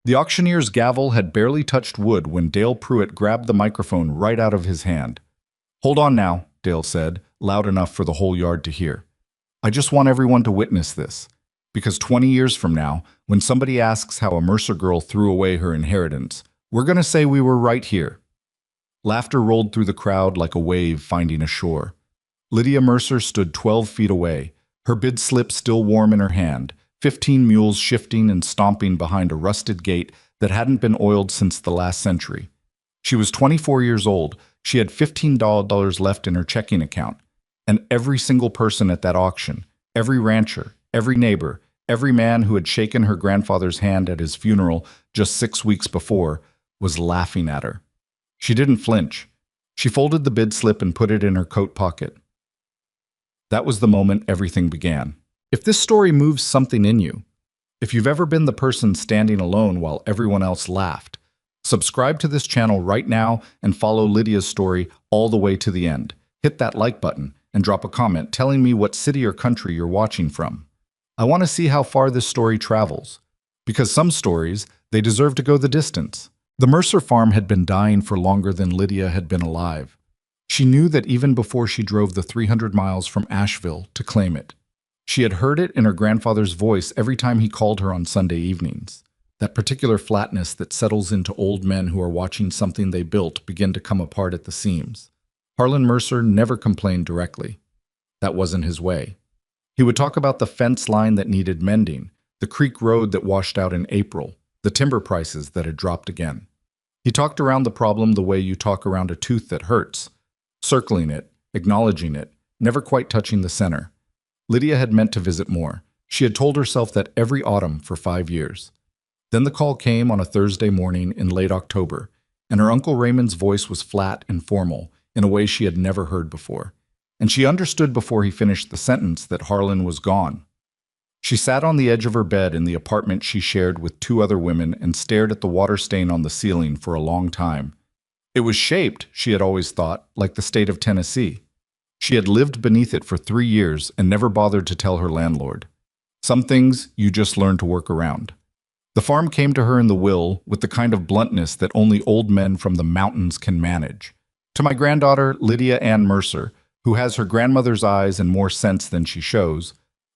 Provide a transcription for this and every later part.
The auctioneer's gavel had barely touched wood when Dale Pruitt grabbed the microphone right out of his hand. "Hold on now," Dale said, loud enough for the whole yard to hear. "I just want everyone to witness this. Because 20 years from now, when somebody asks how a Mercer girl threw away her inheritance, we're going to say we were right here." Laughter rolled through the crowd like a wave finding a shore. Lydia Mercer stood 12 feet away, her bid slip still warm in her hand, 15 mules shifting and stomping behind a rusted gate that hadn't been oiled since the last century. She was 24 years old, she had $15 left in her checking account, and every single person at that auction, every rancher, every neighbor, every man who had shaken her grandfather's hand at his funeral just 6 weeks before, was laughing at her. She didn't flinch. She folded the bid slip and put it in her coat pocket. That was the moment everything began. If this story moves something in you, if you've ever been the person standing alone while everyone else laughed, subscribe to this channel right now and follow Lydia's story all the way to the end. Hit that like button and drop a comment telling me what city or country you're watching from. I want to see how far this story travels, because some stories, they deserve to go the distance. The Mercer farm had been dying for longer than Lydia had been alive. She knew that even before she drove the 300 miles from Asheville to claim it. She had heard it in her grandfather's voice every time he called her on Sunday evenings. That particular flatness that settles into old men who are watching something they built begin to come apart at the seams. Harlan Mercer never complained directly. That wasn't his way. He would talk about the fence line that needed mending, the creek road that washed out in April, the timber prices that had dropped again. He talked around the problem the way you talk around a tooth that hurts, circling it, acknowledging it, never quite touching the center. Lydia had meant to visit more. She had told herself that every autumn for 5 years. Then the call came on a Thursday morning in late October, and her Uncle Raymond's voice was flat and formal in a way she had never heard before. And she understood before he finished the sentence that Harlan was gone. She sat on the edge of her bed in the apartment she shared with 2 other women and stared at the water stain on the ceiling for a long time. It was shaped, she had always thought, like the state of Tennessee. She had lived beneath it for 3 years and never bothered to tell her landlord. Some things you just learn to work around. The farm came to her in the will with the kind of bluntness that only old men from the mountains can manage. To my granddaughter, Lydia Ann Mercer, who has her grandmother's eyes and more sense than she shows,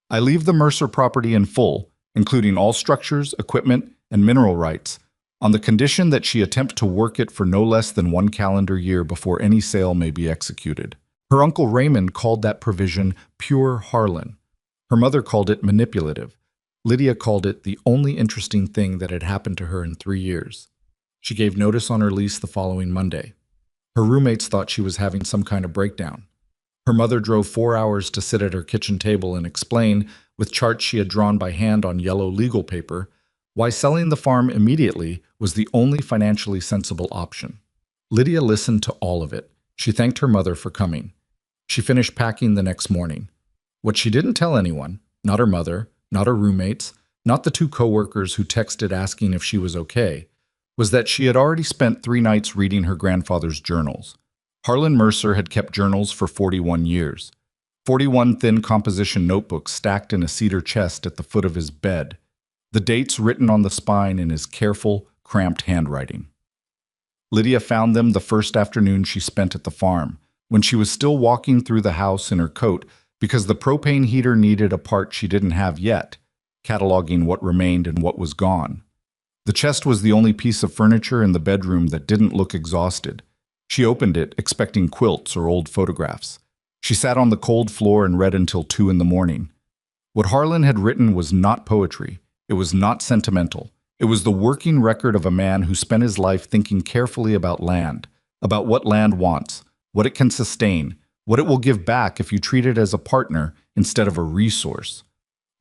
I leave the Mercer property in full, including all structures, equipment, and mineral rights, on the condition that she attempt to work it for no less than 1 calendar year before any sale may be executed. Her Uncle Raymond called that provision pure Harlan. Her mother called it manipulative. Lydia called it the only interesting thing that had happened to her in 3 years. She gave notice on her lease the following Monday. Her roommates thought she was having some kind of breakdown. Her mother drove 4 hours to sit at her kitchen table and explain, with charts she had drawn by hand on yellow legal paper, why selling the farm immediately was the only financially sensible option. Lydia listened to all of it. She thanked her mother for coming. She finished packing the next morning. What she didn't tell anyone, not her mother, not her roommates, not the 2 coworkers who texted asking if she was okay, was that she had already spent 3 nights reading her grandfather's journals. Harlan Mercer had kept journals for 41 years. 41 thin composition notebooks stacked in a cedar chest at the foot of his bed, the dates written on the spine in his careful, cramped handwriting. Lydia found them the first afternoon she spent at the farm, when she was still walking through the house in her coat because the propane heater needed a part she didn't have yet, cataloging what remained and what was gone. The chest was the only piece of furniture in the bedroom that didn't look exhausted. She opened it, expecting quilts or old photographs. She sat on the cold floor and read until 2 in the morning. What Harlan had written was not poetry. It was not sentimental. It was the working record of a man who spent his life thinking carefully about land, about what land wants, what it can sustain, what it will give back if you treat it as a partner instead of a resource.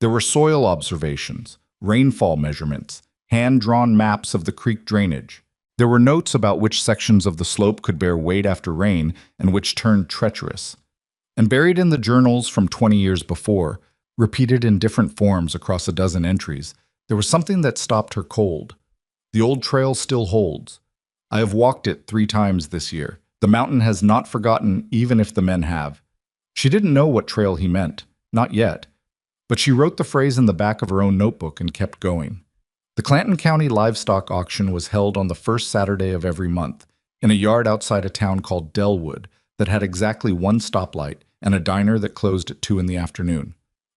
There were soil observations, rainfall measurements, hand-drawn maps of the creek drainage. There were notes about which sections of the slope could bear weight after rain and which turned treacherous. And buried in the journals from 20 years before, repeated in different forms across a dozen entries, there was something that stopped her cold. The old trail still holds. I have walked it 3 times this year. The mountain has not forgotten, even if the men have. She didn't know what trail he meant, not yet, but she wrote the phrase in the back of her own notebook and kept going. The Clanton County Livestock Auction was held on the first Saturday of every month, in a yard outside a town called Delwood that had exactly one stoplight and a diner that closed at 2 in the afternoon.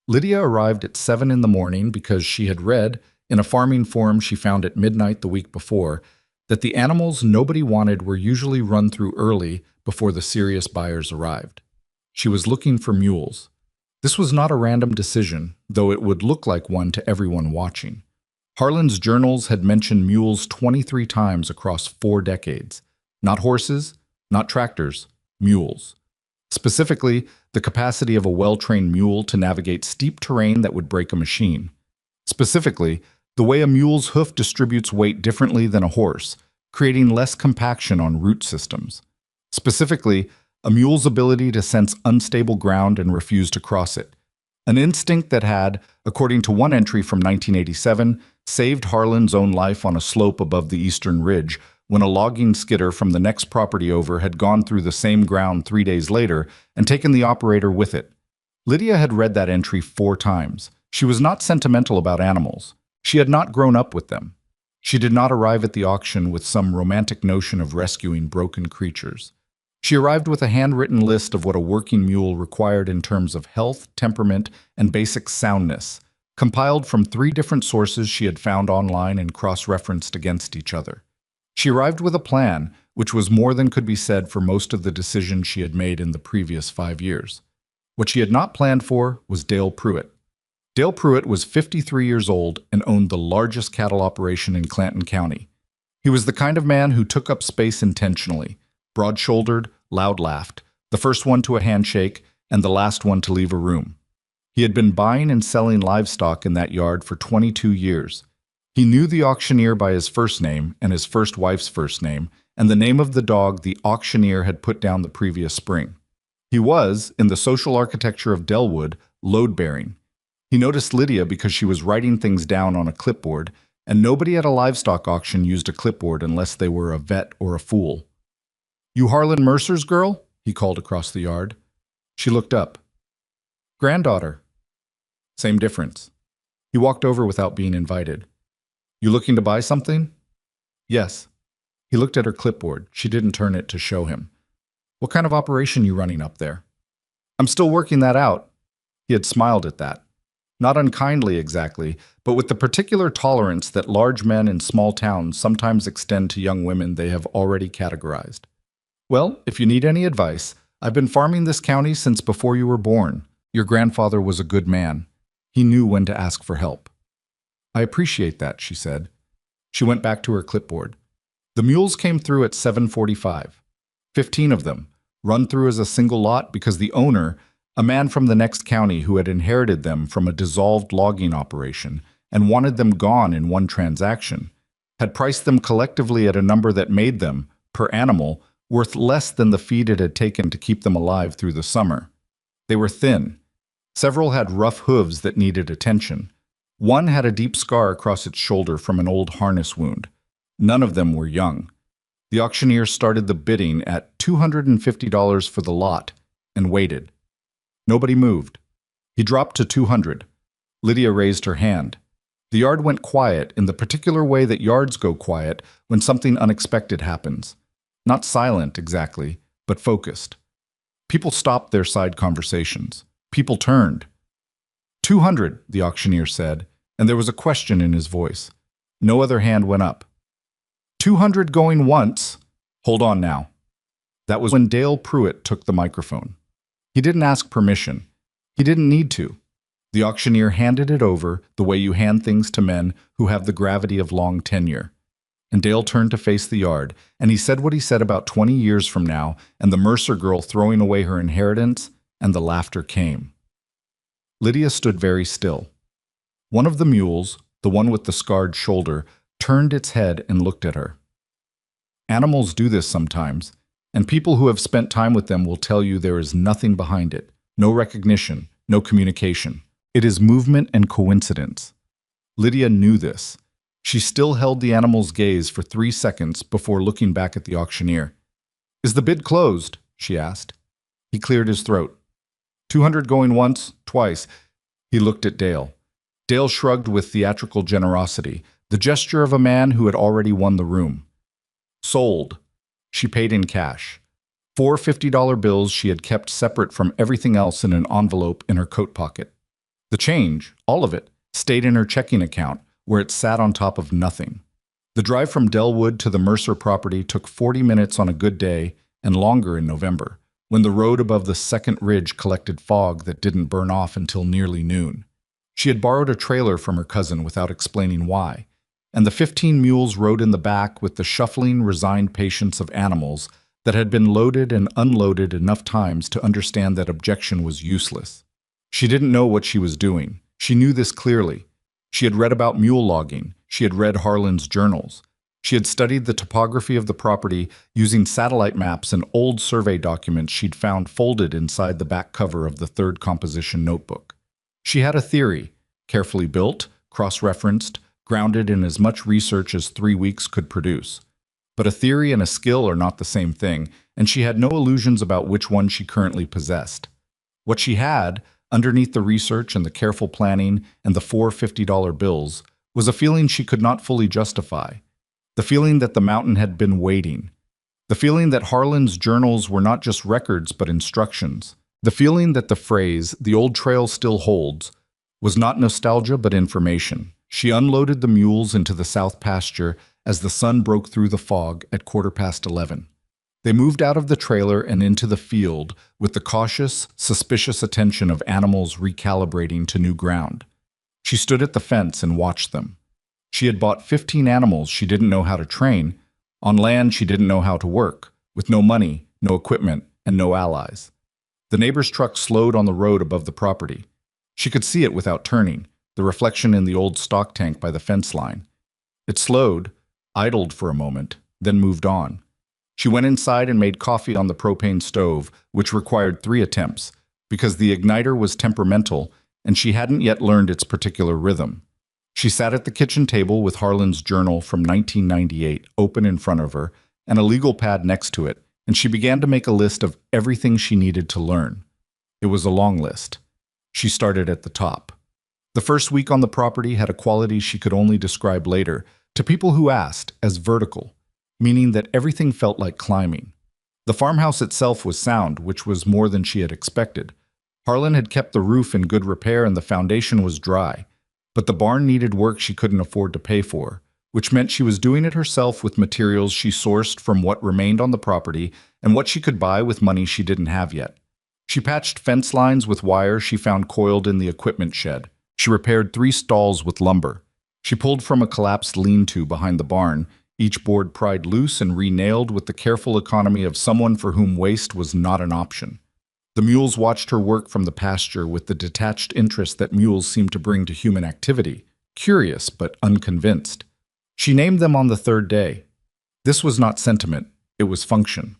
Lydia arrived at 7 in the morning because she had read, in a farming forum she found at midnight the week before, that the animals nobody wanted were usually run through early before the serious buyers arrived. She was looking for mules. This was not a random decision, though it would look like one to everyone watching. Harlan's journals had mentioned mules 23 times across 4 decades. Not horses, not tractors, mules. Specifically, the capacity of a well-trained mule to navigate steep terrain that would break a machine. Specifically, the way a mule's hoof distributes weight differently than a horse, creating less compaction on root systems. Specifically, a mule's ability to sense unstable ground and refuse to cross it. An instinct that had, according to one entry from 1987, saved Harlan's own life on a slope above the eastern ridge when a logging skidder from the next property over had gone through the same ground 3 days later and taken the operator with it. Lydia had read that entry 4 times. She was not sentimental about animals. She had not grown up with them. She did not arrive at the auction with some romantic notion of rescuing broken creatures. She arrived with a handwritten list of what a working mule required in terms of health, temperament, and basic soundness, compiled from 3 different sources she had found online and cross-referenced against each other. She arrived with a plan, which was more than could be said for most of the decisions she had made in the previous 5 years. What she had not planned for was Dale Pruitt. Dale Pruitt was 53 years old and owned the largest cattle operation in Clanton County. He was the kind of man who took up space intentionally, broad-shouldered, loud-laughed, the first one to a handshake and the last one to leave a room. He had been buying and selling livestock in that yard for 22 years. He knew the auctioneer by his first name and his first wife's first name, and the name of the dog the auctioneer had put down the previous spring. He was, in the social architecture of Delwood, load-bearing. He noticed Lydia because she was writing things down on a clipboard, and nobody at a livestock auction used a clipboard unless they were a vet or a fool. "You Harlan Mercer's girl?" he called across the yard. She looked up. "Granddaughter." Same difference. He walked over without being invited. "You looking to buy something?" "Yes." He looked at her clipboard. She didn't turn it to show him. "What kind of operation you running up there?" "I'm still working that out." He had smiled at that. Not unkindly exactly, but with the particular tolerance that large men in small towns sometimes extend to young women they have already categorized. "Well, if you need any advice, I've been farming this county since before you were born. Your grandfather was a good man. He knew when to ask for help." "I appreciate that," she said. She went back to her clipboard. The mules came through at 7:45. 15 of them, run through as a single lot because the owner, a man from the next county who had inherited them from a dissolved logging operation and wanted them gone in one transaction, had priced them collectively at a number that made them, per animal, worth less than the feed it had taken to keep them alive through the summer. They were thin. Several had rough hooves that needed attention. One had a deep scar across its shoulder from an old harness wound. None of them were young. The auctioneer started the bidding at $250 for the lot and waited. Nobody moved. He dropped to 200. Lydia raised her hand. The yard went quiet in the particular way that yards go quiet when something unexpected happens. Not silent exactly, but focused. People stopped their side conversations. People turned. 200, the auctioneer said, and there was a question in his voice. No other hand went up. 200 going once. Hold on now. That was when Dale Pruitt took the microphone. He didn't ask permission. He didn't need to. The auctioneer handed it over the way you hand things to men who have the gravity of long tenure. And Dale turned to face the yard, and he said what he said about 20 years from now, and the Mercer girl throwing away her inheritance, and the laughter came. Lydia stood very still. One of the mules, the one with the scarred shoulder, turned its head and looked at her. Animals do this sometimes, and people who have spent time with them will tell you there is nothing behind it, no recognition, no communication. It is movement and coincidence. Lydia knew this. She still held the animal's gaze for 3 seconds before looking back at the auctioneer. "Is the bid closed?" she asked. He cleared his throat. 200 going once, twice. He looked at Dale. Dale shrugged with theatrical generosity, The gesture of a man who had already won the room. Sold. She paid in cash. 4 $50 bills she had kept separate from everything else in an envelope in her coat pocket. The change, all of it, stayed in her checking account, where it sat on top of nothing. The drive from Delwood to the Mercer property took 40 minutes on a good day and longer in November, when the road above the second ridge collected fog that didn't burn off until nearly noon. She had borrowed a trailer from her cousin without explaining why, and the 15 mules rode in the back with the shuffling, resigned patience of animals that had been loaded and unloaded enough times to understand that objection was useless. She didn't know what she was doing. She knew this clearly. She had read about mule logging. She had read Harlan's journals. She had studied the topography of the property using satellite maps and old survey documents she'd found folded inside the back cover of the third composition notebook. She had a theory, carefully built, cross-referenced, grounded in as much research as 3 weeks could produce. But a theory and a skill are not the same thing, and she had no illusions about which one she currently possessed. What she had, underneath the research and the careful planning and the 4 $50 bills, was a feeling she could not fully justify. The feeling that the mountain had been waiting. The feeling that Harlan's journals were not just records but instructions. The feeling that the phrase, "the old trail still holds," was not nostalgia but information. She unloaded the mules into the south pasture as the sun broke through the fog at 11:15. They moved out of the trailer and into the field with the cautious, suspicious attention of animals recalibrating to new ground. She stood at the fence and watched them. She had bought 15 animals she didn't know how to train, on land she didn't know how to work, with no money, no equipment, and no allies. The neighbor's truck slowed on the road above the property. She could see it without turning, the reflection in the old stock tank by the fence line. It slowed, idled for a moment, then moved on. She went inside and made coffee on the propane stove, which required 3 attempts, because the igniter was temperamental and she hadn't yet learned its particular rhythm. She sat at the kitchen table with Harlan's journal from 1998 open in front of her and a legal pad next to it, and she began to make a list of everything she needed to learn. It was a long list. She started at the top. The first week on the property had a quality she could only describe later, to people who asked, as vertical, meaning that everything felt like climbing. The farmhouse itself was sound, which was more than she had expected. Harlan had kept the roof in good repair and the foundation was dry, but the barn needed work she couldn't afford to pay for, which meant she was doing it herself with materials she sourced from what remained on the property and what she could buy with money she didn't have yet. She patched fence lines with wire she found coiled in the equipment shed. She repaired 3 stalls with lumber. She pulled from a collapsed lean-to behind the barn, each board pried loose and re-nailed with the careful economy of someone for whom waste was not an option. The mules watched her work from the pasture with the detached interest that mules seem to bring to human activity, curious but unconvinced. She named them on the 3rd day. This was not sentiment, it was function.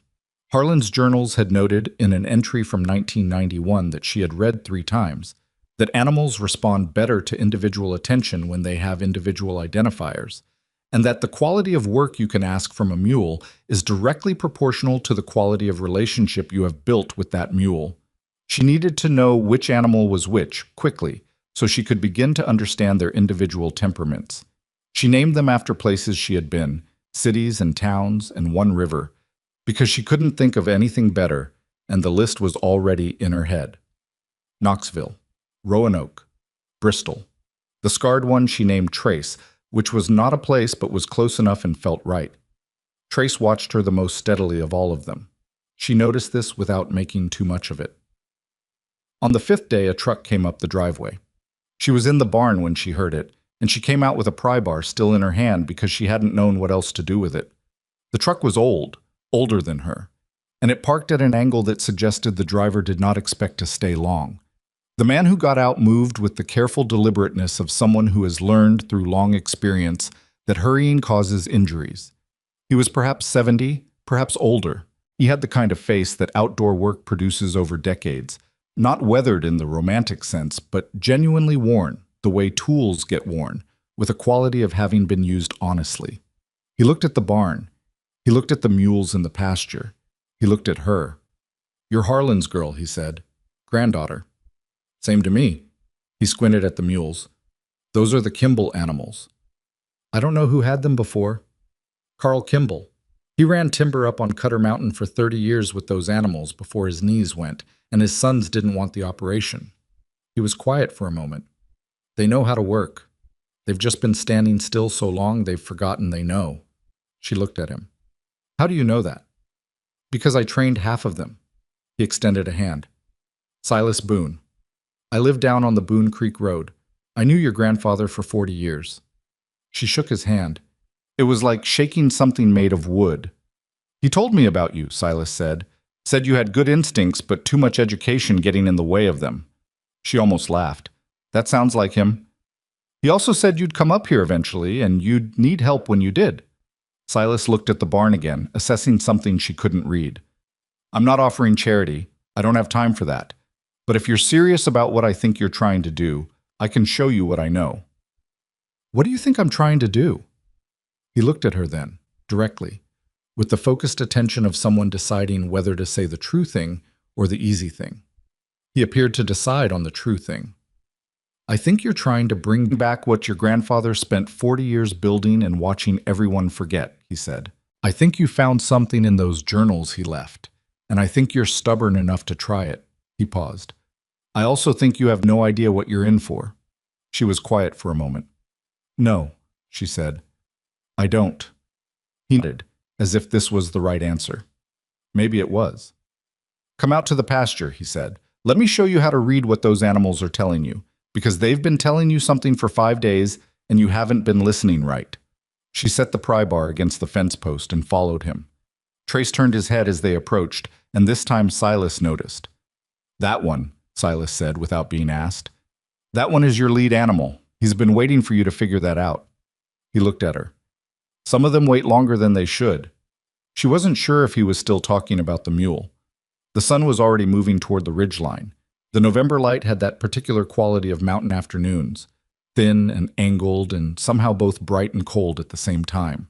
Harlan's journals had noted in an entry from 1991 that she had read 3 times, that animals respond better to individual attention when they have individual identifiers, and that the quality of work you can ask from a mule is directly proportional to the quality of relationship you have built with that mule. She needed to know which animal was which, quickly, so she could begin to understand their individual temperaments. She named them after places she had been, cities and towns and one river, because she couldn't think of anything better, and the list was already in her head. Knoxville, Roanoke, Bristol. The scarred one she named Trace, which was not a place but was close enough and felt right. Trace watched her the most steadily of all of them. She noticed this without making too much of it. On the 5th day, a truck came up the driveway. She was in the barn when she heard it, and she came out with a pry bar still in her hand because she hadn't known what else to do with it. The truck was old, older than her, and it parked at an angle that suggested the driver did not expect to stay long. The man who got out moved with the careful deliberateness of someone who has learned through long experience that hurrying causes injuries. He was perhaps 70, perhaps older. He had the kind of face that outdoor work produces over decades, not weathered in the romantic sense, but genuinely worn, the way tools get worn, with a quality of having been used honestly. He looked at the barn. He looked at the mules in the pasture. He looked at her. "You're Harlan's girl," he said. "Granddaughter." "Same to me." He squinted at the mules. "Those are the Kimball animals." I don't know who had them before. Carl Kimball. He ran timber up on Cutter Mountain for 30 years with those animals before his knees went, and his sons didn't want the operation. He was quiet for a moment. They know how to work. They've just been standing still so long they've forgotten they know. She looked at him. How do you know that? Because I trained half of them. He extended a hand. Silas Boone. I lived down on the Boone Creek Road. I knew your grandfather for 40 years. She shook his hand. It was like shaking something made of wood. He told me about you, Silas said. Said you had good instincts, but too much education getting in the way of them. She almost laughed. That sounds like him. He also said you'd come up here eventually, and you'd need help when you did. Silas looked at the barn again, assessing something she couldn't read. I'm not offering charity. I don't have time for that. But if you're serious about what I think you're trying to do, I can show you what I know. What do you think I'm trying to do? He looked at her then, directly, with the focused attention of someone deciding whether to say the true thing or the easy thing. He appeared to decide on the true thing. I think you're trying to bring back what your grandfather spent 40 years building and watching everyone forget, he said. I think you found something in those journals he left, and I think you're stubborn enough to try it. He paused. I also think you have no idea what you're in for. She was quiet for a moment. No, she said. I don't. He nodded, as if this was the right answer. Maybe it was. Come out to the pasture, he said. Let me show you how to read what those animals are telling you, because they've been telling you something for 5 days and you haven't been listening right. She set the pry bar against the fence post and followed him. Trace turned his head as they approached, and this time Silas noticed. That one, Silas said without being asked. That one is your lead animal. He's been waiting for you to figure that out. He looked at her. Some of them wait longer than they should. She wasn't sure if he was still talking about the mule. The sun was already moving toward the ridgeline. The November light had that particular quality of mountain afternoons, thin and angled and somehow both bright and cold at the same time.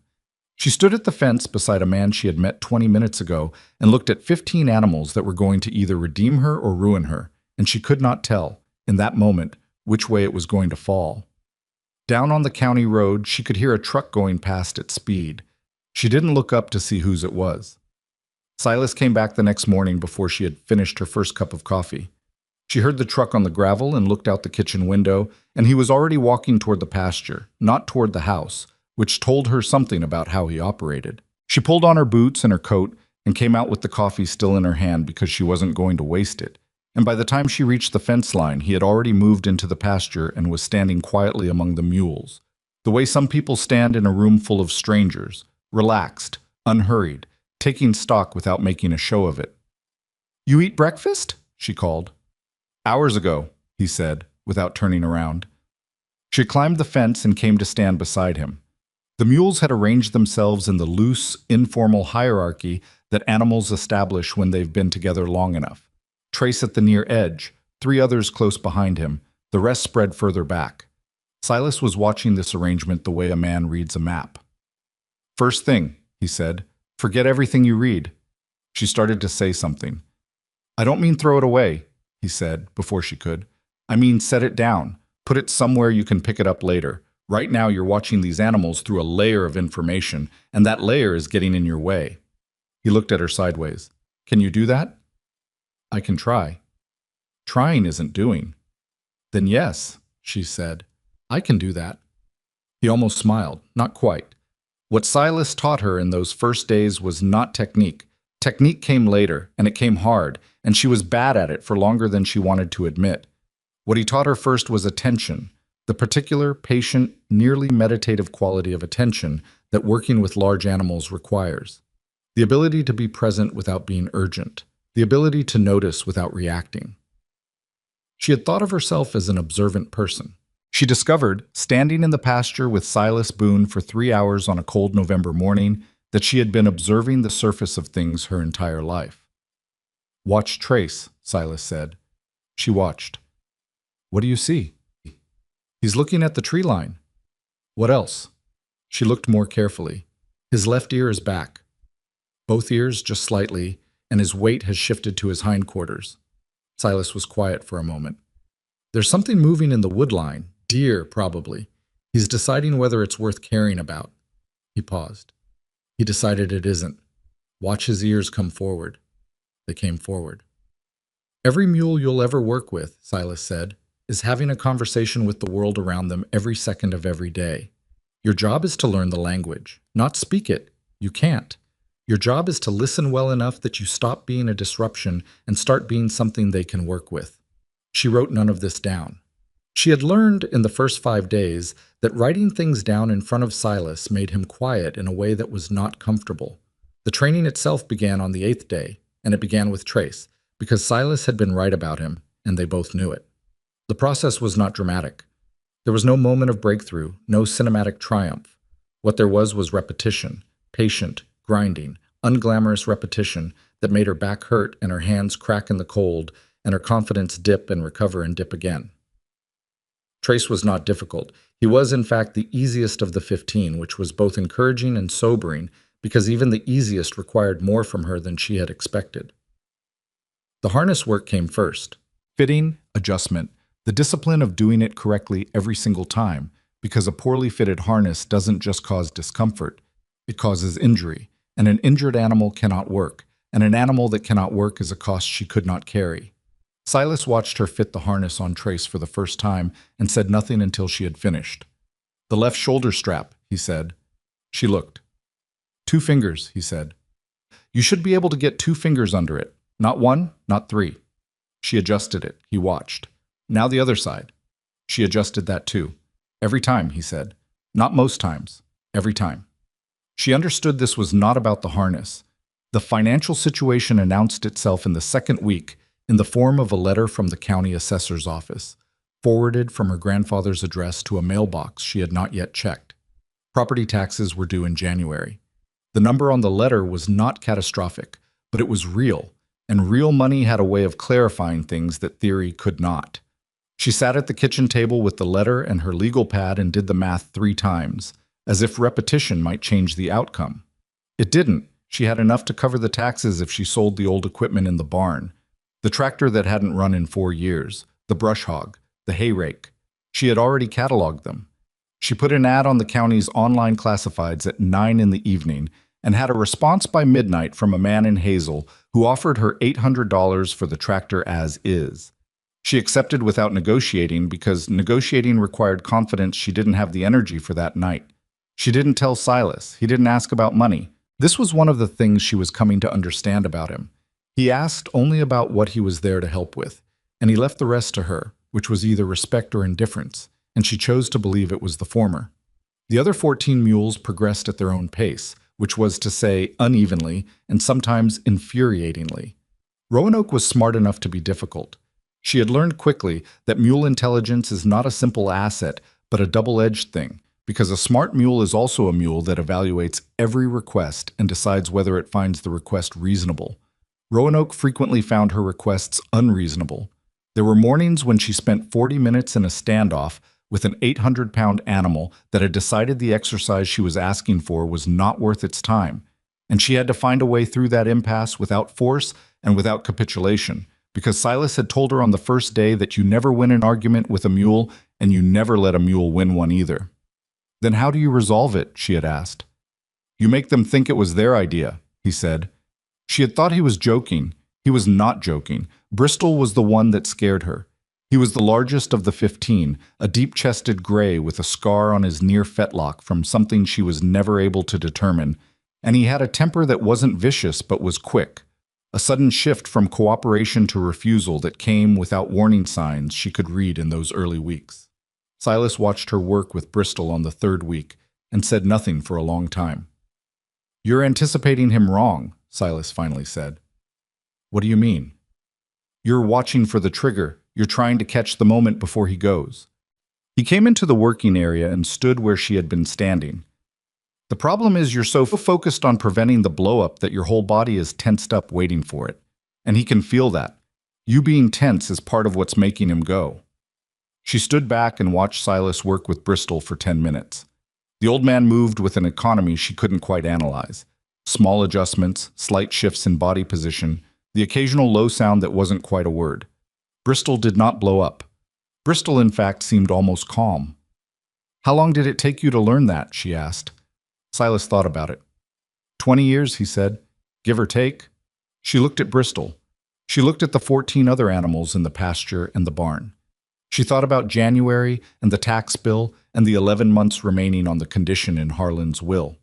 She stood at the fence beside a man she had met 20 minutes ago and looked at 15 animals that were going to either redeem her or ruin her, and she could not tell, in that moment, which way it was going to fall. Down on the county road, she could hear a truck going past at speed. She didn't look up to see whose it was. Silas came back the next morning before she had finished her first cup of coffee. She heard the truck on the gravel and looked out the kitchen window, and he was already walking toward the pasture, not toward the house, which told her something about how he operated. She pulled on her boots and her coat and came out with the coffee still in her hand because she wasn't going to waste it. And by the time she reached the fence line, he had already moved into the pasture and was standing quietly among the mules, the way some people stand in a room full of strangers, relaxed, unhurried, taking stock without making a show of it. You eat breakfast? She called. Hours ago, he said, without turning around. She climbed the fence and came to stand beside him. The mules had arranged themselves in the loose, informal hierarchy that animals establish when they've been together long enough. Trace at the near edge, 3 others close behind him, the rest spread further back. Silas was watching this arrangement the way a man reads a map. First thing, he said, forget everything you read. She started to say something. I don't mean throw it away, he said, before she could. I mean set it down, put it somewhere you can pick it up later. Right now you're watching these animals through a layer of information, and that layer is getting in your way. He looked at her sideways. Can you do that? I can try. Trying isn't doing. Then yes, she said. I can do that. He almost smiled, not quite. What Silas taught her in those first days was not technique. Technique came later, and it came hard, and she was bad at it for longer than she wanted to admit. What he taught her first was attention, the particular, patient, nearly meditative quality of attention that working with large animals requires. The ability to be present without being urgent. The ability to notice without reacting. She had thought of herself as an observant person. She discovered, standing in the pasture with Silas Boone for 3 hours on a cold November morning, that she had been observing the surface of things her entire life. Watch Trace, Silas said. She watched. What do you see? He's looking at the tree line. What else? She looked more carefully. His left ear is back. Both ears just slightly, and his weight has shifted to his hindquarters. Silas was quiet for a moment. There's something moving in the wood line. Deer, probably. He's deciding whether it's worth caring about. He paused. He decided it isn't. Watch his ears come forward. They came forward. Every mule you'll ever work with, Silas said, is having a conversation with the world around them every second of every day. Your job is to learn the language, not speak it. You can't. Your job is to listen well enough that you stop being a disruption and start being something they can work with. She wrote none of this down. She had learned in the first 5 days that writing things down in front of Silas made him quiet in a way that was not comfortable. The training itself began on the 8th day, and it began with Trace, because Silas had been right about him, and they both knew it. The process was not dramatic. There was no moment of breakthrough, no cinematic triumph. What there was repetition, patient, grinding, unglamorous repetition that made her back hurt and her hands crack in the cold and her confidence dip and recover and dip again. Trace was not difficult. He was, in fact, the easiest of the 15, which was both encouraging and sobering because even the easiest required more from her than she had expected. The harness work came first. Fitting, adjustment, the discipline of doing it correctly every single time, because a poorly fitted harness doesn't just cause discomfort, it causes injury, and an injured animal cannot work, and an animal that cannot work is a cost she could not carry. Silas watched her fit the harness on Trace for the first time and said nothing until she had finished. The left shoulder strap, he said. She looked. 2 fingers, he said. You should be able to get 2 fingers under it. Not 1, not 3. She adjusted it. He watched. Now the other side. She adjusted that too. Every time, he said. Not most times. Every time. She understood this was not about the harness. The financial situation announced itself in the 2nd week in the form of a letter from the county assessor's office, forwarded from her grandfather's address to a mailbox she had not yet checked. Property taxes were due in January. The number on the letter was not catastrophic, but it was real, and real money had a way of clarifying things that theory could not. She sat at the kitchen table with the letter and her legal pad and did the math 3 times, as if repetition might change the outcome. It didn't. She had enough to cover the taxes if she sold the old equipment in the barn. The tractor that hadn't run in 4 years, the brush hog, the hay rake. She had already cataloged them. She put an ad on the county's online classifieds at 9 in the evening and had a response by midnight from a man in Hazel who offered her $800 for the tractor as is. She accepted without negotiating because negotiating required confidence she didn't have the energy for that night. She didn't tell Silas. He didn't ask about money. This was one of the things she was coming to understand about him. He asked only about what he was there to help with, and he left the rest to her, which was either respect or indifference, and she chose to believe it was the former. The other 14 mules progressed at their own pace, which was to say unevenly and sometimes infuriatingly. Roanoke was smart enough to be difficult. She had learned quickly that mule intelligence is not a simple asset, but a double-edged thing, because a smart mule is also a mule that evaluates every request and decides whether it finds the request reasonable. Roanoke frequently found her requests unreasonable. There were mornings when she spent 40 minutes in a standoff with an 800-pound animal that had decided the exercise she was asking for was not worth its time, and she had to find a way through that impasse without force and without capitulation, because Silas had told her on the first day that you never win an argument with a mule and you never let a mule win one either. Then how do you resolve it? She had asked. You make them think it was their idea, he said. She had thought he was joking. He was not joking. Bristol was the one that scared her. He was the largest of the 15, a deep-chested gray with a scar on his near fetlock from something she was never able to determine, and he had a temper that wasn't vicious but was quick, a sudden shift from cooperation to refusal that came without warning signs she could read in those early weeks. Silas watched her work with Bristol on the 3rd week and said nothing for a long time. You're anticipating him wrong, Silas finally said. What do you mean? You're watching for the trigger. You're trying to catch the moment before he goes. He came into the working area and stood where she had been standing. The problem is you're so focused on preventing the blow-up that your whole body is tensed up waiting for it. And he can feel that. You being tense is part of what's making him go. She stood back and watched Silas work with Bristol for 10 minutes. The old man moved with an economy she couldn't quite analyze. Small adjustments, slight shifts in body position, the occasional low sound that wasn't quite a word. Bristol did not blow up. Bristol, in fact, seemed almost calm. How long did it take you to learn that? She asked. Silas thought about it. 20 years, he said, give or take. She looked at Bristol. She looked at the 14 other animals in the pasture and the barn. She thought about January and the tax bill and the 11 months remaining on the condition in Harlan's will.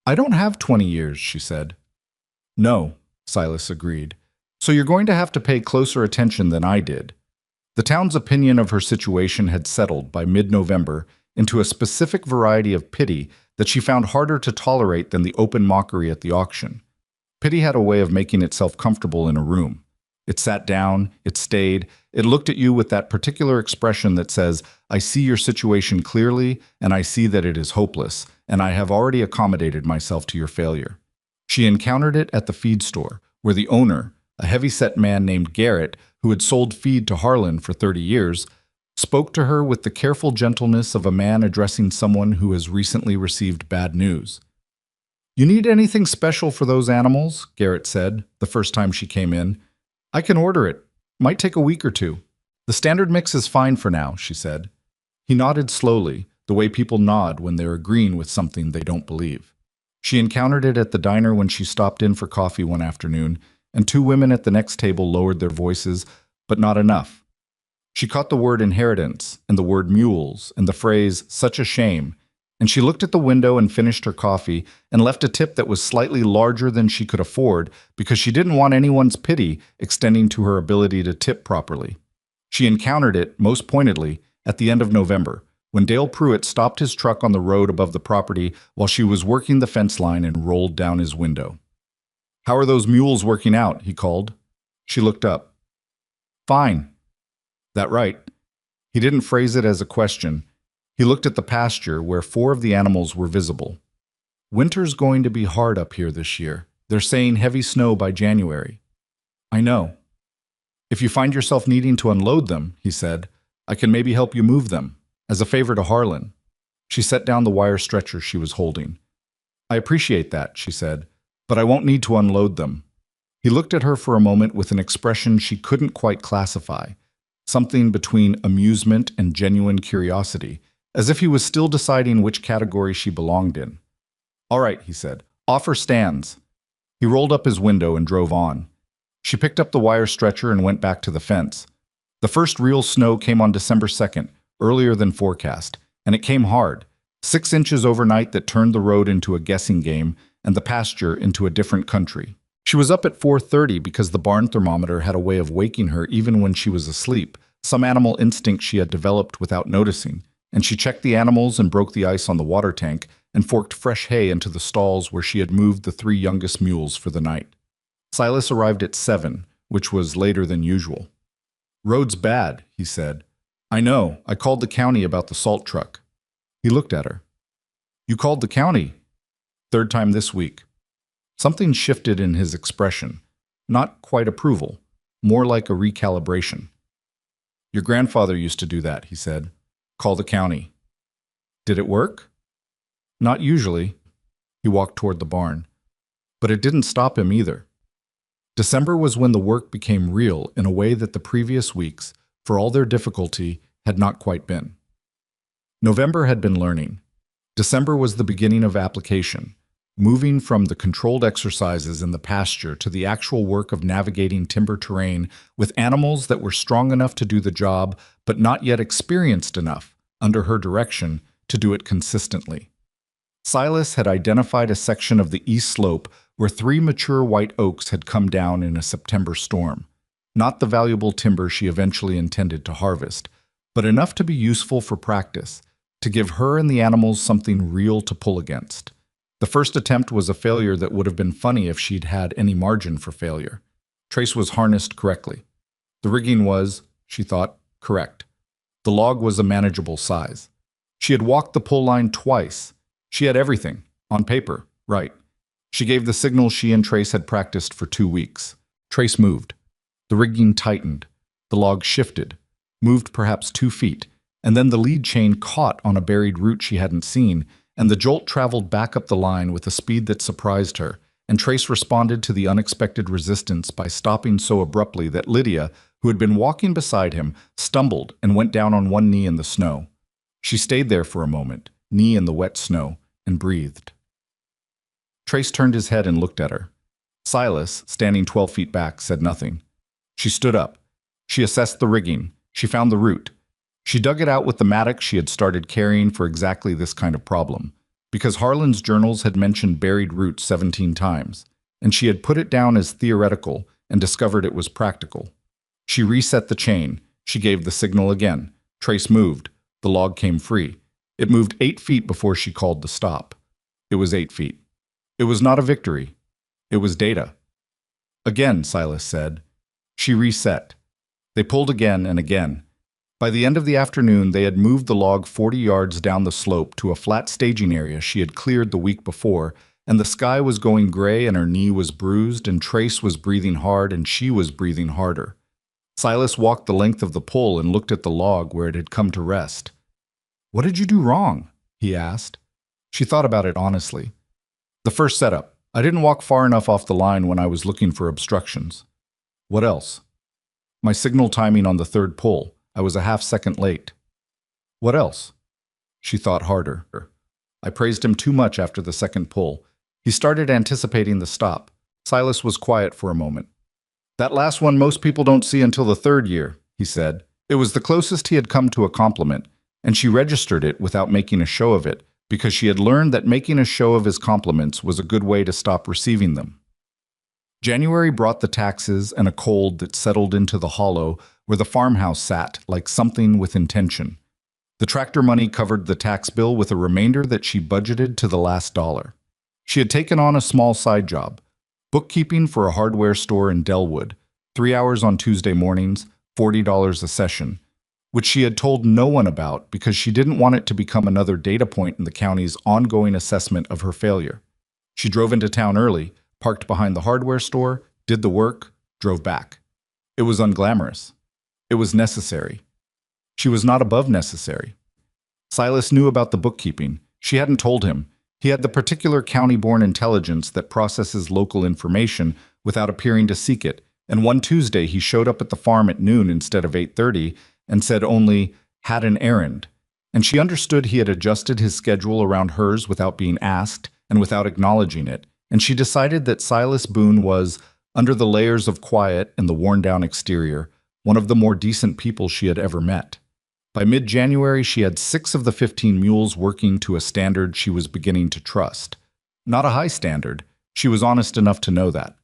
I don't have 20 years, she said. No, Silas agreed. So you're going to have to pay closer attention than I did. The town's opinion of her situation had settled by mid-November into a specific variety of pity that she found harder to tolerate than the open mockery at the auction. Pity had a way of making itself comfortable in a room. It sat down, it stayed, it looked at you with that particular expression that says, I see your situation clearly, and I see that it is hopeless, and I have already accommodated myself to your failure. She encountered it at the feed store, where the owner, a heavy-set man named Garrett, who had sold feed to Harlan for 30 years, spoke to her with the careful gentleness of a man addressing someone who has recently received bad news. You need anything special for those animals? Garrett said, the first time she came in. I can order it. Might take a week or two. The standard mix is fine for now, she said. He nodded slowly, the way people nod when they're agreeing with something they don't believe. She encountered it at the diner when she stopped in for coffee one afternoon, and two women at the next table lowered their voices, but not enough. She caught the word inheritance, and the word mules, and the phrase, such a shame, and she looked at the window and finished her coffee and left a tip that was slightly larger than she could afford because she didn't want anyone's pity extending to her ability to tip properly. She encountered it, most pointedly, at the end of November, when Dale Pruitt stopped his truck on the road above the property while she was working the fence line and rolled down his window. How are those mules working out? He called. She looked up. Fine. That right. He didn't phrase it as a question. He looked at the pasture where 4 of the animals were visible. Winter's going to be hard up here this year. They're saying heavy snow by January. I know. If you find yourself needing to unload them, he said, I can maybe help you move them, as a favor to Harlan. She set down the wire stretcher she was holding. I appreciate that, she said, but I won't need to unload them. He looked at her for a moment with an expression she couldn't quite classify, something between amusement and genuine curiosity, as if he was still deciding which category she belonged in. All right, he said, offer stands. He rolled up his window and drove on. She picked up the wire stretcher and went back to the fence. The first real snow came on December 2nd, earlier than forecast, and it came hard, 6 inches overnight that turned the road into a guessing game and the pasture into a different country. She was up at 4:30 because the barn thermometer had a way of waking her even when she was asleep, some animal instinct she had developed without noticing, and she checked the animals and broke the ice on the water tank and forked fresh hay into the stalls where she had moved the 3 youngest mules for the night. Silas arrived at 7, which was later than usual. Road's bad, he said. I know. I called the county about the salt truck. He looked at her. You called the county? 3rd time this week. Something shifted in his expression. Not quite approval, more like a recalibration. Your grandfather used to do that, he said. Call the county. Did it work? Not usually. He walked toward the barn. But it didn't stop him either. December was when the work became real in a way that the previous weeks, for all their difficulty, had not quite been. November had been learning. December was the beginning of application, moving from the controlled exercises in the pasture to the actual work of navigating timber terrain with animals that were strong enough to do the job but not yet experienced enough, under her direction, to do it consistently. Silas had identified a section of the east slope where 3 mature white oaks had come down in a September storm, not the valuable timber she eventually intended to harvest, but enough to be useful for practice, to give her and the animals something real to pull against. The first attempt was a failure that would have been funny if she'd had any margin for failure. Trace was harnessed correctly. The rigging was, she thought, correct. The log was a manageable size. She had walked the pull line twice. She had everything, on paper, right. She gave the signal she and Trace had practiced for 2 weeks. Trace moved. The rigging tightened. The log shifted, moved perhaps 2 feet, and then the lead chain caught on a buried root she hadn't seen, and the jolt traveled back up the line with a speed that surprised her, and Trace responded to the unexpected resistance by stopping so abruptly that Lydia, who had been walking beside him, stumbled and went down on one knee in the snow. She stayed there for a moment, knee in the wet snow, and breathed. Trace turned his head and looked at her. Silas, standing 12 feet back, said nothing. She stood up. She assessed the rigging. She found the route. She dug it out with the mattock she had started carrying for exactly this kind of problem, because Harlan's journals had mentioned buried roots 17 times, and she had put it down as theoretical and discovered it was practical. She reset the chain. She gave the signal again. Trace moved. The log came free. It moved 8 feet before she called the stop. It was 8 feet. It was not a victory. It was data. Again, Silas said. She reset. They pulled again and again. By the end of the afternoon, they had moved the log 40 yards down the slope to a flat staging area she had cleared the week before, and the sky was going gray and her knee was bruised, and Trace was breathing hard and she was breathing harder. Silas walked the length of the pole and looked at the log where it had come to rest. "What did you do wrong?" he asked. She thought about it honestly. "The first setup. I didn't walk far enough off the line when I was looking for obstructions." "What else?" "My signal timing on the third pull. I was a half-second late." "What else?" She thought harder. "I praised him too much after the second pull. He started anticipating the stop." Silas was quiet for a moment. "That last one most people don't see until the third year," he said. It was the closest he had come to a compliment, and she registered it without making a show of it, because she had learned that making a show of his compliments was a good way to stop receiving them. January brought the taxes and a cold that settled into the hollow where the farmhouse sat like something with intention. The tractor money covered the tax bill with a remainder that she budgeted to the last dollar. She had taken on a small side job, bookkeeping for a hardware store in Delwood, 3 hours on Tuesday mornings, $40 a session, which she had told no one about because she didn't want it to become another data point in the county's ongoing assessment of her failure. She drove into town early, parked behind the hardware store, did the work, drove back. It was unglamorous. It was necessary. She was not above necessary. Silas knew about the bookkeeping. She hadn't told him. He had the particular county-born intelligence that processes local information without appearing to seek it, and one Tuesday he showed up at the farm at noon instead of 8:30 and said only, "Had an errand." And she understood he had adjusted his schedule around hers without being asked and without acknowledging it, and she decided that Silas Boone was, under the layers of quiet and the worn-down exterior, one of the more decent people she had ever met. By mid-January, she had 6 of the 15 mules working to a standard she was beginning to trust. Not a high standard, she was honest enough to know that,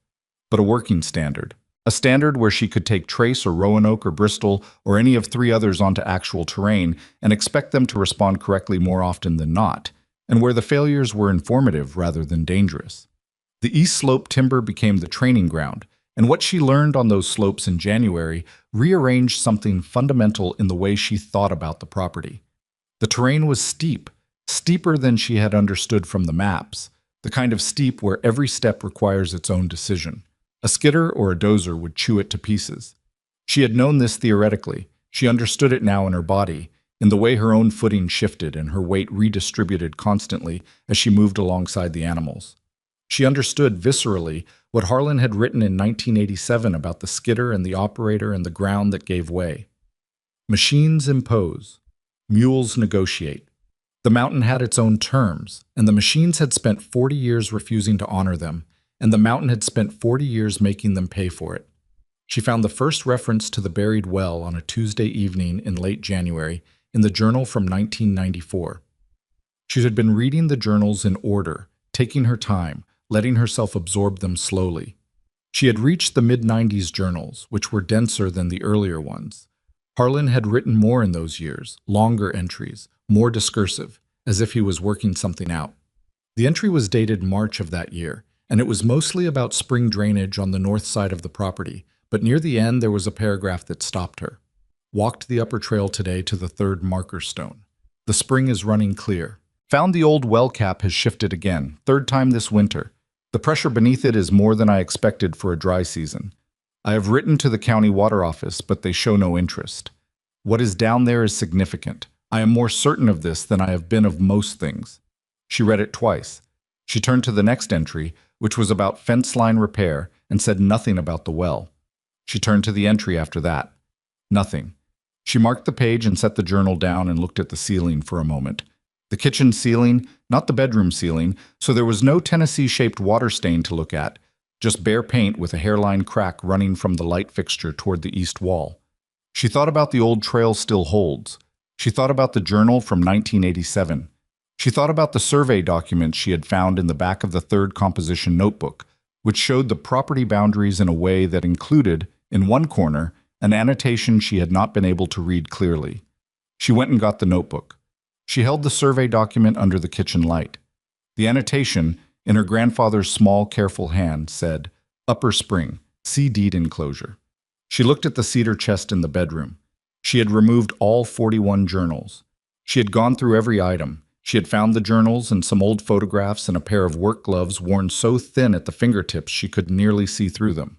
but a working standard. A standard where she could take Trace or Roanoke or Bristol or any of 3 others onto actual terrain and expect them to respond correctly more often than not, and where the failures were informative rather than dangerous. The East Slope timber became the training ground, and what she learned on those slopes in January rearranged something fundamental in the way she thought about the property. The terrain was steep, steeper than she had understood from the maps, the kind of steep where every step requires its own decision. A skidder or a dozer would chew it to pieces. She had known this theoretically. She understood it now in her body, in the way her own footing shifted and her weight redistributed constantly as she moved alongside the animals. She understood viscerally what Harlan had written in 1987 about the skidder and the operator and the ground that gave way. Machines impose. Mules negotiate. The mountain had its own terms, and the machines had spent 40 years refusing to honor them, and the mountain had spent 40 years making them pay for it. She found the first reference to the buried well on a Tuesday evening in late January in the journal from 1994. She had been reading the journals in order, taking her time, letting herself absorb them slowly. She had reached the mid-90s journals, which were denser than the earlier ones. Harlan had written more in those years, longer entries, more discursive, as if he was working something out. The entry was dated March of that year, and it was mostly about spring drainage on the north side of the property, but near the end there was a paragraph that stopped her. Walked the upper trail today to the 3rd marker stone. The spring is running clear. Found the old well cap has shifted again, 3rd time this winter. The pressure beneath it is more than I expected for a dry season. I have written to the county water office, but they show no interest. What is down there is significant. I am more certain of this than I have been of most things. She read it twice. She turned to the next entry, which was about fence line repair, and said nothing about the well. She turned to the entry after that. Nothing. She marked the page and set the journal down and looked at the ceiling for a moment. The kitchen ceiling, not the bedroom ceiling, so there was no Tennessee-shaped water stain to look at, just bare paint with a hairline crack running from the light fixture toward the east wall. She thought about the old trail still holds. She thought about the journal from 1987. She thought about the survey documents she had found in the back of the third composition notebook, which showed the property boundaries in a way that included, in one corner, an annotation she had not been able to read clearly. She went and got the notebook. She held the survey document under the kitchen light. The annotation, in her grandfather's small, careful hand, said, "Upper Spring, see deed enclosure." She looked at the cedar chest in the bedroom. She had removed all 41 journals. She had gone through every item. She had found the journals and some old photographs and a pair of work gloves worn so thin at the fingertips she could nearly see through them.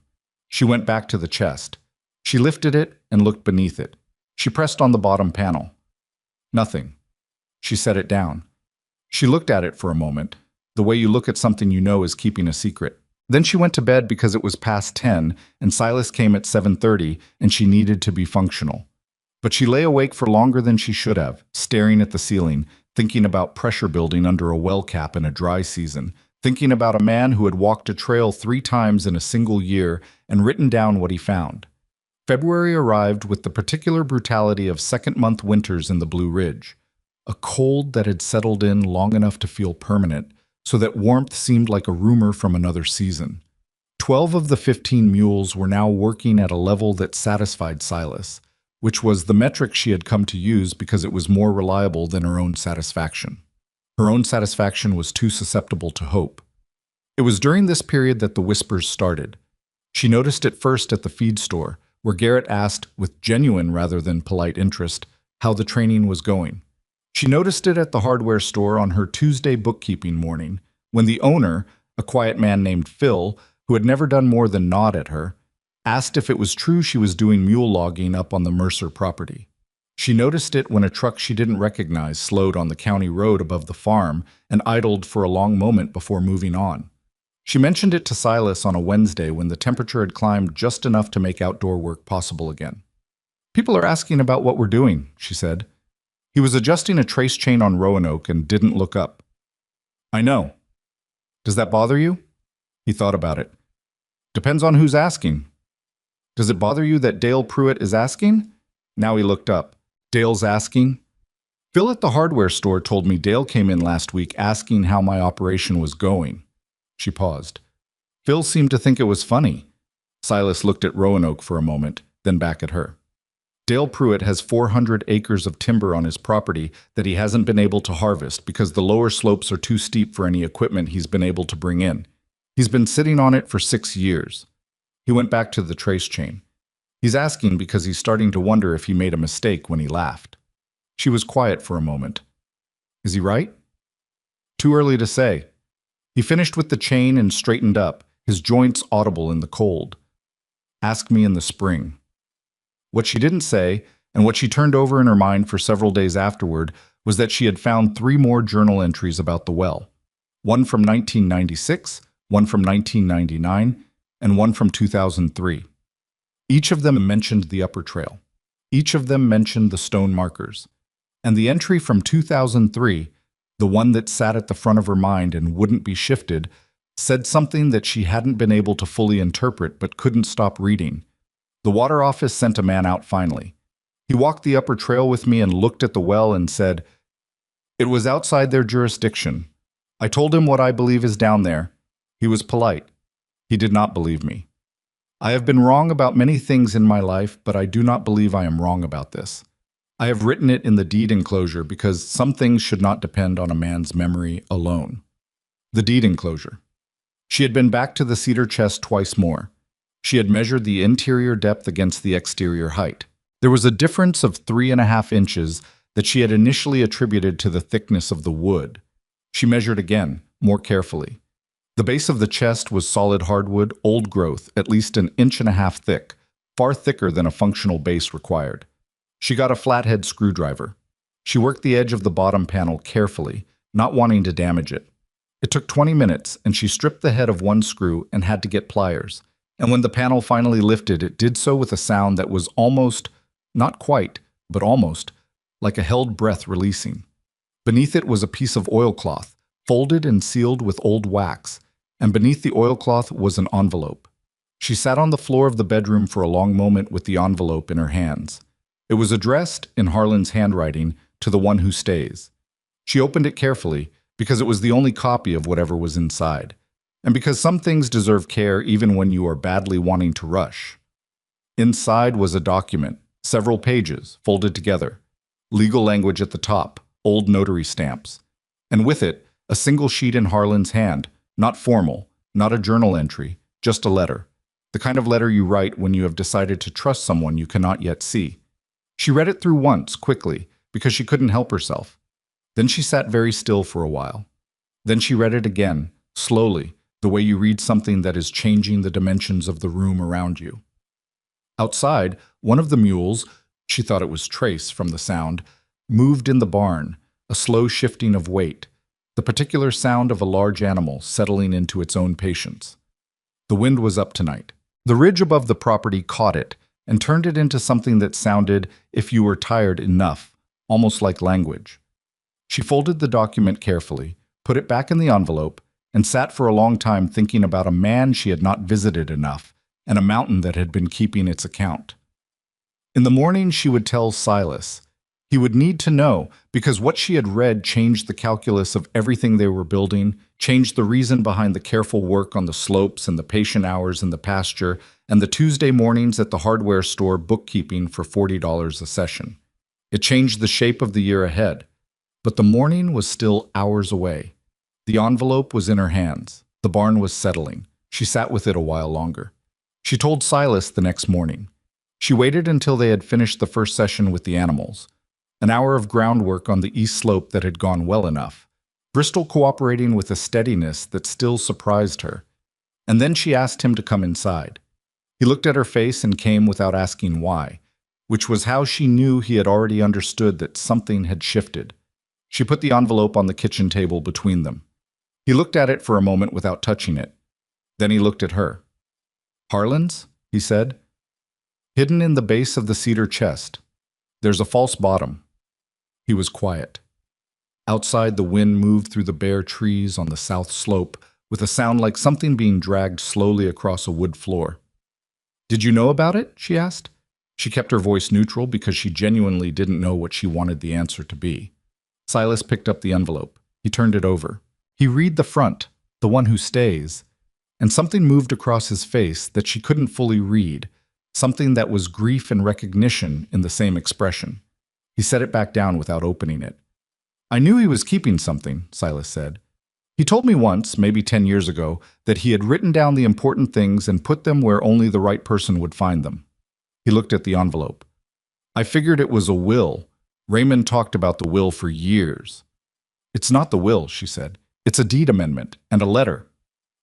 She went back to the chest. She lifted it and looked beneath it. She pressed on the bottom panel. Nothing. She set it down. She looked at it for a moment, the way you look at something you know is keeping a secret. Then she went to bed because it was past 10 and Silas came at 7:30 and she needed to be functional. But she lay awake for longer than she should have, staring at the ceiling, thinking about pressure building under a well cap in a dry season, thinking about a man who had walked a trail 3 times in a single year and written down what he found. February arrived with the particular brutality of second-month winters in the Blue Ridge, a cold that had settled in long enough to feel permanent, so that warmth seemed like a rumor from another season. 12 of the 15 mules were now working at a level that satisfied Silas, which was the metric she had come to use because it was more reliable than her own satisfaction. Her own satisfaction was too susceptible to hope. It was during this period that the whispers started. She noticed it first at the feed store, where Garrett asked, with genuine rather than polite interest, how the training was going. She noticed it at the hardware store on her Tuesday bookkeeping morning, when the owner, a quiet man named Phil, who had never done more than nod at her, asked if it was true she was doing mule logging up on the Mercer property. She noticed it when a truck she didn't recognize slowed on the county road above the farm and idled for a long moment before moving on. She mentioned it to Silas on a Wednesday when the temperature had climbed just enough to make outdoor work possible again. "People are asking about what we're doing," she said. He was adjusting a trace chain on Roanoke and didn't look up. "I know. Does that bother you?" He thought about it. "Depends on who's asking." "Does it bother you that Dale Pruitt is asking?" Now he looked up. "Dale's asking?" "Phil at the hardware store told me Dale came in last week asking how my operation was going." She paused. Phil seemed to think it was funny. Silas looked at Roanoke for a moment, then back at her. "Dale Pruitt has 400 acres of timber on his property that he hasn't been able to harvest because the lower slopes are too steep for any equipment he's been able to bring in. He's been sitting on it for 6 years. He went back to the trace chain. He's asking because he's starting to wonder if he made a mistake when he laughed." She was quiet for a moment. "Is he right?" "Too early to say." He finished with the chain and straightened up, his joints audible in the cold. "Ask me in the spring." What she didn't say, and what she turned over in her mind for several days afterward, was that she had found 3 more journal entries about the well. One from 1996, one from 1999, and one from 2003. Each of them mentioned the upper trail. Each of them mentioned the stone markers. And the entry from 2003, the one that sat at the front of her mind and wouldn't be shifted, said something that she hadn't been able to fully interpret but couldn't stop reading. The water office sent a man out finally. He walked the upper trail with me and looked at the well and said, "It was outside their jurisdiction. I told him what I believe is down there. He was polite. He did not believe me. I have been wrong about many things in my life, but I do not believe I am wrong about this. I have written it in the deed enclosure because some things should not depend on a man's memory alone." The deed enclosure. She had been back to the cedar chest twice more. She had measured the interior depth against the exterior height. There was a difference of 3.5 inches that she had initially attributed to the thickness of the wood. She measured again, more carefully. The base of the chest was solid hardwood, old growth, at least 1.5 inches thick, far thicker than a functional base required. She got a flathead screwdriver. She worked the edge of the bottom panel carefully, not wanting to damage it. It took 20 minutes, and she stripped the head of one screw and had to get pliers. And when the panel finally lifted, it did so with a sound that was almost, not quite, but almost, like a held breath releasing. Beneath it was a piece of oilcloth, folded and sealed with old wax, and beneath the oilcloth was an envelope. She sat on the floor of the bedroom for a long moment with the envelope in her hands. It was addressed, in Harlan's handwriting, to the one who stays. She opened it carefully, because it was the only copy of whatever was inside, and because some things deserve care even when you are badly wanting to rush. Inside was a document, several pages, folded together. Legal language at the top, old notary stamps. And with it, a single sheet in Harlan's hand, not formal, not a journal entry, just a letter. The kind of letter you write when you have decided to trust someone you cannot yet see. She read it through once, quickly, because she couldn't help herself. Then she sat very still for a while. Then she read it again, slowly, the way you read something that is changing the dimensions of the room around you. Outside, one of the mules, she thought it was Trace from the sound, moved in the barn, a slow shifting of weight, the particular sound of a large animal settling into its own patience. The wind was up tonight. The ridge above the property caught it and turned it into something that sounded, if you were tired enough, almost like language. She folded the document carefully, put it back in the envelope, and sat for a long time thinking about a man she had not visited enough and a mountain that had been keeping its account. In the morning she would tell Silas. He would need to know, because what she had read changed the calculus of everything they were building, changed the reason behind the careful work on the slopes and the patient hours in the pasture, and the Tuesday mornings at the hardware store bookkeeping for $40 a session. It changed the shape of the year ahead. But the morning was still hours away. The envelope was in her hands. The barn was settling. She sat with it a while longer. She told Silas the next morning. She waited until they had finished the first session with the animals. An hour of groundwork on the east slope that had gone well enough. Bristol cooperating with a steadiness that still surprised her. And then she asked him to come inside. He looked at her face and came without asking why, which was how she knew he had already understood that something had shifted. She put the envelope on the kitchen table between them. He looked at it for a moment without touching it. Then he looked at her. "Harlan's?" he said. "Hidden in the base of the cedar chest. There's a false bottom." He was quiet. Outside, the wind moved through the bare trees on the south slope with a sound like something being dragged slowly across a wood floor. "Did you know about it?" she asked. She kept her voice neutral because she genuinely didn't know what she wanted the answer to be. Silas picked up the envelope. He turned it over. He read the front, the one who stays, and something moved across his face that she couldn't fully read, something that was grief and recognition in the same expression. He set it back down without opening it. "I knew he was keeping something," Silas said. "He told me once, maybe 10 years ago, that he had written down the important things and put them where only the right person would find them." He looked at the envelope. "I figured it was a will. Raymond talked about the will for years." "It's not the will," she said. "It's a deed amendment and a letter."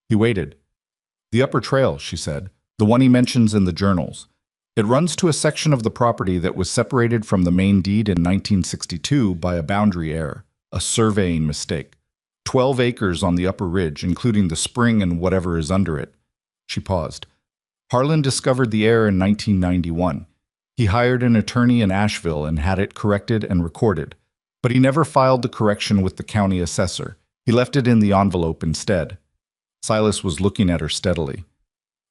He waited. "The upper trail," she said, "the one he mentions in the journals. It runs to a section of the property that was separated from the main deed in 1962 by a boundary error, a surveying mistake. 12 acres on the upper ridge, including the spring and whatever is under it." She paused. "Harlan discovered the error in 1991. He hired an attorney in Asheville and had it corrected and recorded. But he never filed the correction with the county assessor. He left it in the envelope instead." Silas was looking at her steadily.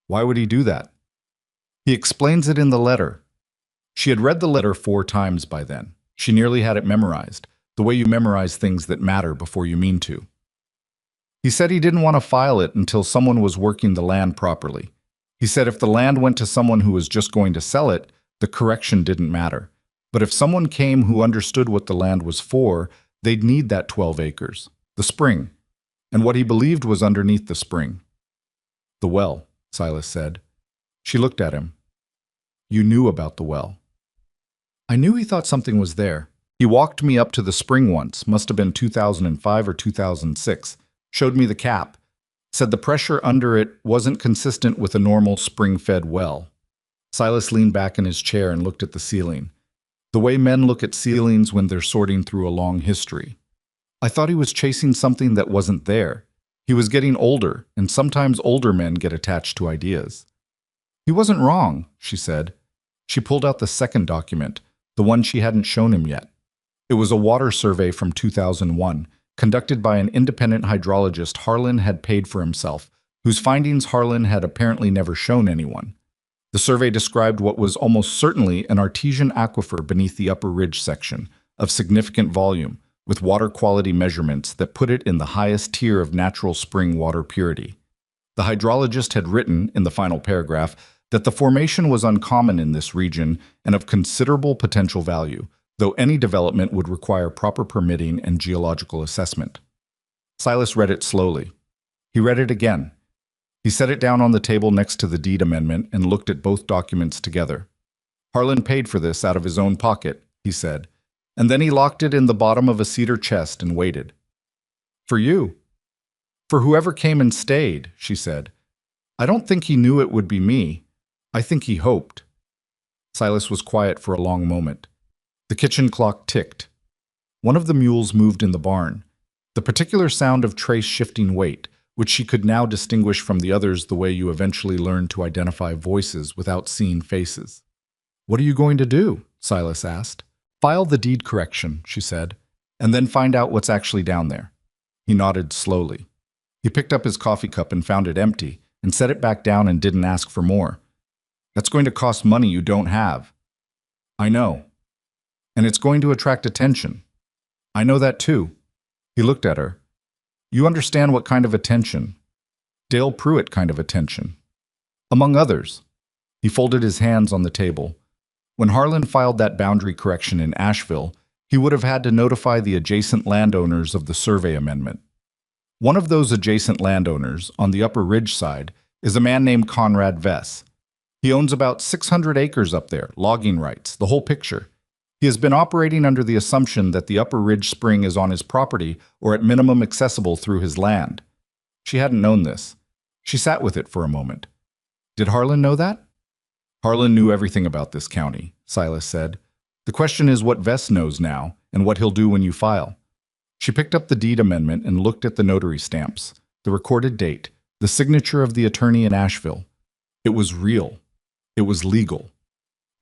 "Why would he do that?" "He explains it in the letter." She had read the letter 4 times by then. She nearly had it memorized, the way you memorize things that matter before you mean to. "He said he didn't want to file it until someone was working the land properly. He said if the land went to someone who was just going to sell it, the correction didn't matter. But if someone came who understood what the land was for, they'd need that 12 acres, the spring, and what he believed was underneath the spring." "The well," Silas said. She looked at him. "You knew about the well." "I knew he thought something was there. He walked me up to the spring once, must have been 2005 or 2006, showed me the cap, said the pressure under it wasn't consistent with a normal spring-fed well." Silas leaned back in his chair and looked at the ceiling, the way men look at ceilings when they're sorting through a long history. "I thought he was chasing something that wasn't there. He was getting older, and sometimes older men get attached to ideas." "He wasn't wrong," she said. She pulled out the second document, the one she hadn't shown him yet. It was a water survey from 2001, conducted by an independent hydrologist Harlan had paid for himself, whose findings Harlan had apparently never shown anyone. The survey described what was almost certainly an artesian aquifer beneath the upper ridge section, of significant volume, with water quality measurements that put it in the highest tier of natural spring water purity. The hydrologist had written, in the final paragraph, that the formation was uncommon in this region and of considerable potential value, though any development would require proper permitting and geological assessment. Silas read it slowly. He read it again. He set it down on the table next to the deed amendment and looked at both documents together. Harlan paid for this out of his own pocket, he said, and then he locked it in the bottom of a cedar chest and waited. For you. For whoever came and stayed, she said. I don't think he knew it would be me. I think he hoped. Silas was quiet for a long moment. The kitchen clock ticked. One of the mules moved in the barn. The particular sound of trace shifting weight, which she could now distinguish from the others the way you eventually learn to identify voices without seeing faces. What are you going to do? Silas asked. File the deed correction, she said, and then find out what's actually down there. He nodded slowly. He picked up his coffee cup and found it empty, and set it back down and didn't ask for more. That's going to cost money you don't have. I know. And it's going to attract attention. I know that too. He looked at her. You understand what kind of attention? Dale Pruitt kind of attention. Among others. He folded his hands on the table. When Harlan filed that boundary correction in Asheville, he would have had to notify the adjacent landowners of the survey amendment. One of those adjacent landowners, on the Upper Ridge side, is a man named Conrad Vess. He owns about 600 acres up there, logging rights, the whole picture. He has been operating under the assumption that the Upper Ridge Spring is on his property or at minimum accessible through his land. She hadn't known this. She sat with it for a moment. Did Harlan know that? Harlan knew everything about this county, Silas said. The question is what Vess knows now and what he'll do when you file. She picked up the deed amendment and looked at the notary stamps, the recorded date, the signature of the attorney in Asheville. It was real. It was legal.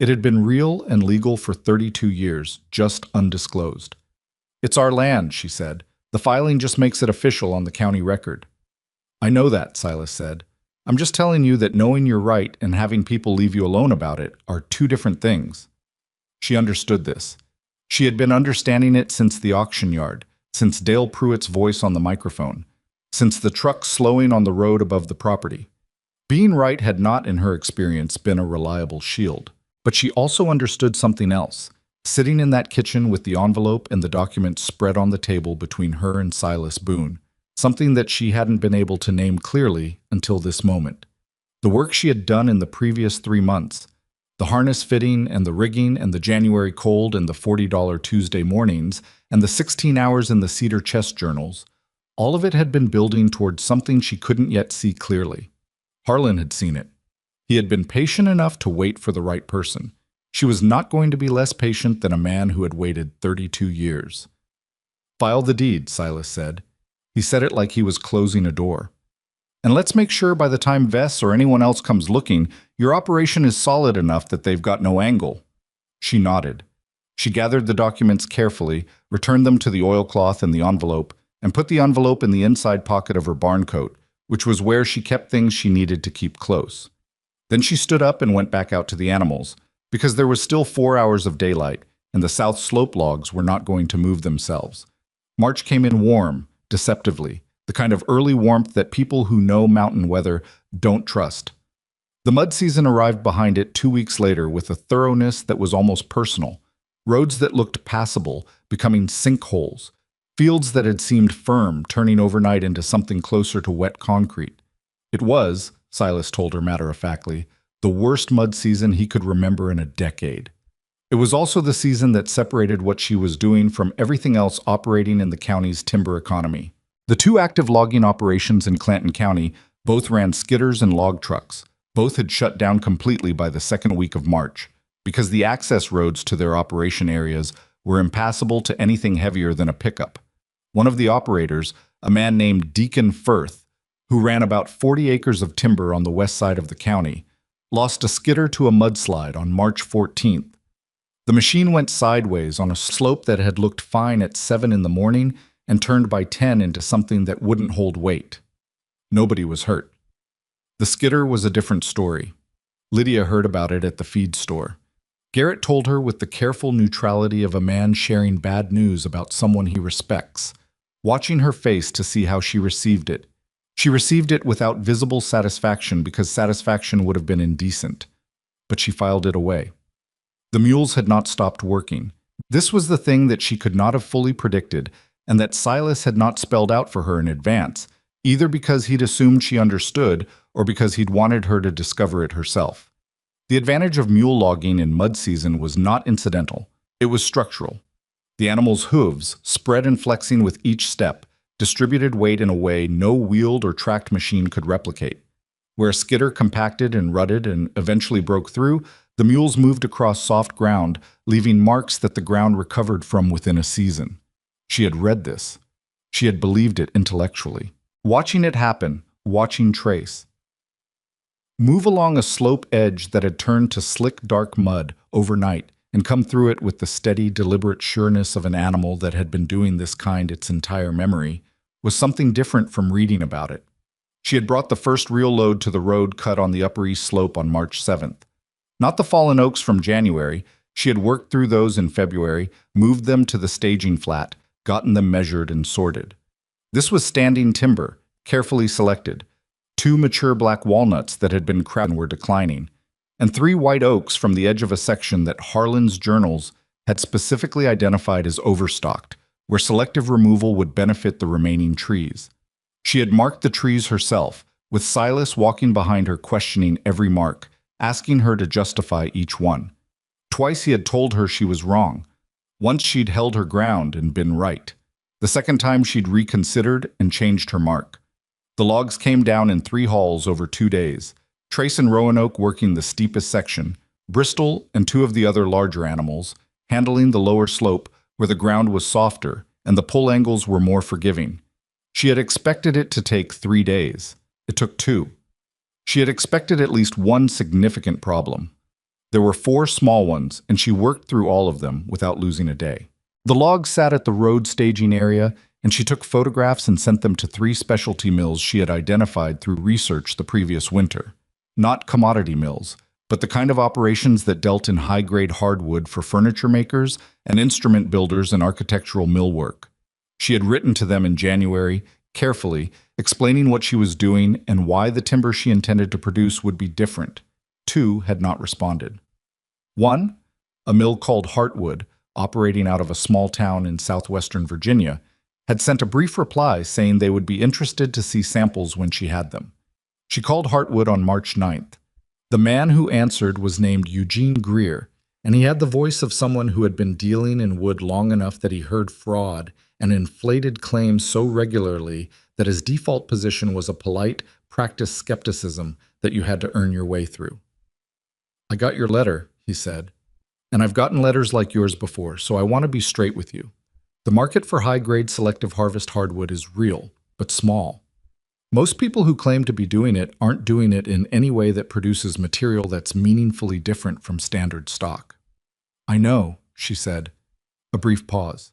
It had been real and legal for 32 years, just undisclosed. It's our land, she said. The filing just makes it official on the county record. I know that, Silas said. I'm just telling you that knowing you're right and having people leave you alone about it are two different things. She understood this. She had been understanding it since the auction yard, since Dale Pruitt's voice on the microphone, since the truck slowing on the road above the property. Being right had not, in her experience, been a reliable shield. But she also understood something else, sitting in that kitchen with the envelope and the documents spread on the table between her and Silas Boone, something that she hadn't been able to name clearly until this moment. The work she had done in the previous 3 months, the harness fitting and the rigging and the January cold and the $40 Tuesday mornings and the 16 hours in the cedar chest journals, all of it had been building towards something she couldn't yet see clearly. Harlan had seen it. He had been patient enough to wait for the right person. She was not going to be less patient than a man who had waited 32 years. File the deed, Silas said. He said it like he was closing a door. And let's make sure by the time Vess or anyone else comes looking, your operation is solid enough that they've got no angle. She nodded. She gathered the documents carefully, returned them to the oilcloth and the envelope, and put the envelope in the inside pocket of her barn coat, which was where she kept things she needed to keep close. Then she stood up and went back out to the animals, because there was still 4 hours of daylight, and the south slope logs were not going to move themselves. March came in warm, deceptively, the kind of early warmth that people who know mountain weather don't trust. The mud season arrived behind it 2 weeks later with a thoroughness that was almost personal, roads that looked passable becoming sinkholes, fields that had seemed firm turning overnight into something closer to wet concrete. It was, Silas told her matter-of-factly, the worst mud season he could remember in a decade. It was also the season that separated what she was doing from everything else operating in the county's timber economy. The two active logging operations in Clanton County both ran skidders and log trucks. Both had shut down completely by the second week of March, because the access roads to their operation areas were impassable to anything heavier than a pickup. One of the operators, a man named Deacon Firth, who ran about 40 acres of timber on the west side of the county, lost a skidder to a mudslide on March 14th. The machine went sideways on a slope that had looked fine at 7 in the morning and turned by 10 into something that wouldn't hold weight. Nobody was hurt. The skidder was a different story. Lydia heard about it at the feed store. Garrett told her with the careful neutrality of a man sharing bad news about someone he respects, watching her face to see how she received it. She received it without visible satisfaction because satisfaction would have been indecent, but she filed it away. The mules had not stopped working. This was the thing that she could not have fully predicted and that Silas had not spelled out for her in advance, either because he'd assumed she understood or because he'd wanted her to discover it herself. The advantage of mule logging in mud season was not incidental, it was structural. The animal's hooves, spread and flexing with each step, distributed weight in a way no wheeled or tracked machine could replicate. Where a skidder compacted and rutted and eventually broke through, the mules moved across soft ground, leaving marks that the ground recovered from within a season. She had read this. She had believed it intellectually. Watching it happen, watching Trace move along a slope edge that had turned to slick, dark mud overnight and come through it with the steady, deliberate sureness of an animal that had been doing this kind its entire memory, was something different from reading about it. She had brought the first real load to the road cut on the Upper East Slope on March 7th. Not the fallen oaks from January. She had worked through those in February, moved them to the staging flat, gotten them measured and sorted. This was standing timber, carefully selected. 2 mature black walnuts that had been cracked and were declining, and 3 white oaks from the edge of a section that Harlan's journals had specifically identified as overstocked, where selective removal would benefit the remaining trees. She had marked the trees herself, with Silas walking behind her questioning every mark, asking her to justify each one. Twice he had told her she was wrong. Once she'd held her ground and been right. The second time she'd reconsidered and changed her mark. The logs came down in 3 hauls over 2 days. Trace and Roanoke working the steepest section, Bristol and 2 of the other larger animals, handling the lower slope where the ground was softer and the pull angles were more forgiving. She had expected it to take 3 days. It took 2. She had expected at least one significant problem. There were 4 small ones, and she worked through all of them without losing a day. The logs sat at the road staging area, and she took photographs and sent them to 3 specialty mills she had identified through research the previous winter. Not commodity mills, but the kind of operations that dealt in high-grade hardwood for furniture makers and instrument builders and architectural millwork. She had written to them in January, carefully, explaining what she was doing and why the timber she intended to produce would be different. 2 had not responded. 1, a mill called Heartwood, operating out of a small town in southwestern Virginia, had sent a brief reply saying they would be interested to see samples when she had them. She called Heartwood on March 9th. The man who answered was named Eugene Greer, and he had the voice of someone who had been dealing in wood long enough that he heard fraud and inflated claims so regularly that his default position was a polite, practiced skepticism that you had to earn your way through. "I got your letter," he said, "and I've gotten letters like yours before, so I want to be straight with you. The market for high-grade selective harvest hardwood is real, but small. Most people who claim to be doing it aren't doing it in any way that produces material that's meaningfully different from standard stock." "I know," she said. A brief pause.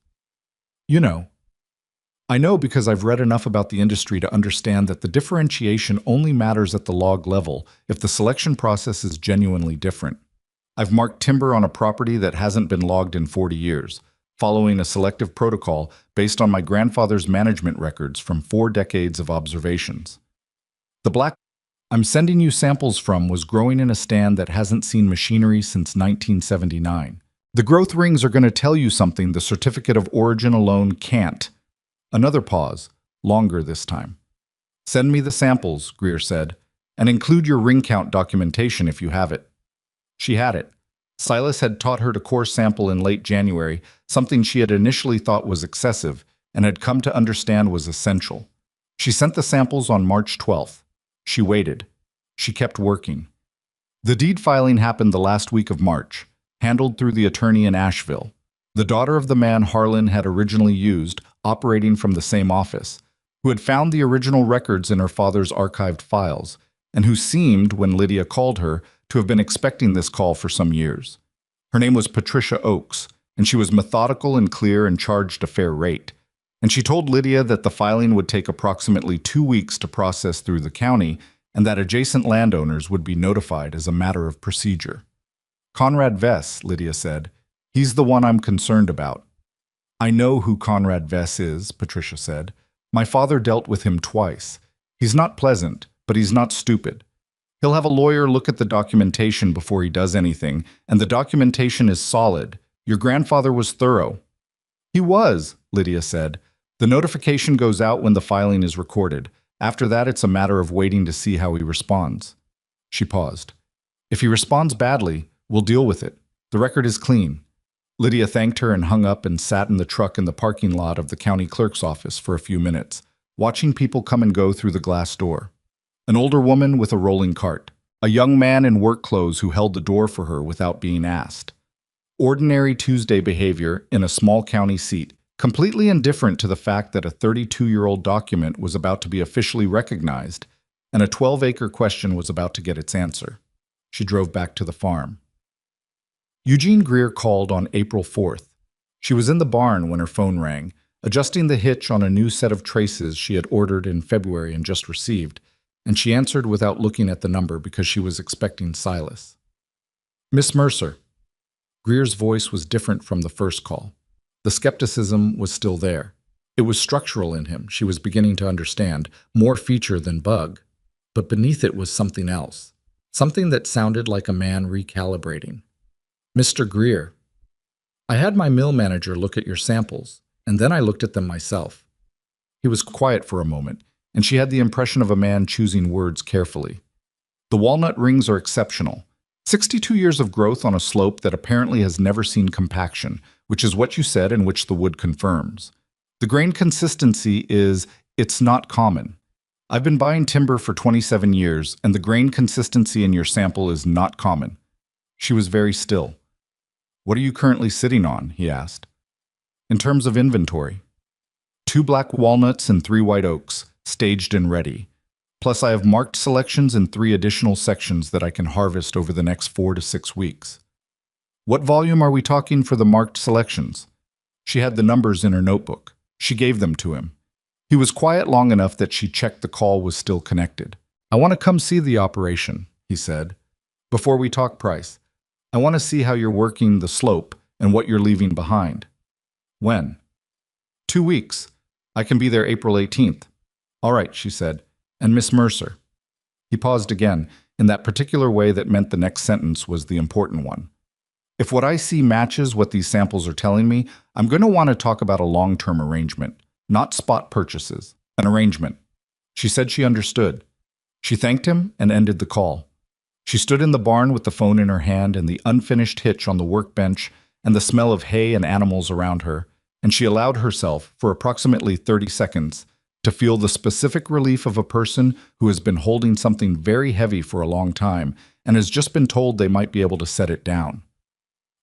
"You know." "I know because I've read enough about the industry to understand that the differentiation only matters at the log level if the selection process is genuinely different. I've marked timber on a property that hasn't been logged in 40 years, following a selective protocol based on my grandfather's management records from 4 decades of observations. The black I'm sending you samples from was growing in a stand that hasn't seen machinery since 1979. The growth rings are going to tell you something the certificate of origin alone can't." Another pause, longer this time. "Send me the samples," Greer said, "and include your ring count documentation if you have it." She had it. Silas had taught her to core sample in late January, something she had initially thought was excessive and had come to understand was essential. She sent the samples on March 12th. She waited. She kept working. The deed filing happened the last week of March, handled through the attorney in Asheville, the daughter of the man Harlan had originally used, operating from the same office, who had found the original records in her father's archived files, and who seemed, when Lydia called her, to have been expecting this call for some years. Her name was Patricia Oakes, and she was methodical and clear and charged a fair rate. And she told Lydia that the filing would take approximately 2 weeks to process through the county and that adjacent landowners would be notified as a matter of procedure. Conrad Vess, Lydia said. He's the one I'm concerned about. I know who Conrad Vess is, Patricia said. My father dealt with him twice. He's not pleasant, but he's not stupid. He'll have a lawyer look at the documentation before he does anything, and the documentation is solid. Your grandfather was thorough. He was, Lydia said. The notification goes out when the filing is recorded. After that, it's a matter of waiting to see how he responds. She paused. If he responds badly, we'll deal with it. The record is clean. Lydia thanked her and hung up and sat in the truck in the parking lot of the county clerk's office for a few minutes, watching people come and go through the glass door. An older woman with a rolling cart. A young man in work clothes who held the door for her without being asked. Ordinary Tuesday behavior in a small county seat, completely indifferent to the fact that a 32-year-old document was about to be officially recognized and a 12-acre question was about to get its answer. She drove back to the farm. Eugene Greer called on April 4th. She was in the barn when her phone rang, adjusting the hitch on a new set of traces she had ordered in February and just received, and she answered without looking at the number because she was expecting Silas. Miss Mercer. Greer's voice was different from the first call. The skepticism was still there. It was structural in him, she was beginning to understand, more feature than bug. But beneath it was something else, something that sounded like a man recalibrating. Mr. Greer, I had my mill manager look at your samples, and then I looked at them myself. He was quiet for a moment, and she had the impression of a man choosing words carefully. The walnut rings are exceptional. 62 years of growth on a slope that apparently has never seen compaction, which is what you said and which the wood confirms. The grain consistency is, it's not common. I've been buying timber for 27 years, and the grain consistency in your sample is not common. She was very still. What are you currently sitting on? He asked. In terms of inventory. 2 black walnuts and 3 white oaks, staged and ready. Plus I have marked selections in 3 additional sections that I can harvest over the next 4 to 6 weeks. What volume are we talking for the marked selections? She had the numbers in her notebook. She gave them to him. He was quiet long enough that she checked the call was still connected. I want to come see the operation, he said. Before we talk price, I want to see how you're working the slope and what you're leaving behind. When? 2 weeks. I can be there April 18th. All right, she said. And Miss Mercer. He paused again, in that particular way that meant the next sentence was the important one. If what I see matches what these samples are telling me, I'm going to want to talk about a long-term arrangement, not spot purchases, an arrangement. She said she understood. She thanked him and ended the call. She stood in the barn with the phone in her hand and the unfinished hitch on the workbench and the smell of hay and animals around her, and she allowed herself, for approximately 30 seconds, to feel the specific relief of a person who has been holding something very heavy for a long time and has just been told they might be able to set it down.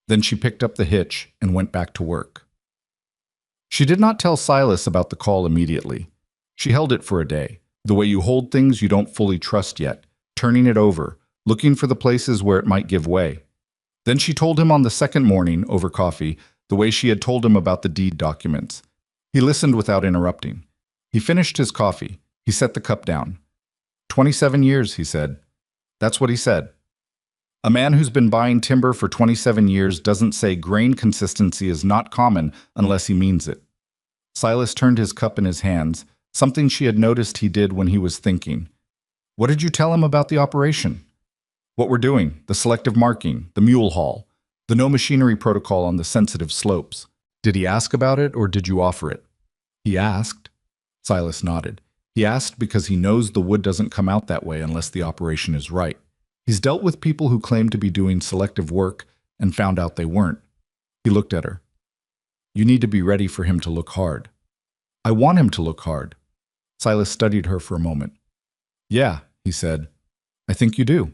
Then she picked up the hitch and went back to work. She did not tell Silas about the call immediately. She held it for a day, the way you hold things you don't fully trust yet, turning it over, looking for the places where it might give way. Then she told him on the second morning, over coffee, the way she had told him about the deed documents. He listened without interrupting. He finished his coffee. He set the cup down. 27 years, he said. That's what he said. A man who's been buying timber for 27 years doesn't say grain consistency is not common unless he means it. Silas turned his cup in his hands, something she had noticed he did when he was thinking. What did you tell him about the operation? What we're doing, the selective marking, the mule haul, the no machinery protocol on the sensitive slopes. Did he ask about it or did you offer it? He asked. Silas nodded. He asked because he knows the wood doesn't come out that way unless the operation is right. He's dealt with people who claim to be doing selective work and found out they weren't. He looked at her. You need to be ready for him to look hard. I want him to look hard. Silas studied her for a moment. Yeah, he said. I think you do.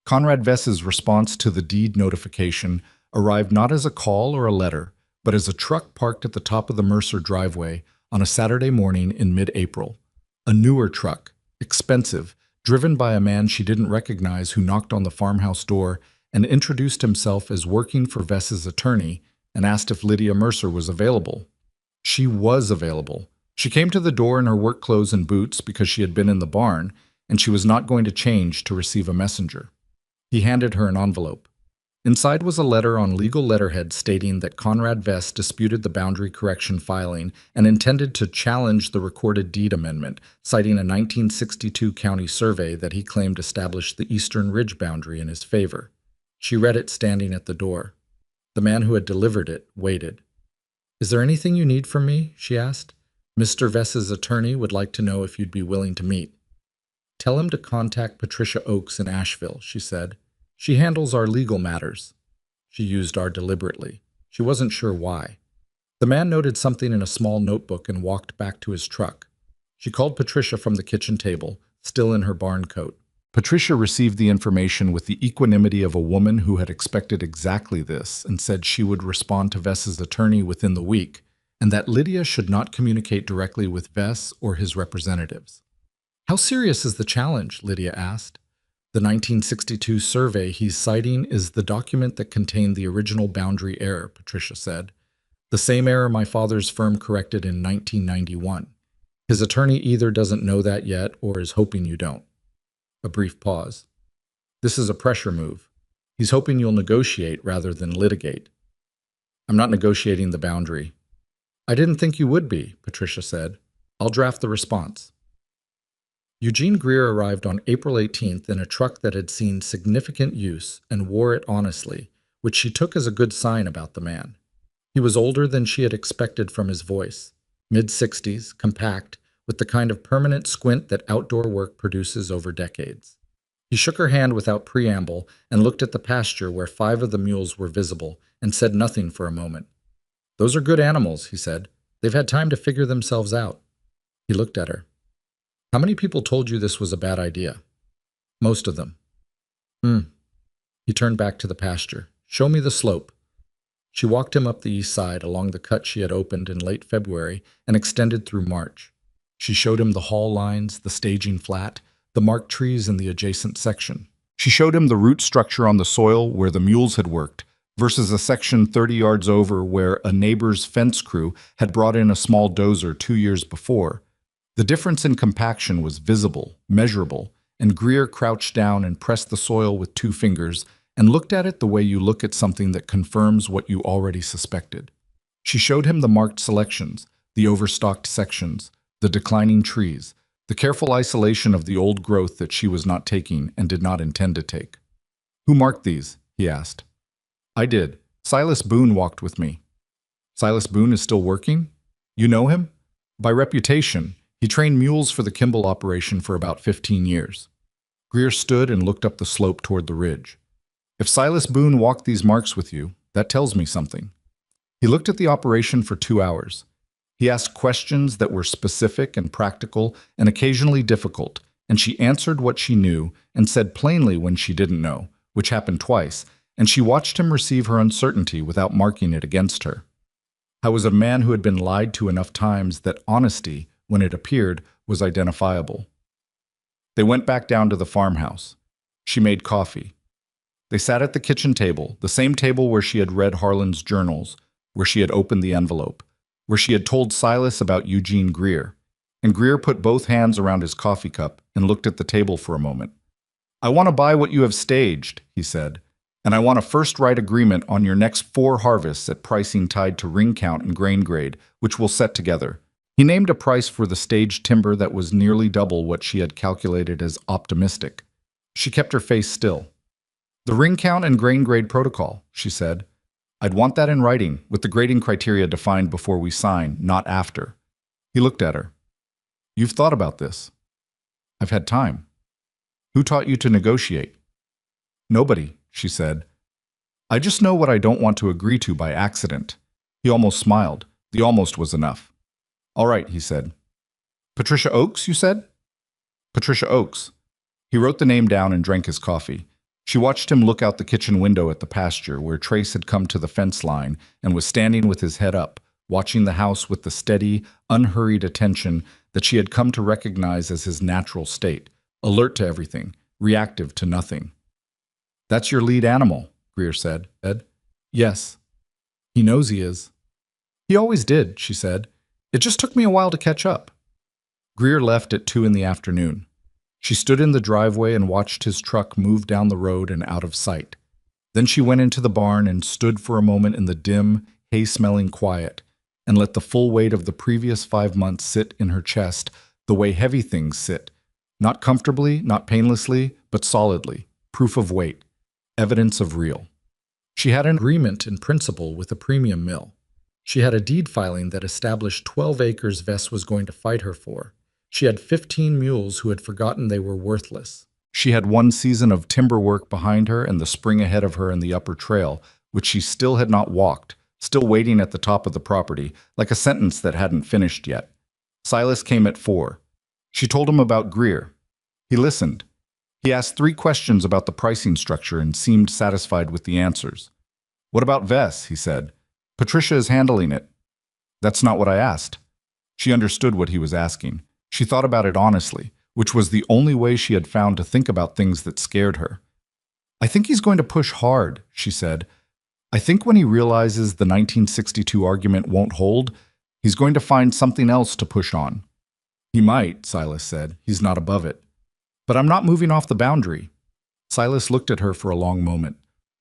Conrad Vess's response to the deed notification arrived not as a call or a letter, but as a truck parked at the top of the Mercer driveway on a Saturday morning in mid-April. A newer truck, expensive, driven by a man she didn't recognize who knocked on the farmhouse door and introduced himself as working for Vess's attorney and asked if Lydia Mercer was available. She was available. She came to the door in her work clothes and boots because she had been in the barn, and she was not going to change to receive a messenger. He handed her an envelope. Inside was a letter on legal letterhead stating that Conrad Vess disputed the boundary correction filing and intended to challenge the recorded deed amendment, citing a 1962 county survey that he claimed established the eastern ridge boundary in his favor. She read it standing at the door. The man who had delivered it waited. "Is there anything you need from me?" she asked. "Mr. Vess's attorney would like to know if you'd be willing to meet." "Tell him to contact Patricia Oakes in Asheville," she said. "She handles our legal matters." She used "our" deliberately. She wasn't sure why. The man noted something in a small notebook and walked back to his truck. She called Patricia from the kitchen table, still in her barn coat. Patricia received the information with the equanimity of a woman who had expected exactly this and said she would respond to Vess's attorney within the week, and that Lydia should not communicate directly with Vess or his representatives. "How serious is the challenge?" Lydia asked. "The 1962 survey he's citing is the document that contained the original boundary error," Patricia said. "The same error my father's firm corrected in 1991. His attorney either doesn't know that yet or is hoping you don't." A brief pause. "This is a pressure move. He's hoping you'll negotiate rather than litigate." "I'm not negotiating the boundary." "I didn't think you would be," Patricia said. "I'll draft the response." Eugene Greer arrived on April 18th in a truck that had seen significant use and wore it honestly, which she took as a good sign about the man. He was older than she had expected from his voice, mid-60s, compact, with the kind of permanent squint that outdoor work produces over decades. He shook her hand without preamble and looked at the pasture where 5 of the mules were visible and said nothing for a moment. "Those are good animals," he said. "They've had time to figure themselves out." He looked at her. "How many people told you this was a bad idea?" "Most of them." He turned back to the pasture. "Show me the slope." She walked him up the east side along the cut she had opened in late February and extended through March. She showed him the haul lines, the staging flat, the marked trees in the adjacent section. She showed him the root structure on the soil where the mules had worked, versus a section 30 yards over where a neighbor's fence crew had brought in a small dozer 2 years before. The difference in compaction was visible, measurable, and Greer crouched down and pressed the soil with 2 fingers and looked at it the way you look at something that confirms what you already suspected. She showed him the marked selections, the overstocked sections, the declining trees, the careful isolation of the old growth that she was not taking and did not intend to take. "Who marked these?" he asked. "I did. Silas Boone walked with me." "Silas Boone is still working? You know him?" "By reputation. He trained mules for the Kimball operation for about 15 years. Greer stood and looked up the slope toward the ridge. "If Silas Boone walked these marks with you, that tells me something." He looked at the operation for 2 hours. He asked questions that were specific and practical and occasionally difficult, and she answered what she knew and said plainly when she didn't know, which happened twice, and she watched him receive her uncertainty without marking it against her. I was a man who had been lied to enough times that honesty, when it appeared, was identifiable. They went back down to the farmhouse. She made coffee. They sat at the kitchen table, the same table where she had read Harlan's journals, where she had opened the envelope, where she had told Silas about Eugene Greer, and Greer put both hands around his coffee cup and looked at the table for a moment. "I want to buy what you have staged," he said, "and I want a first-right agreement on your next 4 harvests at pricing tied to ring count and grain grade, which we'll set together." He named a price for the staged timber that was nearly double what she had calculated as optimistic. She kept her face still. "The ring count and grain grade protocol," she said. "I'd want that in writing, with the grading criteria defined before we sign, not after." He looked at her. "You've thought about this." "I've had time." "Who taught you to negotiate?" "Nobody," she said. "I just know what I don't want to agree to by accident." He almost smiled. The almost was enough. "All right," he said. "Patricia Oakes, you said?" "Patricia Oakes." He wrote the name down and drank his coffee. She watched him look out the kitchen window at the pasture where Trace had come to the fence line and was standing with his head up, watching the house with the steady, unhurried attention that she had come to recognize as his natural state, alert to everything, reactive to nothing. That's your lead animal, Greer said. Ed? Yes. He knows he is. He always did, she said. It just took me a while to catch up. Greer left at 2 in the afternoon. She stood in the driveway and watched his truck move down the road and out of sight. Then she went into the barn and stood for a moment in the dim, hay-smelling quiet and let the full weight of the previous 5 months sit in her chest the way heavy things sit, not comfortably, not painlessly, but solidly, proof of weight, evidence of real. She had an agreement in principle with a premium mill. She had a deed filing that established 12 acres Vess was going to fight her for. She had 15 mules who had forgotten they were worthless. She had 1 season of timber work behind her and the spring ahead of her in the upper trail, which she still had not walked, still waiting at the top of the property, like a sentence that hadn't finished yet. Silas came at 4. She told him about Greer. He listened. He asked 3 questions about the pricing structure and seemed satisfied with the answers. What about Vess? He said. Patricia is handling it. That's not what I asked. She understood what he was asking. She thought about it honestly, which was the only way she had found to think about things that scared her. I think he's going to push hard, she said. I think when he realizes the 1962 argument won't hold, he's going to find something else to push on. He might, Silas said. He's not above it. But I'm not moving off the boundary. Silas looked at her for a long moment.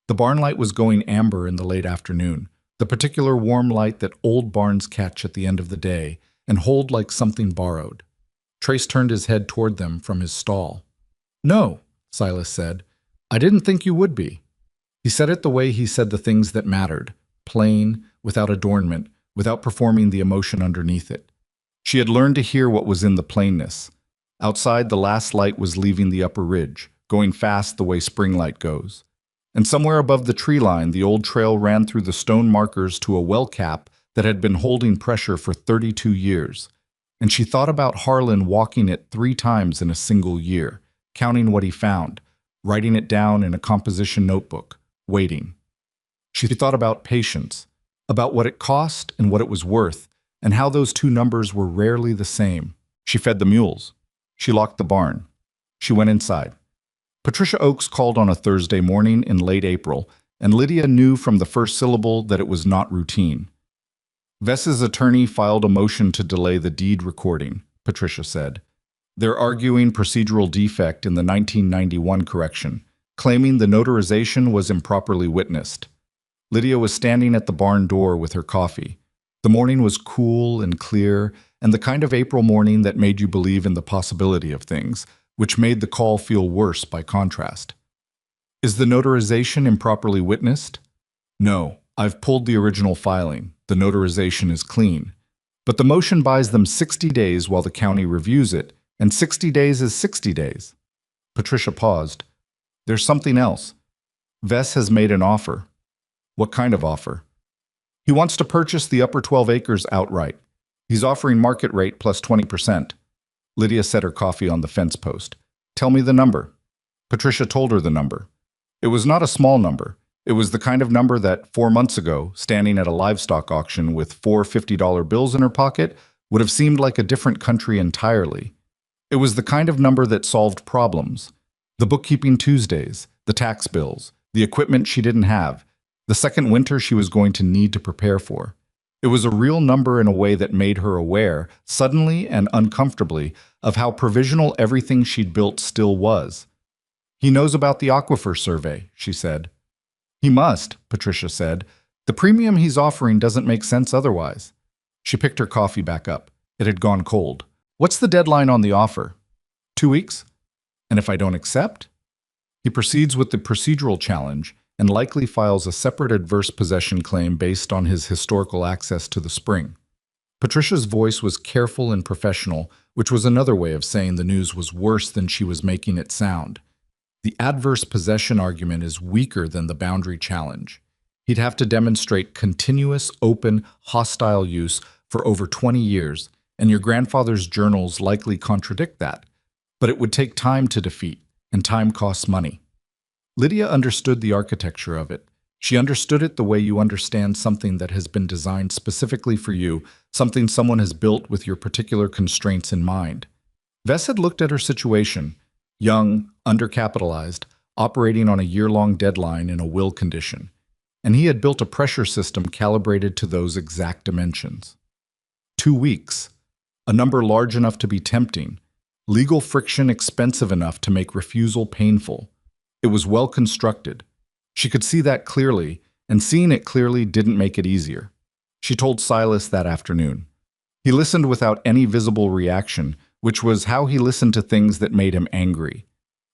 The barn light was going amber in the late afternoon, the particular warm light that old barns catch at the end of the day and hold like something borrowed. Trace turned his head toward them from his stall. No, Silas said. I didn't think you would be. He said it the way he said the things that mattered, plain, without adornment, without performing the emotion underneath it. She had learned to hear what was in the plainness. Outside, the last light was leaving the upper ridge, going fast the way spring light goes. And somewhere above the tree line, the old trail ran through the stone markers to a well cap that had been holding pressure for 32 years. And she thought about Harlan walking it 3 times in a single year, counting what he found, writing it down in a composition notebook, waiting. She thought about patience, about what it cost and what it was worth, and how those 2 numbers were rarely the same. She fed the mules. She locked the barn. She went inside. Patricia Oakes called on a Thursday morning in late April, and Lydia knew from the first syllable that it was not routine. Vess's attorney filed a motion to delay the deed recording, Patricia said. They're arguing procedural defect in the 1991 correction, claiming the notarization was improperly witnessed. Lydia was standing at the barn door with her coffee. The morning was cool and clear, and the kind of April morning that made you believe in the possibility of things, which made the call feel worse by contrast. Is the notarization improperly witnessed? No, I've pulled the original filing. The notarization is clean. But the motion buys them 60 days while the county reviews it, and 60 days is 60 days. Patricia paused. There's something else. Vess has made an offer. What kind of offer? He wants to purchase the upper 12 acres outright. He's offering market rate plus 20%. Lydia set her coffee on the fence post. Tell me the number. Patricia told her the number. It was not a small number. It was the kind of number that 4 months ago, standing at a livestock auction with 4 $50 bills in her pocket, would have seemed like a different country entirely. It was the kind of number that solved problems. The bookkeeping Tuesdays, the tax bills, the equipment she didn't have, the second winter she was going to need to prepare for. It was a real number in a way that made her aware, suddenly and uncomfortably, of how provisional everything she'd built still was. He knows about the aquifer survey, she said. He must, Patricia said. The premium he's offering doesn't make sense otherwise. She picked her coffee back up. It had gone cold. What's the deadline on the offer? 2 weeks? And if I don't accept? He proceeds with the procedural challenge and likely files a separate adverse possession claim based on his historical access to the spring. Patricia's voice was careful and professional, which was another way of saying the news was worse than she was making it sound. The adverse possession argument is weaker than the boundary challenge. He'd have to demonstrate continuous, open, hostile use for over 20 years, and your grandfather's journals likely contradict that. But it would take time to defeat, and time costs money. Lydia understood the architecture of it. She understood it the way you understand something that has been designed specifically for you, something someone has built with your particular constraints in mind. Vess had looked at her situation. Young, undercapitalized, operating on a year-long deadline in a will condition, and he had built a pressure system calibrated to those exact dimensions. 2 weeks, a number large enough to be tempting, legal friction expensive enough to make refusal painful. It was well constructed. She could see that clearly, and seeing it clearly didn't make it easier. She told Silas that afternoon. He listened without any visible reaction, which was how he listened to things that made him angry.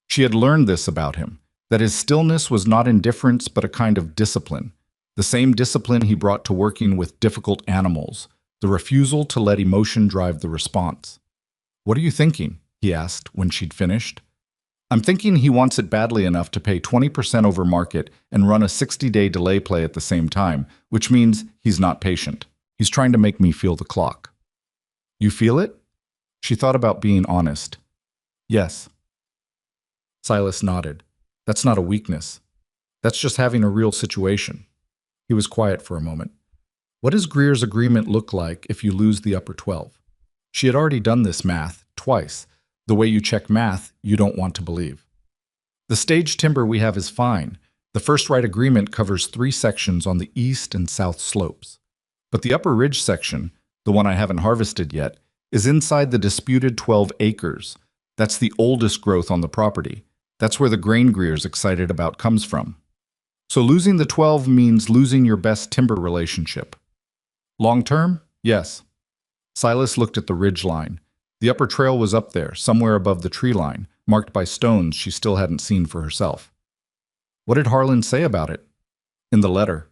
She had learned this about him, that his stillness was not indifference but a kind of discipline, the same discipline he brought to working with difficult animals, the refusal to let emotion drive the response. "What are you thinking?" he asked when she'd finished. "I'm thinking he wants it badly enough to pay 20% over market and run a 60-day delay play at the same time, which means he's not patient. He's trying to make me feel the clock." "You feel it?" She thought about being honest. "Yes." Silas nodded. "That's not a weakness. That's just having a real situation." He was quiet for a moment. "What does Greer's agreement look like if you lose the upper 12? She had already done this math, twice. The way you check math, you don't want to believe. "The stage timber we have is fine. The first right agreement covers 3 sections on the east and south slopes. But the upper ridge section, the one I haven't harvested yet, is inside the disputed 12 acres. That's the oldest growth on the property. That's where the grain Greer's excited about comes from. So losing the 12 means losing your best timber relationship. Long term? Yes." Silas looked at the ridge line. The upper trail was up there, somewhere above the tree line, marked by stones she still hadn't seen for herself. "What did Harlan say about it?" "In the letter."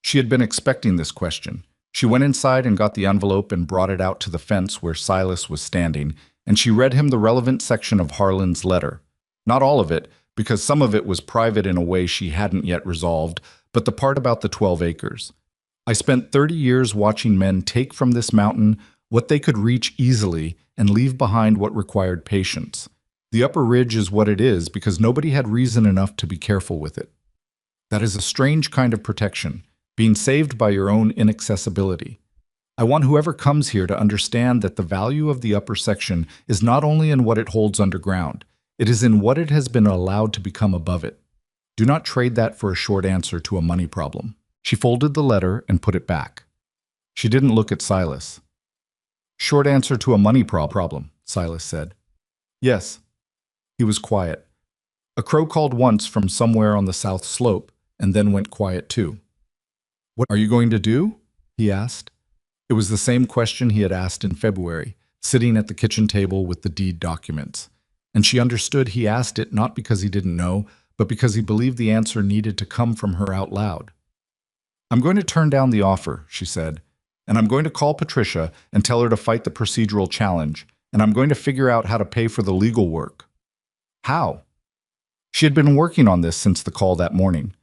She had been expecting this question. She went inside and got the envelope and brought it out to the fence where Silas was standing, and she read him the relevant section of Harlan's letter. Not all of it, because some of it was private in a way she hadn't yet resolved, but the part about the 12 acres. "I spent 30 years watching men take from this mountain what they could reach easily and leave behind what required patience. The upper ridge is what it is because nobody had reason enough to be careful with it. That is a strange kind of protection, being saved by your own inaccessibility. I want whoever comes here to understand that the value of the upper section is not only in what it holds underground, it is in what it has been allowed to become above it. Do not trade that for a short answer to a money problem." She folded the letter and put it back. She didn't look at Silas. "Short answer to a money problem," Silas said. "Yes." He was quiet. A crow called once from somewhere on the south slope, and then went quiet too. "What are you going to do?" he asked. It was the same question he had asked in February, sitting at the kitchen table with the deed documents. And she understood he asked it not because he didn't know, but because he believed the answer needed to come from her out loud. "I'm going to turn down the offer," she said, "and I'm going to call Patricia and tell her to fight the procedural challenge, and I'm going to figure out how to pay for the legal work." "How?" She had been working on this since the call that morning.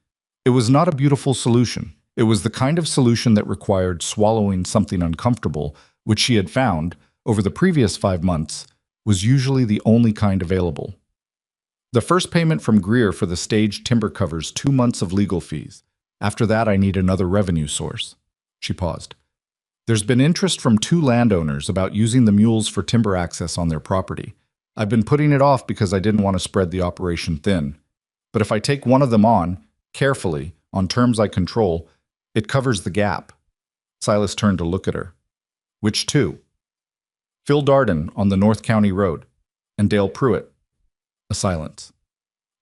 It was not a beautiful solution. It was the kind of solution that required swallowing something uncomfortable, which she had found, over the previous 5 months, was usually the only kind available. "The first payment from Greer for the staged timber covers 2 months of legal fees. After that, I need another revenue source." She paused. "There's been interest from 2 landowners about using the mules for timber access on their property. I've been putting it off because I didn't want to spread the operation thin. But if I take one of them on, carefully, on terms I control, it covers the gap." Silas turned to look at her. "Which 2? "Phil Darden on the North County Road, and Dale Pruitt." A silence.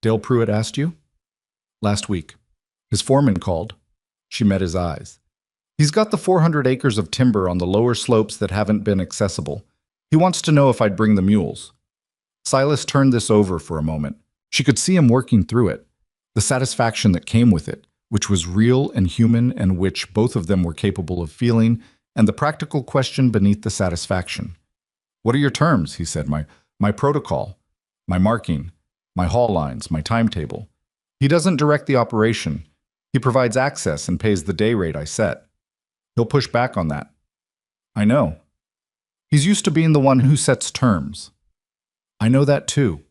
"Dale Pruitt asked you?" "Last week. His foreman called." She met his eyes. "He's got the 400 acres of timber on the lower slopes that haven't been accessible. He wants to know if I'd bring the mules." Silas turned this over for a moment. She could see him working through it, the satisfaction that came with it, which was real and human and which both of them were capable of feeling, and the practical question beneath the satisfaction. "What are your terms?" he said. My protocol, my marking, my haul lines, my timetable. He doesn't direct the operation. He provides access and pays the day rate I set. He'll push back on that." "I know. He's used to being the one who sets terms." "I know that too."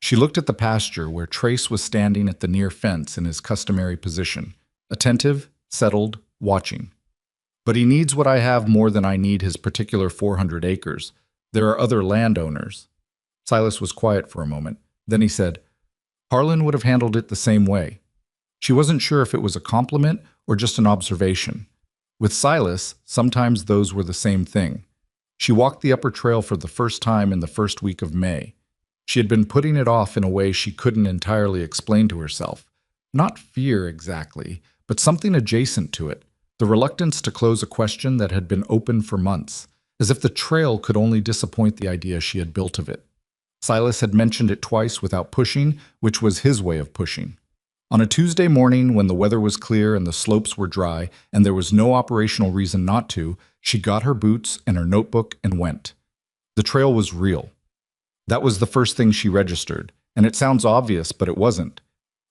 She looked at the pasture where Trace was standing at the near fence in his customary position, attentive, settled, watching. "But he needs what I have more than I need his particular 400 acres. There are other landowners." Silas was quiet for a moment. Then he said, Harlan would have handled it the same way. She wasn't sure if it was a compliment or just an observation. With Silas, sometimes those were the same thing. She walked the upper trail for the first time in the first week of May. She had been putting it off in a way she couldn't entirely explain to herself. Not fear exactly, but something adjacent to it. The reluctance to close a question that had been open for months, as if the trail could only disappoint the idea she had built of it. Silas had mentioned it twice without pushing, which was his way of pushing. On a Tuesday morning, when the weather was clear and the slopes were dry, and there was no operational reason not to, she got her boots and her notebook and went. The trail was real. That was the first thing she registered, and it sounds obvious, but it wasn't.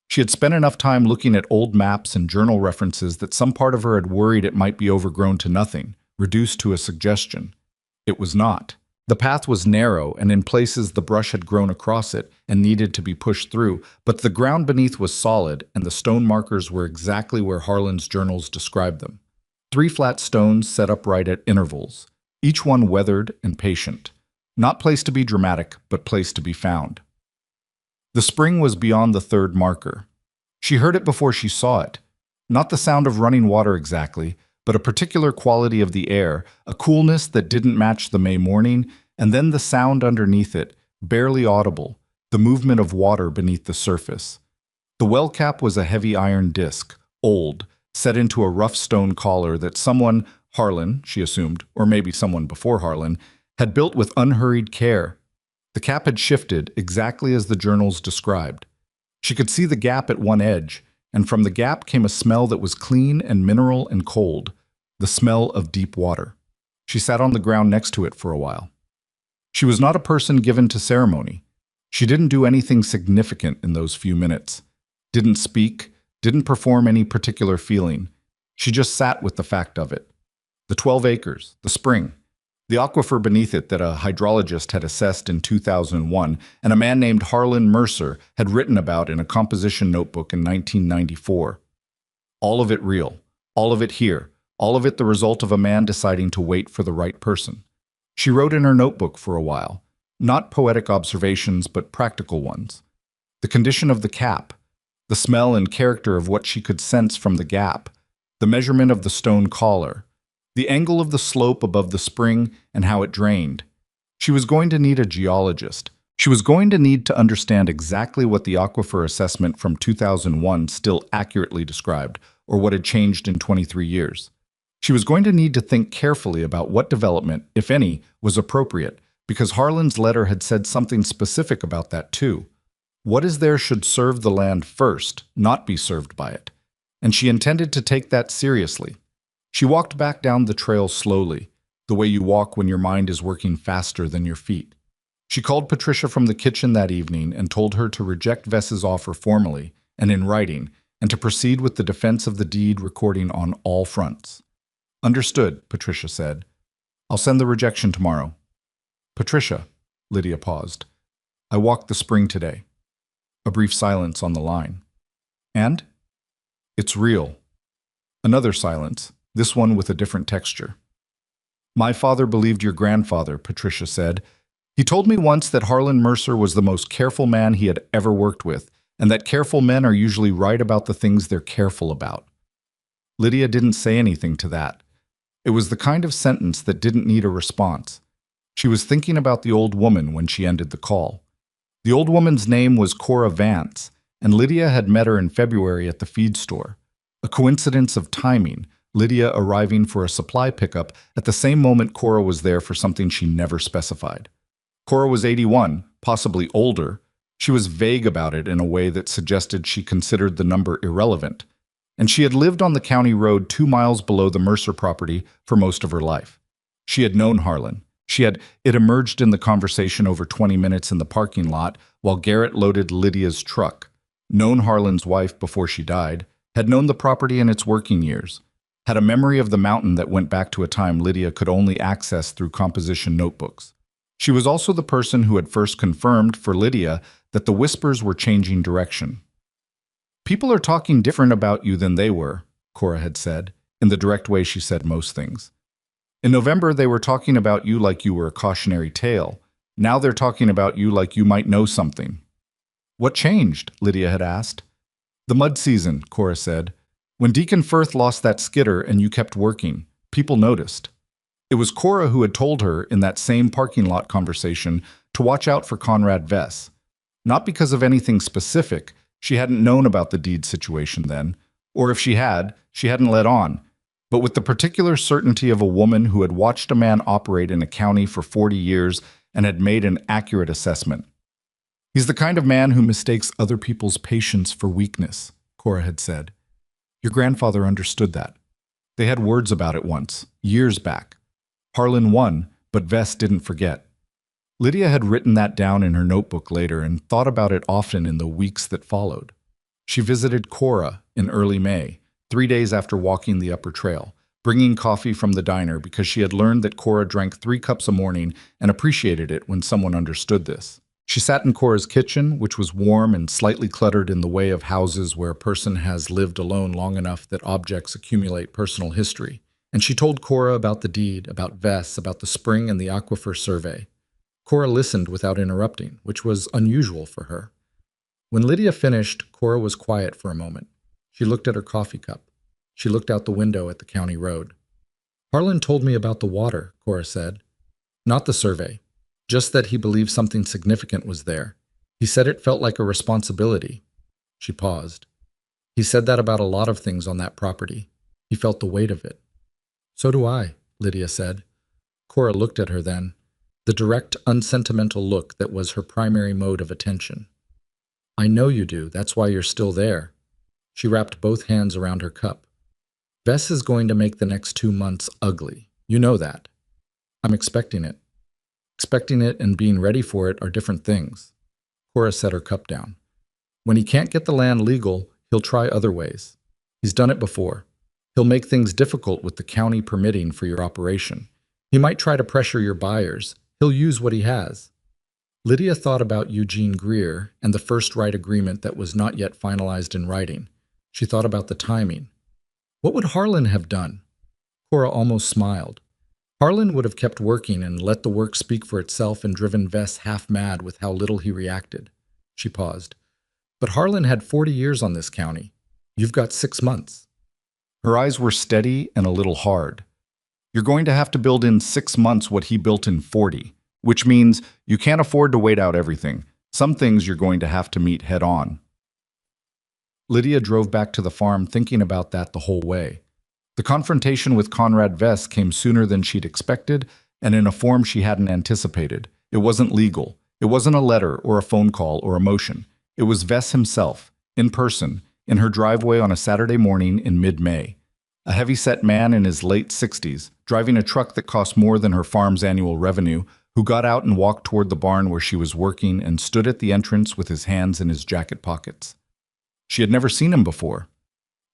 She had spent enough time looking at old maps and journal references that some part of her had worried it might be overgrown to nothing, reduced to a suggestion. It was not. The path was narrow, and in places the brush had grown across it and needed to be pushed through, but the ground beneath was solid, and the stone markers were exactly where Harlan's journals described them. 3 flat stones set upright at intervals, each one weathered and patient. Not placed to be dramatic, but placed to be found. The spring was beyond the 3rd marker. She heard it before she saw it. Not the sound of running water exactly, but a particular quality of the air, a coolness that didn't match the May morning, and then the sound underneath it, barely audible, the movement of water beneath the surface. The well cap was a heavy iron disc, old, set into a rough stone collar that someone, Harlan, she assumed, or maybe someone before Harlan, had built with unhurried care. The cap had shifted exactly as the journals described. She could see the gap at one edge, and from the gap came a smell that was clean and mineral and cold, the smell of deep water. She sat on the ground next to it for a while. She was not a person given to ceremony. She didn't do anything significant in those few minutes. Didn't speak, didn't perform any particular feeling. She just sat with the fact of it. The 12 acres, the spring, the aquifer beneath it that a hydrologist had assessed in 2001 and a man named Harlan Mercer had written about in a composition notebook in 1994. All of it real, all of it here, all of it the result of a man deciding to wait for the right person. She wrote in her notebook for a while, not poetic observations but practical ones. The condition of the cap, the smell and character of what she could sense from the gap, the measurement of the stone collar, the angle of the slope above the spring and how it drained. She was going to need a geologist. She was going to need to understand exactly what the aquifer assessment from 2001 still accurately described, or what had changed in 23 years. She was going to need to think carefully about what development, if any, was appropriate, because Harlan's letter had said something specific about that too. What is there should serve the land first, not be served by it. And she intended to take that seriously. She walked back down the trail slowly, the way you walk when your mind is working faster than your feet. She called Patricia from the kitchen that evening and told her to reject Vess's offer formally and in writing, and to proceed with the defense of the deed recording on all fronts. Understood, Patricia said. I'll send the rejection tomorrow. Patricia, Lydia paused. I walked the spring today. A brief silence on the line. And? It's real. Another silence, this one with a different texture. My father believed your grandfather, Patricia said. He told me once that Harlan Mercer was the most careful man he had ever worked with, and that careful men are usually right about the things they're careful about. Lydia didn't say anything to that. It was the kind of sentence that didn't need a response. She was thinking about the old woman when she ended the call. The old woman's name was Cora Vance, and Lydia had met her in February at the feed store. A coincidence of timing, Lydia arriving for a supply pickup at the same moment Cora was there for something she never specified. Cora was 81, possibly older. She was vague about it in a way that suggested she considered the number irrelevant. And she had lived on the county road 2 miles below the Mercer property for most of her life. She had known Harlan. It emerged in the conversation over 20 minutes in the parking lot while Garrett loaded Lydia's truck. Known Harlan's wife before she died, had known the property in its working years, had a memory of the mountain that went back to a time Lydia could only access through composition notebooks. She was also the person who had first confirmed for Lydia that the whispers were changing direction. People are talking different about you than they were, Cora had said, in the direct way she said most things. In November, they were talking about you like you were a cautionary tale. Now they're talking about you like you might know something. What changed? Lydia had asked. The mud season, Cora said. When Deacon Firth lost that skidder and you kept working, people noticed. It was Cora who had told her in that same parking lot conversation to watch out for Conrad Vess. Not because of anything specific, she hadn't known about the deed situation then, or if she hadn't let on, but with the particular certainty of a woman who had watched a man operate in a county for 40 years and had made an accurate assessment. He's the kind of man who mistakes other people's patience for weakness, Cora had said. Your grandfather understood that. They had words about it once, years back. Harlan won, but Vess didn't forget. Lydia had written that down in her notebook later and thought about it often in the weeks that followed. She visited Cora in early May, 3 days after walking the upper trail, bringing coffee from the diner because she had learned that Cora drank 3 cups a morning and appreciated it when someone understood this. She sat in Cora's kitchen, which was warm and slightly cluttered in the way of houses where a person has lived alone long enough that objects accumulate personal history. And she told Cora about the deed, about Vess, about the spring and the aquifer survey. Cora listened without interrupting, which was unusual for her. When Lydia finished, Cora was quiet for a moment. She looked at her coffee cup. She looked out the window at the county road. Harlan told me about the water, Cora said. Not the survey. Just that he believed something significant was there. He said it felt like a responsibility. She paused. He said that about a lot of things on that property. He felt the weight of it. So do I, Lydia said. Cora looked at her then, the direct, unsentimental look that was her primary mode of attention. I know you do, that's why you're still there. She wrapped both hands around her cup. Vess is going to make the next 2 months ugly. You know that. I'm expecting it. Expecting it and being ready for it are different things. Cora set her cup down. When he can't get the land legal, he'll try other ways. He's done it before. He'll make things difficult with the county permitting for your operation. He might try to pressure your buyers. He'll use what he has. Lydia thought about Eugene Greer and the first right agreement that was not yet finalized in writing. She thought about the timing. What would Harlan have done? Cora almost smiled. Harlan would have kept working and let the work speak for itself and driven Vess half mad with how little he reacted. She paused. But Harlan had 40 years on this county. You've got 6 months. Her eyes were steady and a little hard. You're going to have to build in 6 months what he built in 40, which means you can't afford to wait out everything. Some things you're going to have to meet head on. Lydia drove back to the farm thinking about that the whole way. The confrontation with Conrad Vess came sooner than she'd expected and in a form she hadn't anticipated. It wasn't legal. It wasn't a letter or a phone call or a motion. It was Vess himself, in person, in her driveway on a Saturday morning in mid-May. A heavy-set man in his late 60s, driving a truck that cost more than her farm's annual revenue, who got out and walked toward the barn where she was working and stood at the entrance with his hands in his jacket pockets. She had never seen him before.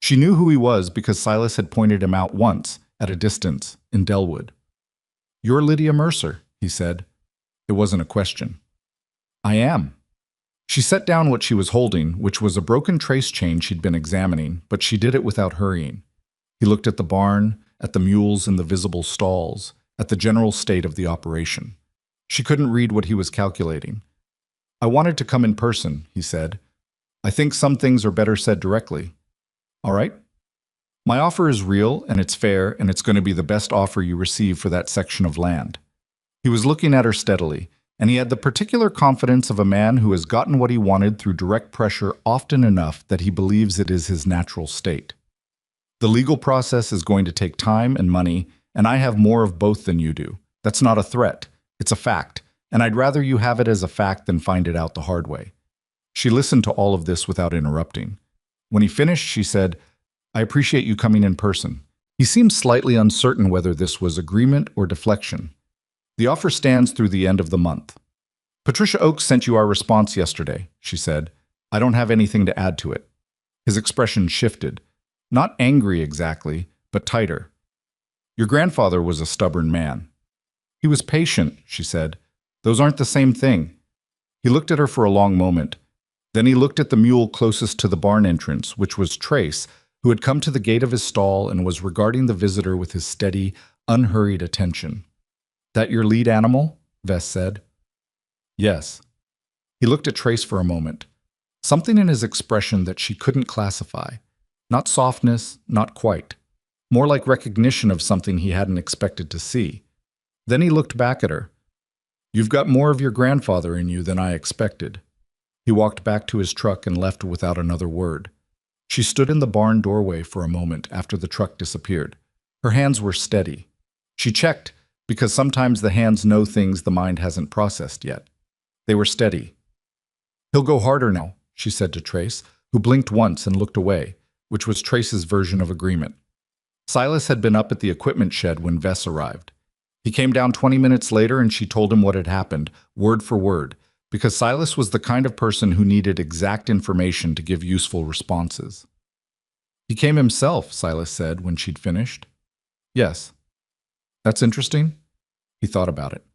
She knew who he was because Silas had pointed him out once, at a distance, in Delwood. You're Lydia Mercer, he said. It wasn't a question. I am. She set down what she was holding, which was a broken trace chain she'd been examining, but she did it without hurrying. He looked at the barn, at the mules in the visible stalls, at the general state of the operation. She couldn't read what he was calculating. I wanted to come in person, he said. I think some things are better said directly. All right? My offer is real, and it's fair, and it's going to be the best offer you receive for that section of land. He was looking at her steadily, and he had the particular confidence of a man who has gotten what he wanted through direct pressure often enough that he believes it is his natural state. The legal process is going to take time and money, and I have more of both than you do. That's not a threat. It's a fact, and I'd rather you have it as a fact than find it out the hard way. She listened to all of this without interrupting. When he finished, she said, I appreciate you coming in person. He seemed slightly uncertain whether this was agreement or deflection. The offer stands through the end of the month. Patricia Oakes sent you our response yesterday, she said. I don't have anything to add to it. His expression shifted. Not angry exactly, but tighter. Your grandfather was a stubborn man. He was patient, she said. Those aren't the same thing. He looked at her for a long moment. Then he looked at the mule closest to the barn entrance, which was Trace, who had come to the gate of his stall and was regarding the visitor with his steady, unhurried attention. That your lead animal? Vess said. Yes. He looked at Trace for a moment. Something in his expression that she couldn't classify. Not softness, not quite. More like recognition of something he hadn't expected to see. Then he looked back at her. "You've got more of your grandfather in you than I expected." He walked back to his truck and left without another word. She stood in the barn doorway for a moment after the truck disappeared. Her hands were steady. She checked, because sometimes the hands know things the mind hasn't processed yet. They were steady. "He'll go harder now," she said to Trace, who blinked once and looked away, which was Trace's version of agreement. Silas had been up at the equipment shed when Vess arrived. He came down 20 minutes later and she told him what had happened, word for word, because Silas was the kind of person who needed exact information to give useful responses. "He came himself," Silas said when she'd finished. "Yes." "That's interesting." He thought about it.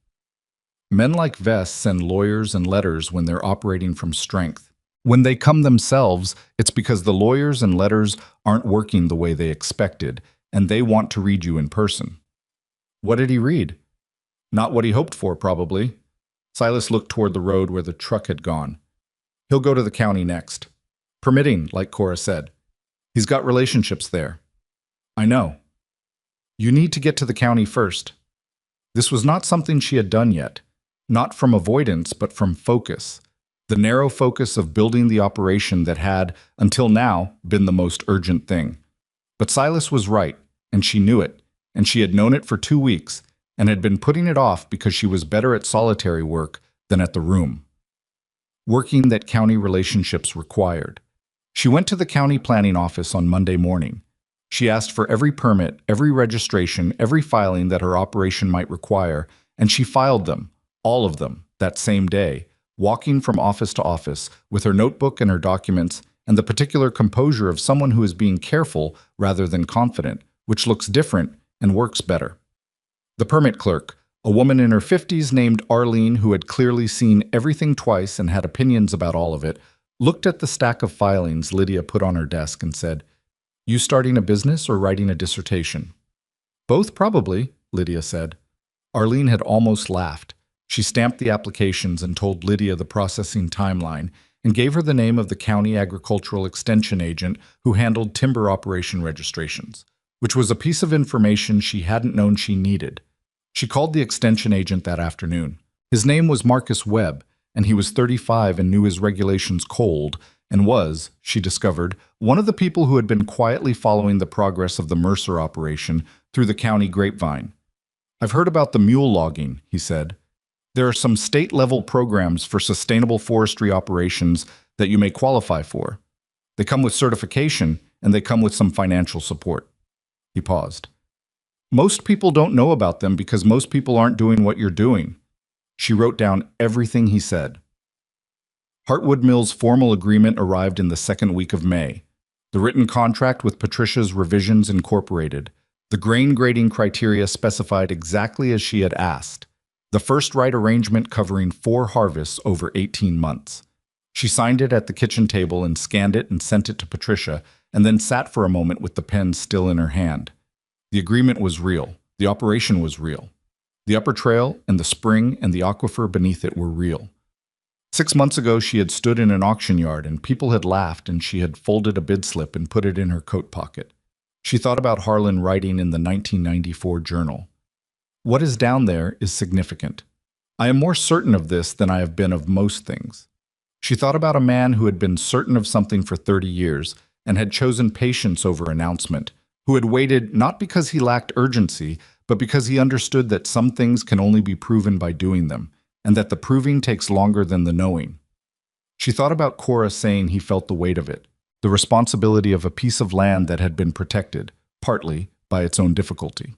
Men like Vess send lawyers and letters when they're operating from strength. When they come themselves, it's because the lawyers and letters aren't working the way they expected, and they want to read you in person. What did he read? Not what he hoped for, probably. Silas looked toward the road where the truck had gone. "He'll go to the county next. Permitting, like Cora said. He's got relationships there." "I know." "You need to get to the county first." This was not something she had done yet. Not from avoidance, but from focus. The narrow focus of building the operation that had, until now, been the most urgent thing. But Silas was right, and she knew it, and she had known it for 2 weeks, and had been putting it off because she was better at solitary work than at the room. Working that county relationships required. She went to the county planning office on Monday morning. She asked for every permit, every registration, every filing that her operation might require, and she filed them, all of them, that same day, walking from office to office with her notebook and her documents and the particular composure of someone who is being careful rather than confident, which looks different and works better. The permit clerk, a woman in her 50s named Arlene who had clearly seen everything twice and had opinions about all of it, looked at the stack of filings Lydia put on her desk and said, "You starting a business or writing a dissertation?" "Both, probably," Lydia said. Arlene had almost laughed. She stamped the applications and told Lydia the processing timeline and gave her the name of the county agricultural extension agent who handled timber operation registrations, which was a piece of information she hadn't known she needed. She called the extension agent that afternoon. His name was Marcus Webb, and he was 35 and knew his regulations cold, and was, she discovered, one of the people who had been quietly following the progress of the Mercer operation through the county grapevine. "I've heard about the mule logging," he said. "There are some state-level programs for sustainable forestry operations that you may qualify for. They come with certification, and they come with some financial support." He paused. "Most people don't know about them because most people aren't doing what you're doing." She wrote down everything he said. Heartwood Mill's formal agreement arrived in the second week of May. The written contract with Patricia's revisions incorporated. The grain grading criteria specified exactly as she had asked. The first right arrangement covering 4 harvests over 18 months. She signed it at the kitchen table and scanned it and sent it to Patricia, and then sat for a moment with the pen still in her hand. The agreement was real. The operation was real. The upper trail and the spring and the aquifer beneath it were real. 6 months ago she had stood in an auction yard and people had laughed and she had folded a bid slip and put it in her coat pocket. She thought about Harlan writing in the 1994 journal. "What is down there is significant. I am more certain of this than I have been of most things." She thought about a man who had been certain of something for 30 years and had chosen patience over announcement, who had waited not because he lacked urgency, but because he understood that some things can only be proven by doing them, and that the proving takes longer than the knowing. She thought about Cora saying he felt the weight of it, the responsibility of a piece of land that had been protected, partly, by its own difficulty.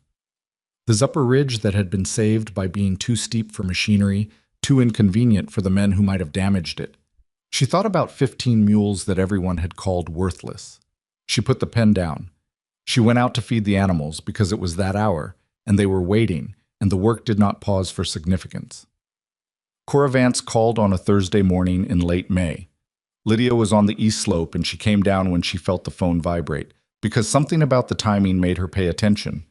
The upper ridge that had been saved by being too steep for machinery, too inconvenient for the men who might have damaged it. She thought about 15 mules that everyone had called worthless. She put the pen down. She went out to feed the animals because it was that hour, and they were waiting, and the work did not pause for significance. Cora Vance called on a Thursday morning in late May. Lydia was on the east slope and she came down when she felt the phone vibrate, because something about the timing made her pay attention.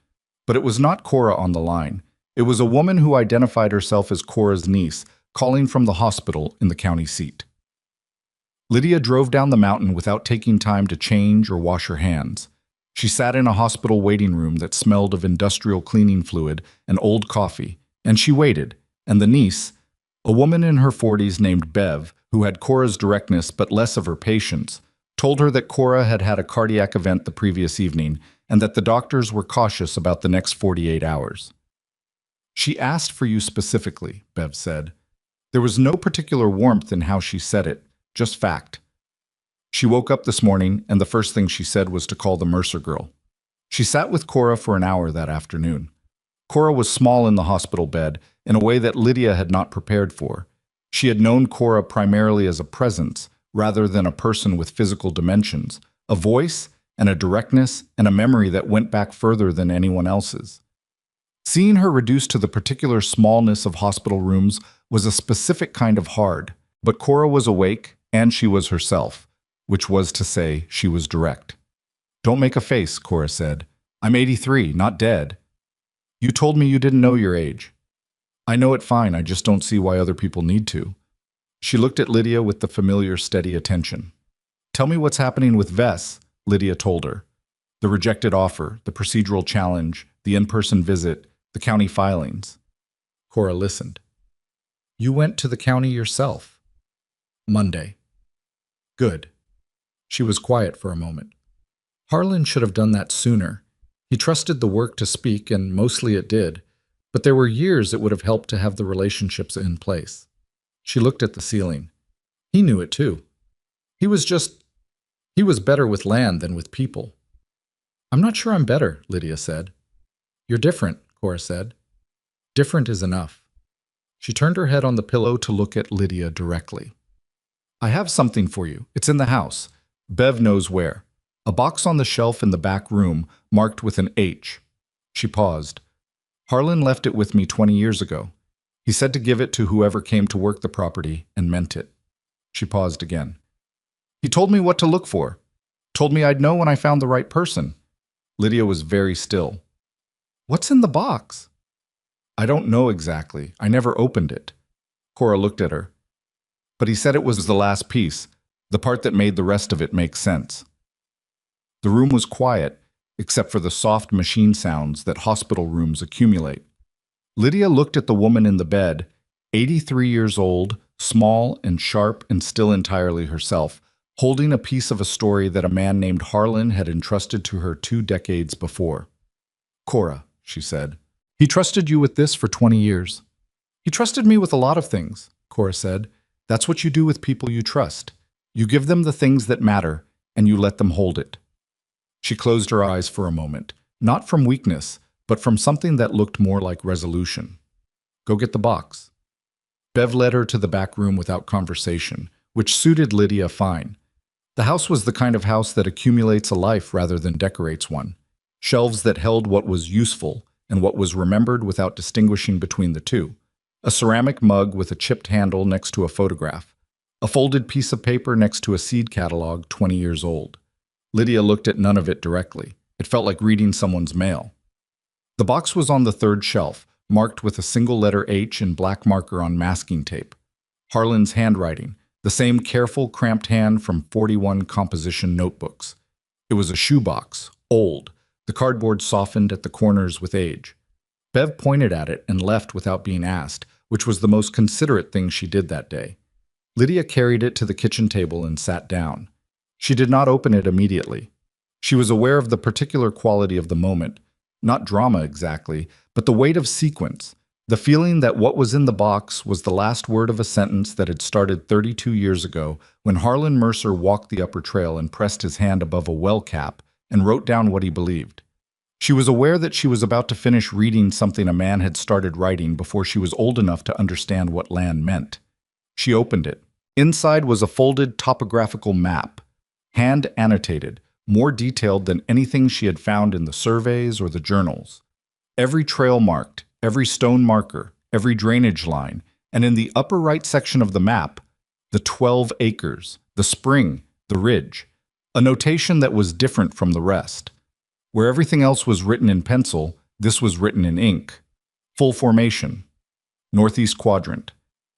But it was not Cora on the line. It was a woman who identified herself as Cora's niece, calling from the hospital in the county seat. Lydia drove down the mountain without taking time to change or wash her hands. She sat in a hospital waiting room that smelled of industrial cleaning fluid and old coffee, and she waited, and the niece, a woman in her 40s named Bev, who had Cora's directness but less of her patience, told her that Cora had had a cardiac event the previous evening and that the doctors were cautious about the next 48 hours. She asked for you specifically, Bev said. There was no particular warmth in how she said it, just fact. She woke up this morning, and the first thing she said was to call the Mercer girl. She sat with Cora for an hour that afternoon. Cora was small in the hospital bed, in a way that Lydia had not prepared for. She had known Cora primarily as a presence, rather than a person with physical dimensions, a voice and a directness and a memory that went back further than anyone else's. Seeing her reduced to the particular smallness of hospital rooms was a specific kind of hard, but Cora was awake, and she was herself, which was to say she was direct. Don't make a face, Cora said. I'm 83, not dead. You told me you didn't know your age. I know it fine, I just don't see why other people need to. She looked at Lydia with the familiar steady attention. Tell me what's happening with Vess, Lydia told her. The rejected offer, the procedural challenge, the in-person visit, the county filings. Cora listened. You went to the county yourself. Monday. Good. She was quiet for a moment. Harlan should have done that sooner. He trusted the work to speak, and mostly it did, but there were years it would have helped to have the relationships in place. She looked at the ceiling. He knew it too. He was better with land than with people. I'm not sure I'm better, Lydia said. You're different, Cora said. Different is enough. She turned her head on the pillow to look at Lydia directly. I have something for you. It's in the house. Bev knows where. A box on the shelf in the back room, marked with an H. She paused. Harlan left it with me 20 years ago. He said to give it to whoever came to work the property, and meant it. She paused again. He told me what to look for. Told me I'd know when I found the right person. Lydia was very still. What's in the box? I don't know exactly. I never opened it. Cora looked at her. But he said it was the last piece, the part that made the rest of it make sense. The room was quiet, except for the soft machine sounds that hospital rooms accumulate. Lydia looked at the woman in the bed, 83 years old, small and sharp and still entirely herself, holding a piece of a story that a man named Harlan had entrusted to her 2 decades before. Cora, she said, he trusted you with this for 20 years. He trusted me with a lot of things, Cora said. That's what you do with people you trust. You give them the things that matter, and you let them hold it. She closed her eyes for a moment, not from weakness, but from something that looked more like resolution. Go get the box. Bev led her to the back room without conversation, which suited Lydia fine. The house was the kind of house that accumulates a life rather than decorates one. Shelves that held what was useful and what was remembered without distinguishing between the two. A ceramic mug with a chipped handle next to a photograph. A folded piece of paper next to a seed catalog 20 years old. Lydia looked at none of it directly. It felt like reading someone's mail. The box was on the 3rd shelf, marked with a single letter H in black marker on masking tape. Harlan's handwriting, the same careful, cramped hand from 41 composition notebooks. It was a shoebox, old, the cardboard softened at the corners with age. Bev pointed at it and left without being asked, which was the most considerate thing she did that day. Lydia carried it to the kitchen table and sat down. She did not open it immediately. She was aware of the particular quality of the moment, not drama exactly, but the weight of sequence, the feeling that what was in the box was the last word of a sentence that had started 32 years ago when Harlan Mercer walked the upper trail and pressed his hand above a well cap and wrote down what he believed. She was aware that she was about to finish reading something a man had started writing before she was old enough to understand what land meant. She opened it. Inside was a folded topographical map, hand-annotated, more detailed than anything she had found in the surveys or the journals. Every trail marked, every stone marker, every drainage line, and in the upper right section of the map, the 12 acres, the spring, the ridge, a notation that was different from the rest. Where everything else was written in pencil, this was written in ink. Full formation. Northeast quadrant.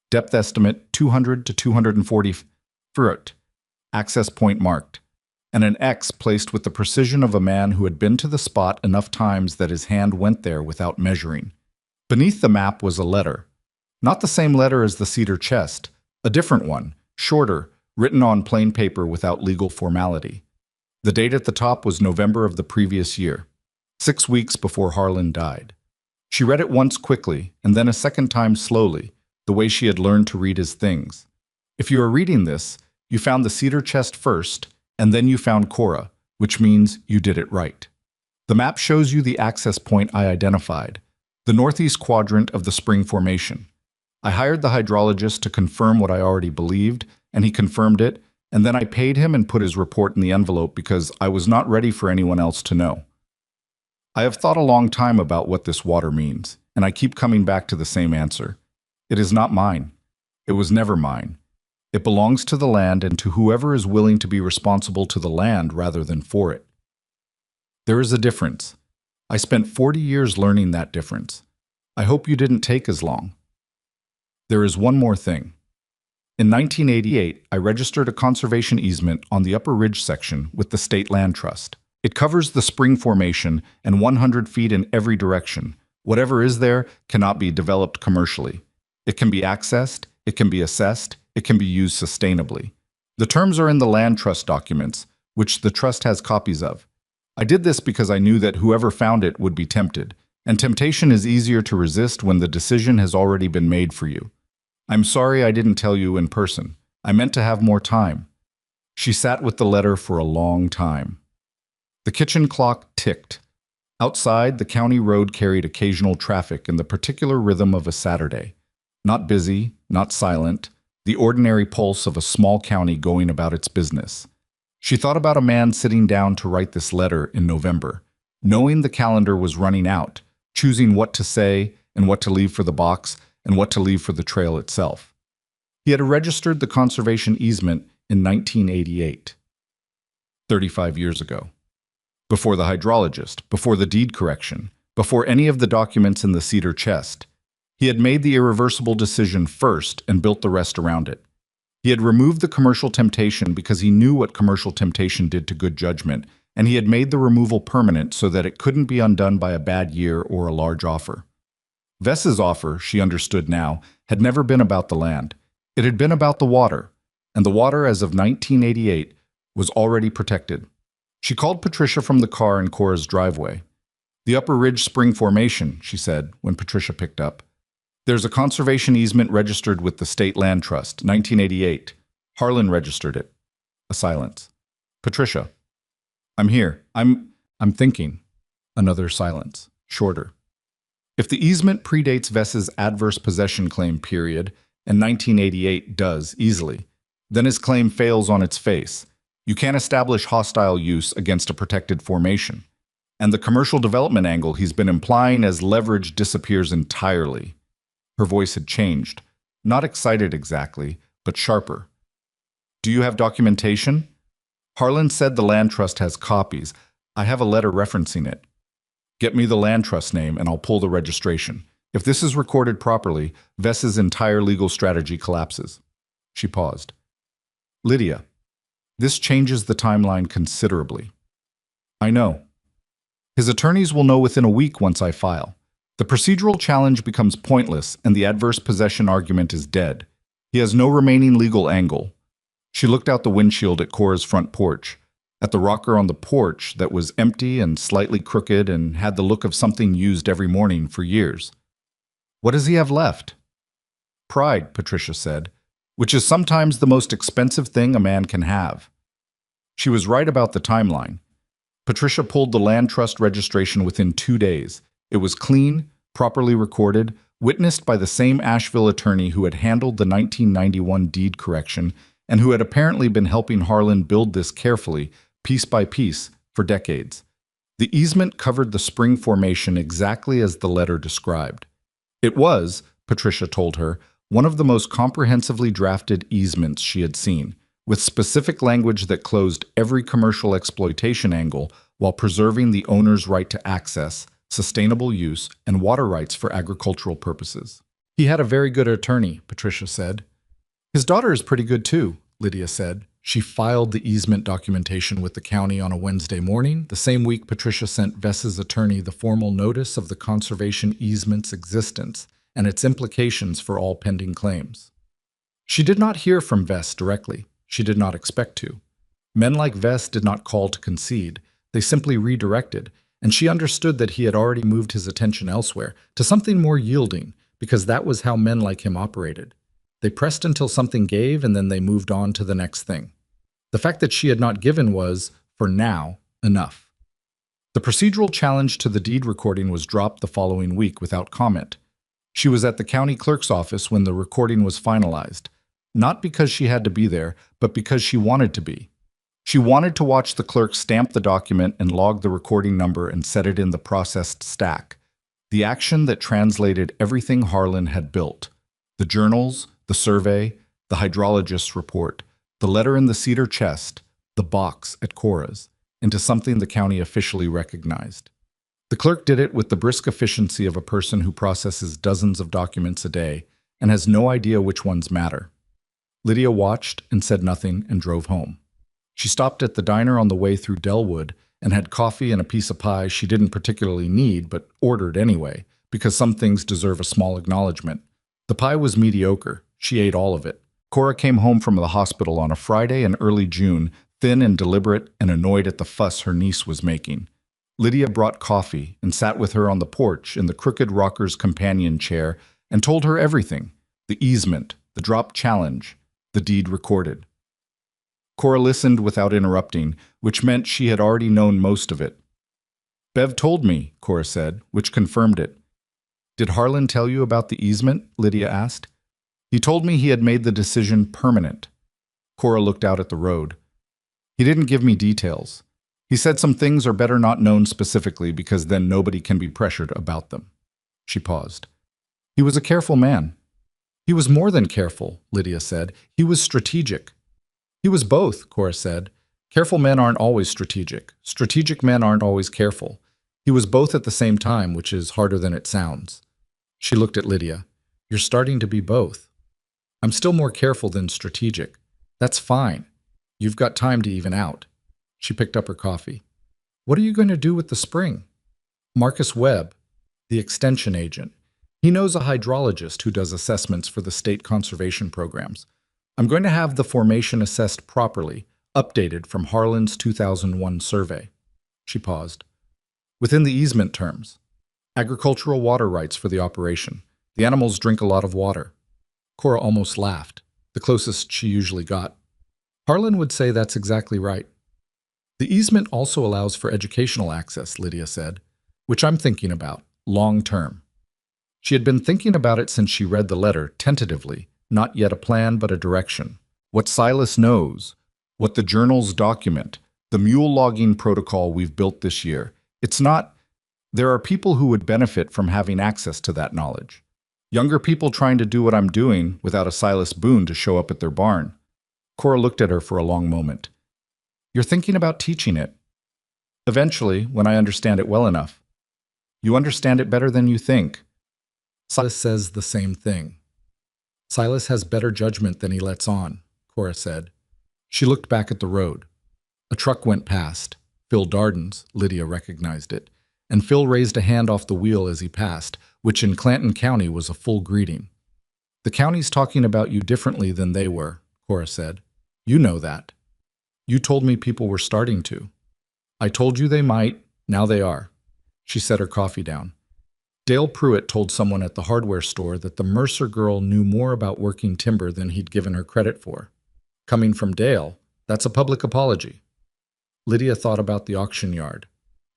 Depth estimate 200 to 240 foot. access point marked, and an X placed with the precision of a man who had been to the spot enough times that his hand went there without measuring. Beneath the map was a letter. Not the same letter as the cedar chest, a different one, shorter, written on plain paper without legal formality. The date at the top was November of the previous year, 6 weeks before Harlan died. She read it once quickly, and then a second time slowly, the way she had learned to read his things. If you are reading this, you found the cedar chest first, and then you found Cora, which means you did it right. The map shows you the access point I identified, the northeast quadrant of the spring formation. I hired the hydrologist to confirm what I already believed, and he confirmed it, and then I paid him and put his report in the envelope because I was not ready for anyone else to know. I have thought a long time about what this water means, and I keep coming back to the same answer. It is not mine. It was never mine. It belongs to the land and to whoever is willing to be responsible to the land rather than for it. There is a difference. I spent 40 years learning that difference. I hope you didn't take as long. There is one more thing. In 1988, I registered a conservation easement on the Upper Ridge section with the State Land Trust. It covers the spring formation and 100 feet in every direction. Whatever is there cannot be developed commercially. It can be accessed, it can be assessed, it can be used sustainably. The terms are in the land trust documents, which the trust has copies of. I did this because I knew that whoever found it would be tempted, and temptation is easier to resist when the decision has already been made for you. I'm sorry I didn't tell you in person. I meant to have more time. She sat with the letter for a long time. The kitchen clock ticked. Outside, the county road carried occasional traffic in the particular rhythm of a Saturday. Not busy, not silent, the ordinary pulse of a small county going about its business. She thought about a man sitting down to write this letter in November, knowing the calendar was running out, choosing what to say and what to leave for the box and what to leave for the trail itself. He had registered the conservation easement in 1988, 35 years ago. Before the hydrologist, before the deed correction, before any of the documents in the cedar chest. He had made the irreversible decision first and built the rest around it. He had removed the commercial temptation because he knew what commercial temptation did to good judgment, and he had made the removal permanent so that it couldn't be undone by a bad year or a large offer. Vess's offer, she understood now, had never been about the land. It had been about the water, and the water as of 1988 was already protected. She called Patricia from the car in Cora's driveway. "The Upper Ridge Spring Formation," she said when Patricia picked up. "There's a conservation easement registered with the State Land Trust, 1988. Harlan registered it." A silence. "Patricia." "I'm here. I'm thinking." Another silence, shorter. "If the easement predates Vess's adverse possession claim period, and 1988 does easily, then his claim fails on its face. You can't establish hostile use against a protected formation. And the commercial development angle he's been implying as leverage disappears entirely." Her voice had changed. Not excited exactly, but sharper. "Do you have documentation?" "Harlan said the land trust has copies. I have a letter referencing it." "Get me the land trust name and I'll pull the registration. If this is recorded properly, Vess's entire legal strategy collapses." She paused. "Lydia, this changes the timeline considerably." "I know. His attorneys will know within a week once I file. The procedural challenge becomes pointless and the adverse possession argument is dead. He has no remaining legal angle." She looked out the windshield at Cora's front porch, at the rocker on the porch that was empty and slightly crooked and had the look of something used every morning for years. "What does he have left?" "Pride," Patricia said, "which is sometimes the most expensive thing a man can have." She was right about the timeline. Patricia pulled the land trust registration within 2 days. It was clean, properly recorded, witnessed by the same Asheville attorney who had handled the 1991 deed correction and who had apparently been helping Harlan build this carefully, piece by piece, for decades. The easement covered the spring formation exactly as the letter described. It was, Patricia told her, one of the most comprehensively drafted easements she had seen, with specific language that closed every commercial exploitation angle while preserving the owner's right to access, sustainable use, and water rights for agricultural purposes. "He had a very good attorney," Patricia said. "His daughter is pretty good too," Lydia said, She filed the easement documentation with the county on a Wednesday morning, the same week Patricia sent Vess's attorney the formal notice of the conservation easement's existence and its implications for all pending claims. She did not hear from Vess directly. She did not expect to. Men like Vess did not call to concede. They simply redirected, and she understood that he had already moved his attention elsewhere, to something more yielding, because that was how men like him operated. They pressed until something gave, and then they moved on to the next thing. The fact that she had not given was, for now, enough. The procedural challenge to the deed recording was dropped the following week without comment. She was at the county clerk's office when the recording was finalized, not because she had to be there, but because she wanted to be. She wanted to watch the clerk stamp the document and log the recording number and set it in the processed stack, the action that translated everything Harlan had built: the journals, the survey, the hydrologist's report, the letter in the cedar chest, the box at Cora's, into something the county officially recognized. The clerk did it with the brisk efficiency of a person who processes dozens of documents a day and has no idea which ones matter. Lydia watched and said nothing and drove home. She stopped at the diner on the way through Delwood and had coffee and a piece of pie she didn't particularly need but ordered anyway, because some things deserve a small acknowledgement. The pie was mediocre. She ate all of it. Cora came home from the hospital on a Friday in early June, thin and deliberate and annoyed at the fuss her niece was making. Lydia brought coffee and sat with her on the porch in the crooked rocker's companion chair and told her everything: the easement, the drop challenge, the deed recorded. Cora listened without interrupting, which meant she had already known most of it. "Bev told me," Cora said, which confirmed it. "Did Harlan tell you about the easement?" Lydia asked. "He told me he had made the decision permanent." Cora looked out at the road. "He didn't give me details. He said some things are better not known specifically because then nobody can be pressured about them." She paused. "He was a careful man." "He was more than careful," Lydia said. "He was strategic." "He was both," Cora said. "Careful men aren't always strategic. Strategic men aren't always careful. He was both at the same time, which is harder than it sounds." She looked at Lydia. "You're starting to be both." "I'm still more careful than strategic." "That's fine. You've got time to even out." She picked up her coffee. "What are you going to do with the spring?" "Marcus Webb, the extension agent. He knows a hydrologist who does assessments for the state conservation programs. I'm going to have the formation assessed properly, updated from Harlan's 2001 survey." She paused. "Within the easement terms. Agricultural water rights for the operation. The animals drink a lot of water." Cora almost laughed, the closest she usually got. "Harlan would say that's exactly right." "The easement also allows for educational access," Lydia said, "which I'm thinking about, long term." She had been thinking about it since she read the letter, tentatively, not yet a plan but a direction. What Silas knows, what the journals document, the mule logging protocol we've built this year. It's not... There are people who would benefit from having access to that knowledge. Younger people trying to do what I'm doing without a Silas Boone to show up at their barn. Cora looked at her for a long moment. "You're thinking about teaching it?" "Eventually, when I understand it well enough." "You understand it better than you think." Silas says the same thing. "Silas has better judgment than he lets on," Cora said. She looked back at the road. A truck went past. Phil Darden's, Lydia recognized it, and Phil raised a hand off the wheel as he passed, which in Clanton County was a full greeting. "The county's talking about you differently than they were," Cora said. "You know that. You told me people were starting to." "I told you they might. Now they are." She set her coffee down. Dale Pruitt told someone at the hardware store that the Mercer girl knew more about working timber than he'd given her credit for. Coming from Dale, that's a public apology. Lydia thought about the auction yard,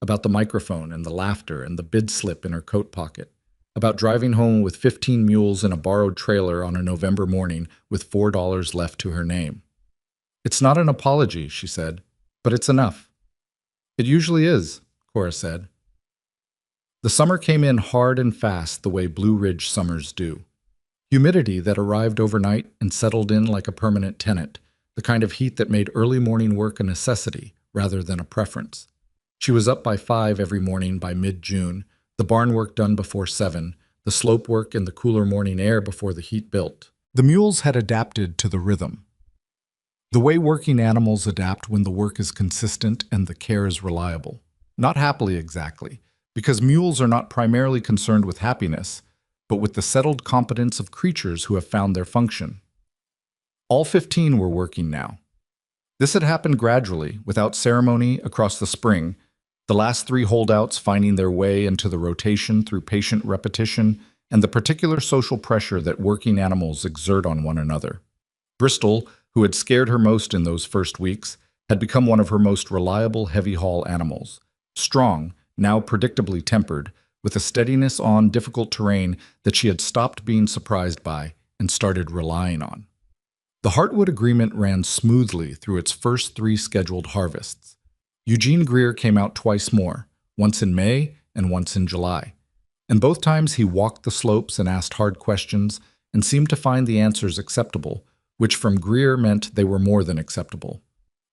about the microphone and the laughter and the bid slip in her coat pocket, about driving home with 15 mules in a borrowed trailer on a November morning with $4 left to her name. "It's not an apology," she said, "but it's enough." "It usually is," Cora said. The summer came in hard and fast the way Blue Ridge summers do. Humidity that arrived overnight and settled in like a permanent tenant, the kind of heat that made early morning work a necessity rather than a preference. She was up by 5 every morning by mid-June, the barn work done before 7, the slope work in the cooler morning air before the heat built. The mules had adapted to the rhythm. The way working animals adapt when the work is consistent and the care is reliable. Not happily exactly, because mules are not primarily concerned with happiness, but with the settled competence of creatures who have found their function. All 15 were working now. This had happened gradually, without ceremony, across the spring, the last 3 holdouts finding their way into the rotation through patient repetition and the particular social pressure that working animals exert on one another. Bristol, who had scared her most in those first weeks, had become one of her most reliable heavy-haul animals. Strong, now predictably tempered, with a steadiness on difficult terrain that she had stopped being surprised by and started relying on. The Heartwood Agreement ran smoothly through its first 3 scheduled harvests. Eugene Greer came out twice more, once in May and once in July. And both times he walked the slopes and asked hard questions and seemed to find the answers acceptable, which from Greer meant they were more than acceptable.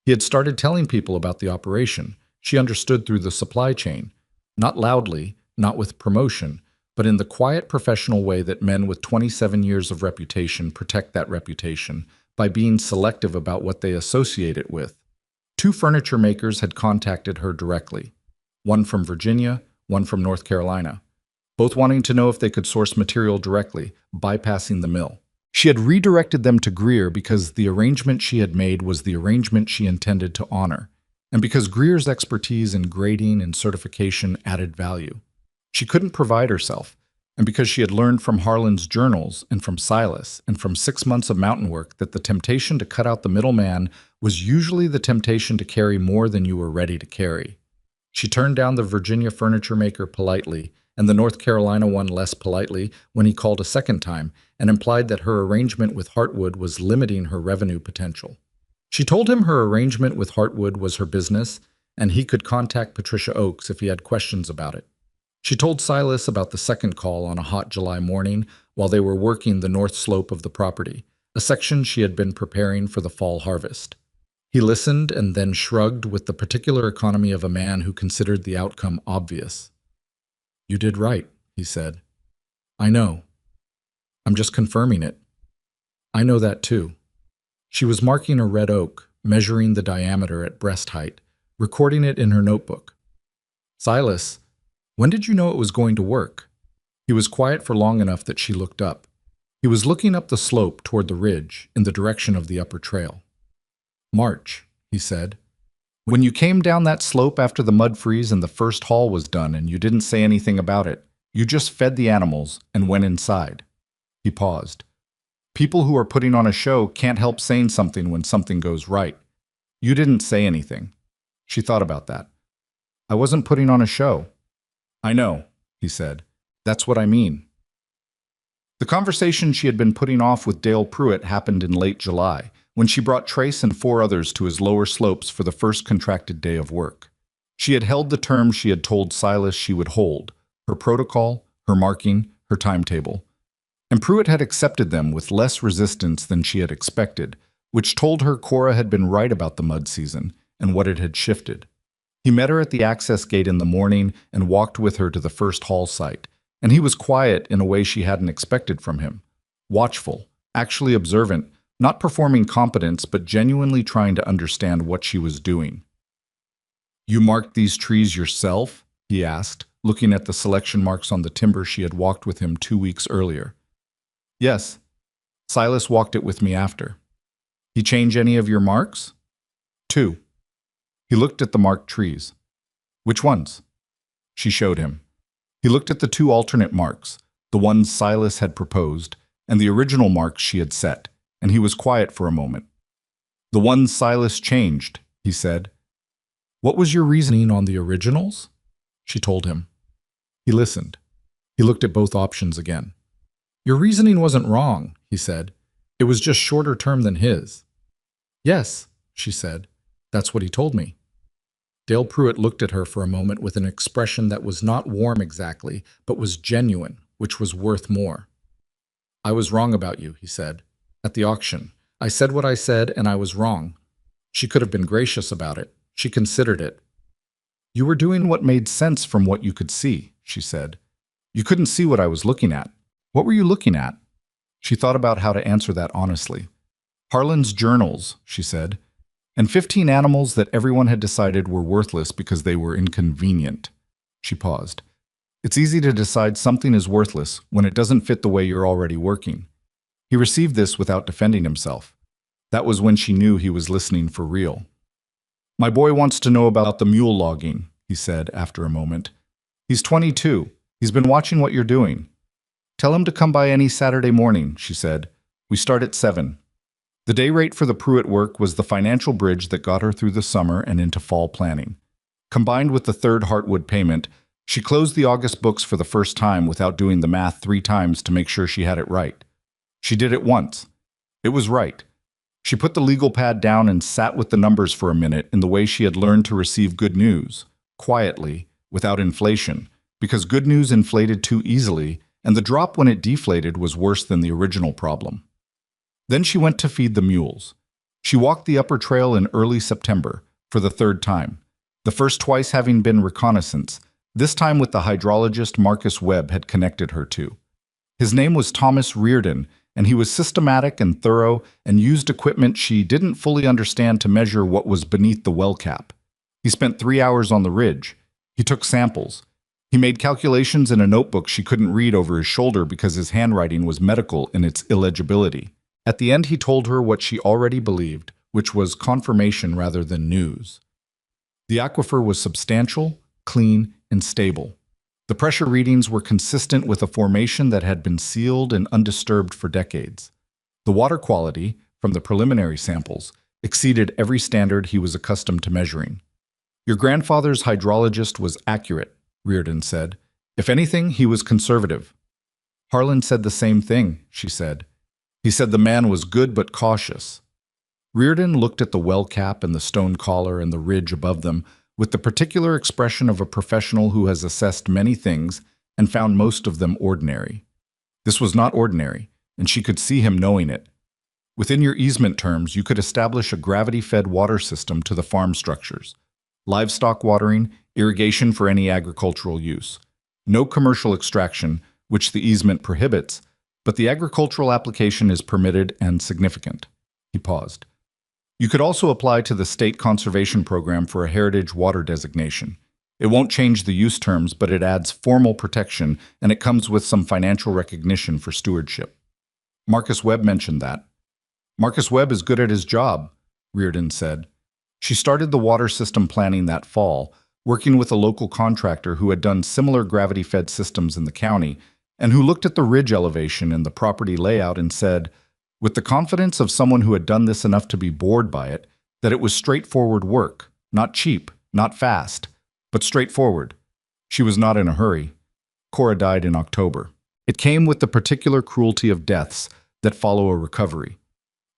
He had started telling people about the operation. She understood through the supply chain, not loudly, not with promotion, but in the quiet professional way that men with 27 years of reputation protect that reputation by being selective about what they associate it with. 2 furniture makers had contacted her directly, one from Virginia, one from North Carolina, both wanting to know if they could source material directly, bypassing the mill. She had redirected them to Greer because the arrangement she had made was the arrangement she intended to honor, and because Greer's expertise in grading and certification added value. She couldn't provide herself, and because she had learned from Harlan's journals and from Silas and from 6 months of mountain work that the temptation to cut out the middleman was usually the temptation to carry more than you were ready to carry. She turned down the Virginia furniture maker politely and the North Carolina one less politely when he called a second time and implied that her arrangement with Heartwood was limiting her revenue potential. She told him her arrangement with Heartwood was her business and he could contact Patricia Oakes if he had questions about it. She told Silas about the second call on a hot July morning while they were working the north slope of the property, a section she had been preparing for the fall harvest. He listened and then shrugged with the particular economy of a man who considered the outcome obvious. "You did right," he said. "I know. I'm just confirming it. I know that too." She was marking a red oak, measuring the diameter at breast height, recording it in her notebook. "Silas, when did you know it was going to work?" He was quiet for long enough that she looked up. He was looking up the slope toward the ridge, in the direction of the upper trail. "March," he said. "When you came down that slope after the mud freeze and the first haul was done and you didn't say anything about it, you just fed the animals and went inside." He paused. "People who are putting on a show can't help saying something when something goes right. You didn't say anything." She thought about that. "I wasn't putting on a show." "I know," he said. "That's what I mean." The conversation she had been putting off with Dale Pruitt happened in late July, when she brought Trace and 4 others to his lower slopes for the first contracted day of work. She had held the terms she had told Silas she would hold, her protocol, her marking, her timetable. And Pruitt had accepted them with less resistance than she had expected, which told her Cora had been right about the mud season and what it had shifted. He met her at the access gate in the morning and walked with her to the first haul site, and he was quiet in a way she hadn't expected from him. Watchful, actually observant, not performing competence but genuinely trying to understand what she was doing. "You marked these trees yourself?" he asked, looking at the selection marks on the timber she had walked with him 2 weeks earlier. "Yes. Silas walked it with me after." "He change any of your marks?" "2. He looked at the marked trees. "Which ones?" She showed him. He looked at the 2 alternate marks, the ones Silas had proposed, and the original marks she had set, and he was quiet for a moment. "The ones Silas changed," he said. "What was your reasoning on the originals?" She told him. He listened. He looked at both options again. "Your reasoning wasn't wrong," he said. "It was just shorter term than his." "Yes," she said. "That's what he told me." Dale Pruitt looked at her for a moment with an expression that was not warm exactly, but was genuine, which was worth more. "I was wrong about you," he said. "At the auction. I said what I said, and I was wrong." She could have been gracious about it. She considered it. "You were doing what made sense from what you could see," she said. "You couldn't see what I was looking at." "What were you looking at?" She thought about how to answer that honestly. Harlan's journals, she said, and 15 animals that everyone had decided were worthless because they were inconvenient. She paused. It's easy to decide something is worthless when it doesn't fit the way you're already working. He received this without defending himself. That was when she knew he was listening for real. My boy wants to know about the mule logging, he said after a moment. He's 22. He's been watching what you're doing. Tell him to come by any Saturday morning, she said. We start at 7. The day rate for the Pruitt work was the financial bridge that got her through the summer and into fall planning. Combined with the third Heartwood payment, she closed the August books for the first time without doing the math 3 times to make sure she had it right. She did it once. It was right. She put the legal pad down and sat with the numbers for a minute in the way she had learned to receive good news, quietly, without inflation, because good news inflated too easily, and the drop when it deflated was worse than the original problem. Then she went to feed the mules. She walked the upper trail in early September, for the 3rd time, the first twice having been reconnaissance, this time with the hydrologist Marcus Webb had connected her to. His name was Thomas Reardon, and he was systematic and thorough and used equipment she didn't fully understand to measure what was beneath the well cap. He spent 3 hours on the ridge. He took samples. He made calculations in a notebook she couldn't read over his shoulder because his handwriting was medical in its illegibility. At the end, he told her what she already believed, which was confirmation rather than news. The aquifer was substantial, clean, and stable. The pressure readings were consistent with a formation that had been sealed and undisturbed for decades. The water quality, from the preliminary samples, exceeded every standard he was accustomed to measuring. Your grandfather's hydrologist was accurate, Reardon said. If anything, he was conservative. Harlan said the same thing, she said. He said the man was good but cautious. Reardon looked at the well cap and the stone collar and the ridge above them with the particular expression of a professional who has assessed many things and found most of them ordinary. This was not ordinary, and she could see him knowing it. Within your easement terms, you could establish a gravity-fed water system to the farm structures. Livestock watering, irrigation for any agricultural use. No commercial extraction, which the easement prohibits, but the agricultural application is permitted and significant. He paused. You could also apply to the state conservation program for a heritage water designation. It won't change the use terms, but it adds formal protection, and it comes with some financial recognition for stewardship. Marcus Webb mentioned that. Marcus Webb is good at his job, Reardon said. She started the water system planning that fall, working with a local contractor who had done similar gravity-fed systems in the county, and who looked at the ridge elevation and the property layout and said, with the confidence of someone who had done this enough to be bored by it, that it was straightforward work, not cheap, not fast, but straightforward. She was not in a hurry. Cora died in October. It came with the particular cruelty of deaths that follow a recovery.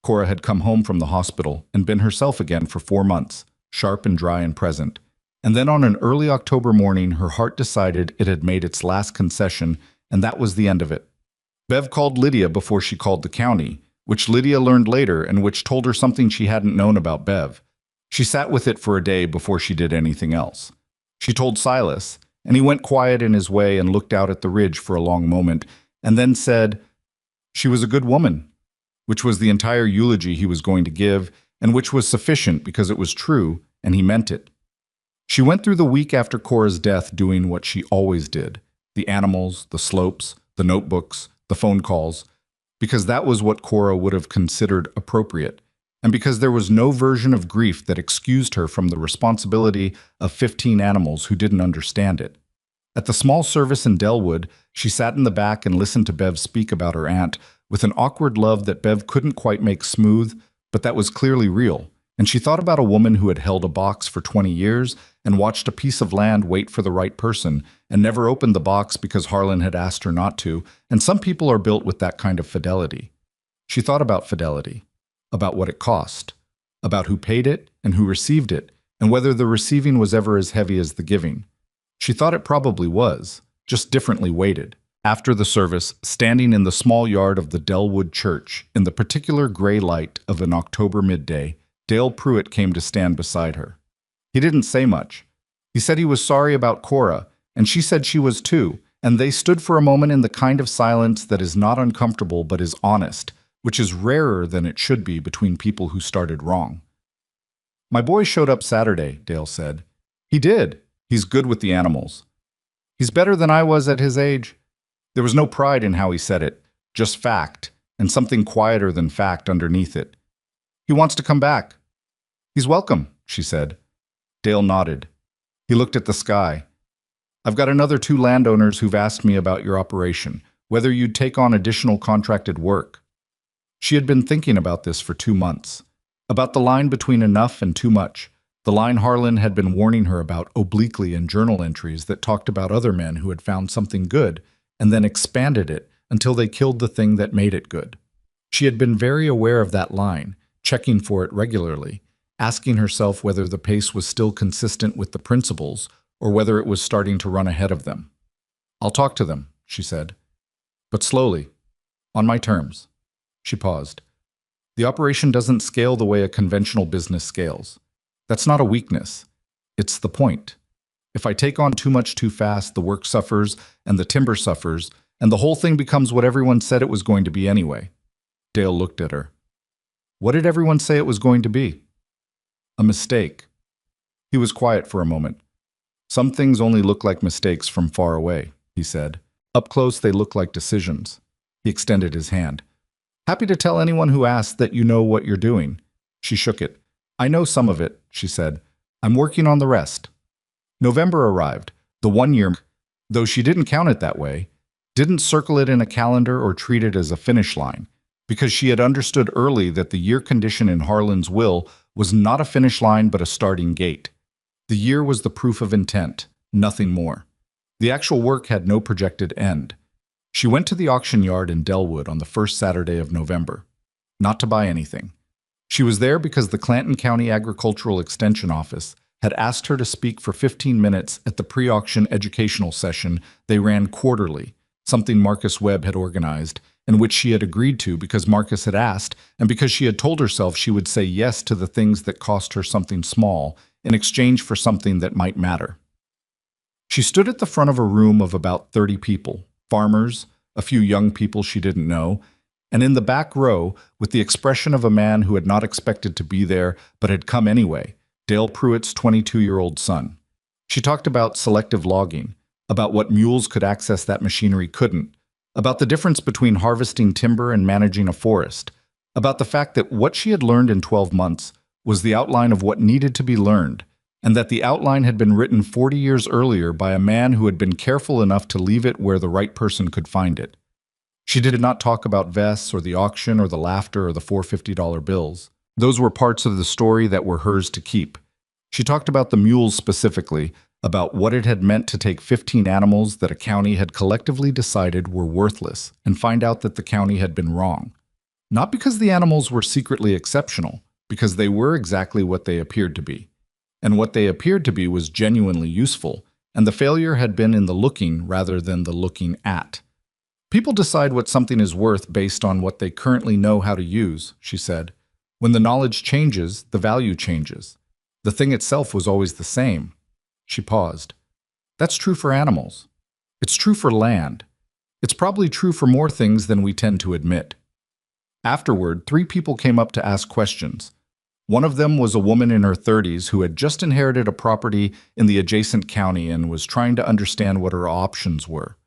Cora had come home from the hospital and been herself again for 4 months, sharp and dry and present. And then on an early October morning, her heart decided it had made its last concession, and that was the end of it. Bev called Lydia before she called the county, which Lydia learned later and which told her something she hadn't known about Bev. She sat with it for a day before she did anything else. She told Silas, and he went quiet in his way and looked out at the ridge for a long moment, and then said, "She was a good woman," which was the entire eulogy he was going to give, and which was sufficient because it was true, and he meant it. She went through the week after Cora's death doing what she always did, the animals, the slopes, the notebooks, the phone calls, because that was what Cora would have considered appropriate, and because there was no version of grief that excused her from the responsibility of 15 animals who didn't understand it. At the small service in Delwood, she sat in the back and listened to Bev speak about her aunt with an awkward love that Bev couldn't quite make smooth, but that was clearly real. And she thought about a woman who had held a box for 20 years and watched a piece of land wait for the right person and never opened the box because Harlan had asked her not to, and some people are built with that kind of fidelity. She thought about fidelity, about what it cost, about who paid it and who received it, and whether the receiving was ever as heavy as the giving. She thought it probably was, just differently weighted. After the service, standing in the small yard of the Delwood Church, in the particular gray light of an October midday, Dale Pruitt came to stand beside her. He didn't say much. He said he was sorry about Cora, and she said she was too, and they stood for a moment in the kind of silence that is not uncomfortable but is honest, which is rarer than it should be between people who started wrong. My boy showed up Saturday, Dale said. He did. He's good with the animals. He's better than I was at his age. There was no pride in how he said it, just fact, and something quieter than fact underneath it. He wants to come back. He's welcome, she said. Dale nodded. He looked at the sky. I've got another 2 landowners who've asked me about your operation, whether you'd take on additional contracted work. She had been thinking about this for 2 months, about the line between enough and too much, the line Harlan had been warning her about obliquely in journal entries that talked about other men who had found something good and then expanded it until they killed the thing that made it good. She had been very aware of that line, checking for it regularly, asking herself whether the pace was still consistent with the principles or whether it was starting to run ahead of them. I'll talk to them, she said, but slowly, on my terms. She paused. The operation doesn't scale the way a conventional business scales. That's not a weakness. It's the point. If I take on too much too fast, the work suffers and the timber suffers, and the whole thing becomes what everyone said it was going to be anyway. Dale looked at her. What did everyone say it was going to be? A mistake. He was quiet for a moment. Some things only look like mistakes from far away, he said. Up close, they look like decisions. He extended his hand. Happy to tell anyone who asks that you know what you're doing. She shook it. I know some of it, she said. I'm working on the rest. November arrived, the 1 year, though she didn't count it that way, didn't circle it in a calendar or treat it as a finish line, because she had understood early that the year condition in Harlan's will was not a finish line but a starting gate. The year was the proof of intent, nothing more. The actual work had no projected end. She went to the auction yard in Delwood on the first Saturday of November, not to buy anything. She was there because the Clanton County Agricultural Extension Office had asked her to speak for 15 minutes at the pre-auction educational session they ran quarterly, something Marcus Webb had organized, and which she had agreed to because Marcus had asked and because she had told herself she would say yes to the things that cost her something small in exchange for something that might matter. She stood at the front of a room of about 30 people, farmers, a few young people she didn't know, and in the back row, with the expression of a man who had not expected to be there but had come anyway, Dale Pruitt's 22-year-old son. She talked about selective logging, about what Mules could access that machinery couldn't, about the difference between harvesting timber and managing a forest, about the fact that what she had learned in 12 months was the outline of what needed to be learned, and that the outline had been written 40 years earlier by a man who had been careful enough to leave it where the right person could find it. She did not talk about vests or the auction or the laughter or the $450 bills. Those were parts of the story that were hers to keep. She talked about the mules specifically, about what it had meant to take 15 animals that a county had collectively decided were worthless and find out that the county had been wrong. Not because the animals were secretly exceptional, because they were exactly what they appeared to be. And what they appeared to be was genuinely useful, and the failure had been in the looking rather than the looking at. People decide what something is worth based on what they currently know how to use, she said. When the knowledge changes, the value changes. The thing itself was always the same. She paused. That's true for animals. It's true for land. It's probably true for more things than we tend to admit. Afterward, 3 people came up to ask questions. One of them was a woman in her 30s who had just inherited a property in the adjacent county and was trying to understand what her options were.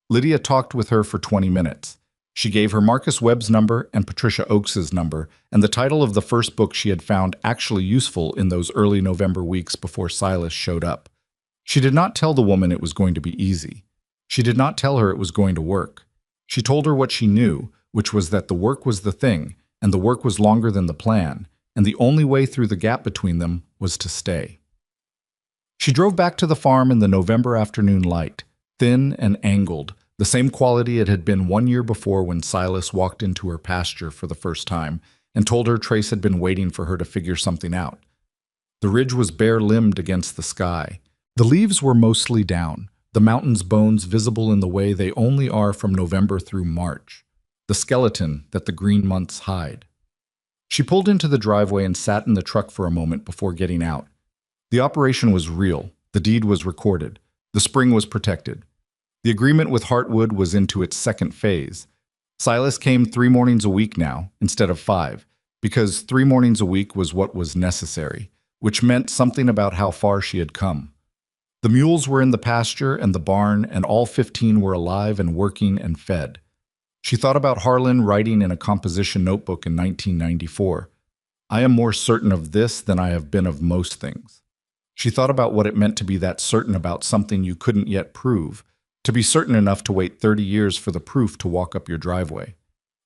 Lydia talked with her for 20 minutes. She gave her Marcus Webb's number and Patricia Oakes's number and the title of the first book she had found actually useful in those early November weeks before Silas showed up. She did not tell the woman it was going to be easy. She did not tell her it was going to work. She told her what she knew, which was that the work was the thing, and the work was longer than the plan, and the only way through the gap between them was to stay. She drove back to the farm in the November afternoon light, thin and angled, the same quality it had been 1 year before when Silas walked into her pasture for the first time and told her Trace had been waiting for her to figure something out. The ridge was bare-limbed against the sky. The leaves were mostly down, the mountain's bones visible in the way they only are from November through March, the skeleton that the green months hide. She pulled into the driveway and sat in the truck for a moment before getting out. The operation was real. The deed was recorded. The spring was protected. The agreement with Heartwood was into its second phase. Silas came 3 mornings a week now, instead of 5, because 3 mornings a week was what was necessary, which meant something about how far she had come. The mules were in the pasture and the barn, and all 15 were alive and working and fed. She thought about Harlan writing in a composition notebook in 1994. I am more certain of this than I have been of most things. She thought about what it meant to be that certain about something you couldn't yet prove, to be certain enough to wait 30 years for the proof to walk up your driveway.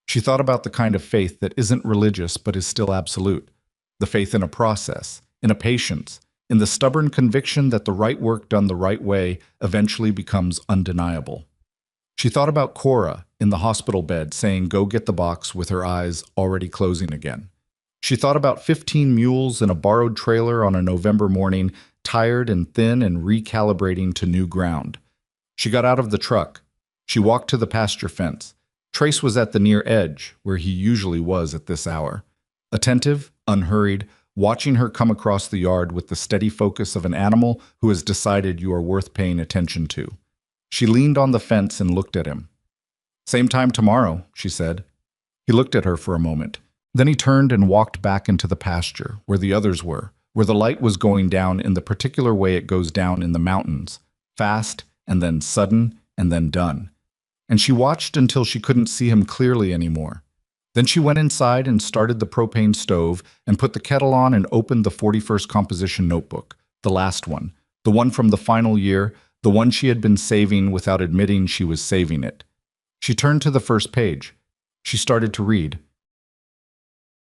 She thought about the kind of faith that isn't religious but is still absolute, the faith in a process, in a patience, in the stubborn conviction that the right work done the right way eventually becomes undeniable. She thought about Cora in the hospital bed saying, "Go get the box," with her eyes already closing again. She thought about 15 mules in a borrowed trailer on a November morning, tired and thin and recalibrating to new ground. She got out of the truck. She walked to the pasture fence. Trace was at the near edge, where he usually was at this hour. Attentive, unhurried, watching her come across the yard with the steady focus of an animal who has decided you are worth paying attention to. She leaned on the fence and looked at him. "Same time tomorrow," she said. He looked at her for a moment. Then he turned and walked back into the pasture, where the others were, where the light was going down in the particular way it goes down in the mountains, fast and then sudden and then done. And she watched until she couldn't see him clearly anymore. Then she went inside and started the propane stove and put the kettle on and opened the 41st composition notebook, the last one, the one from the final year, the one she had been saving without admitting she was saving it. She turned to the first page. She started to read.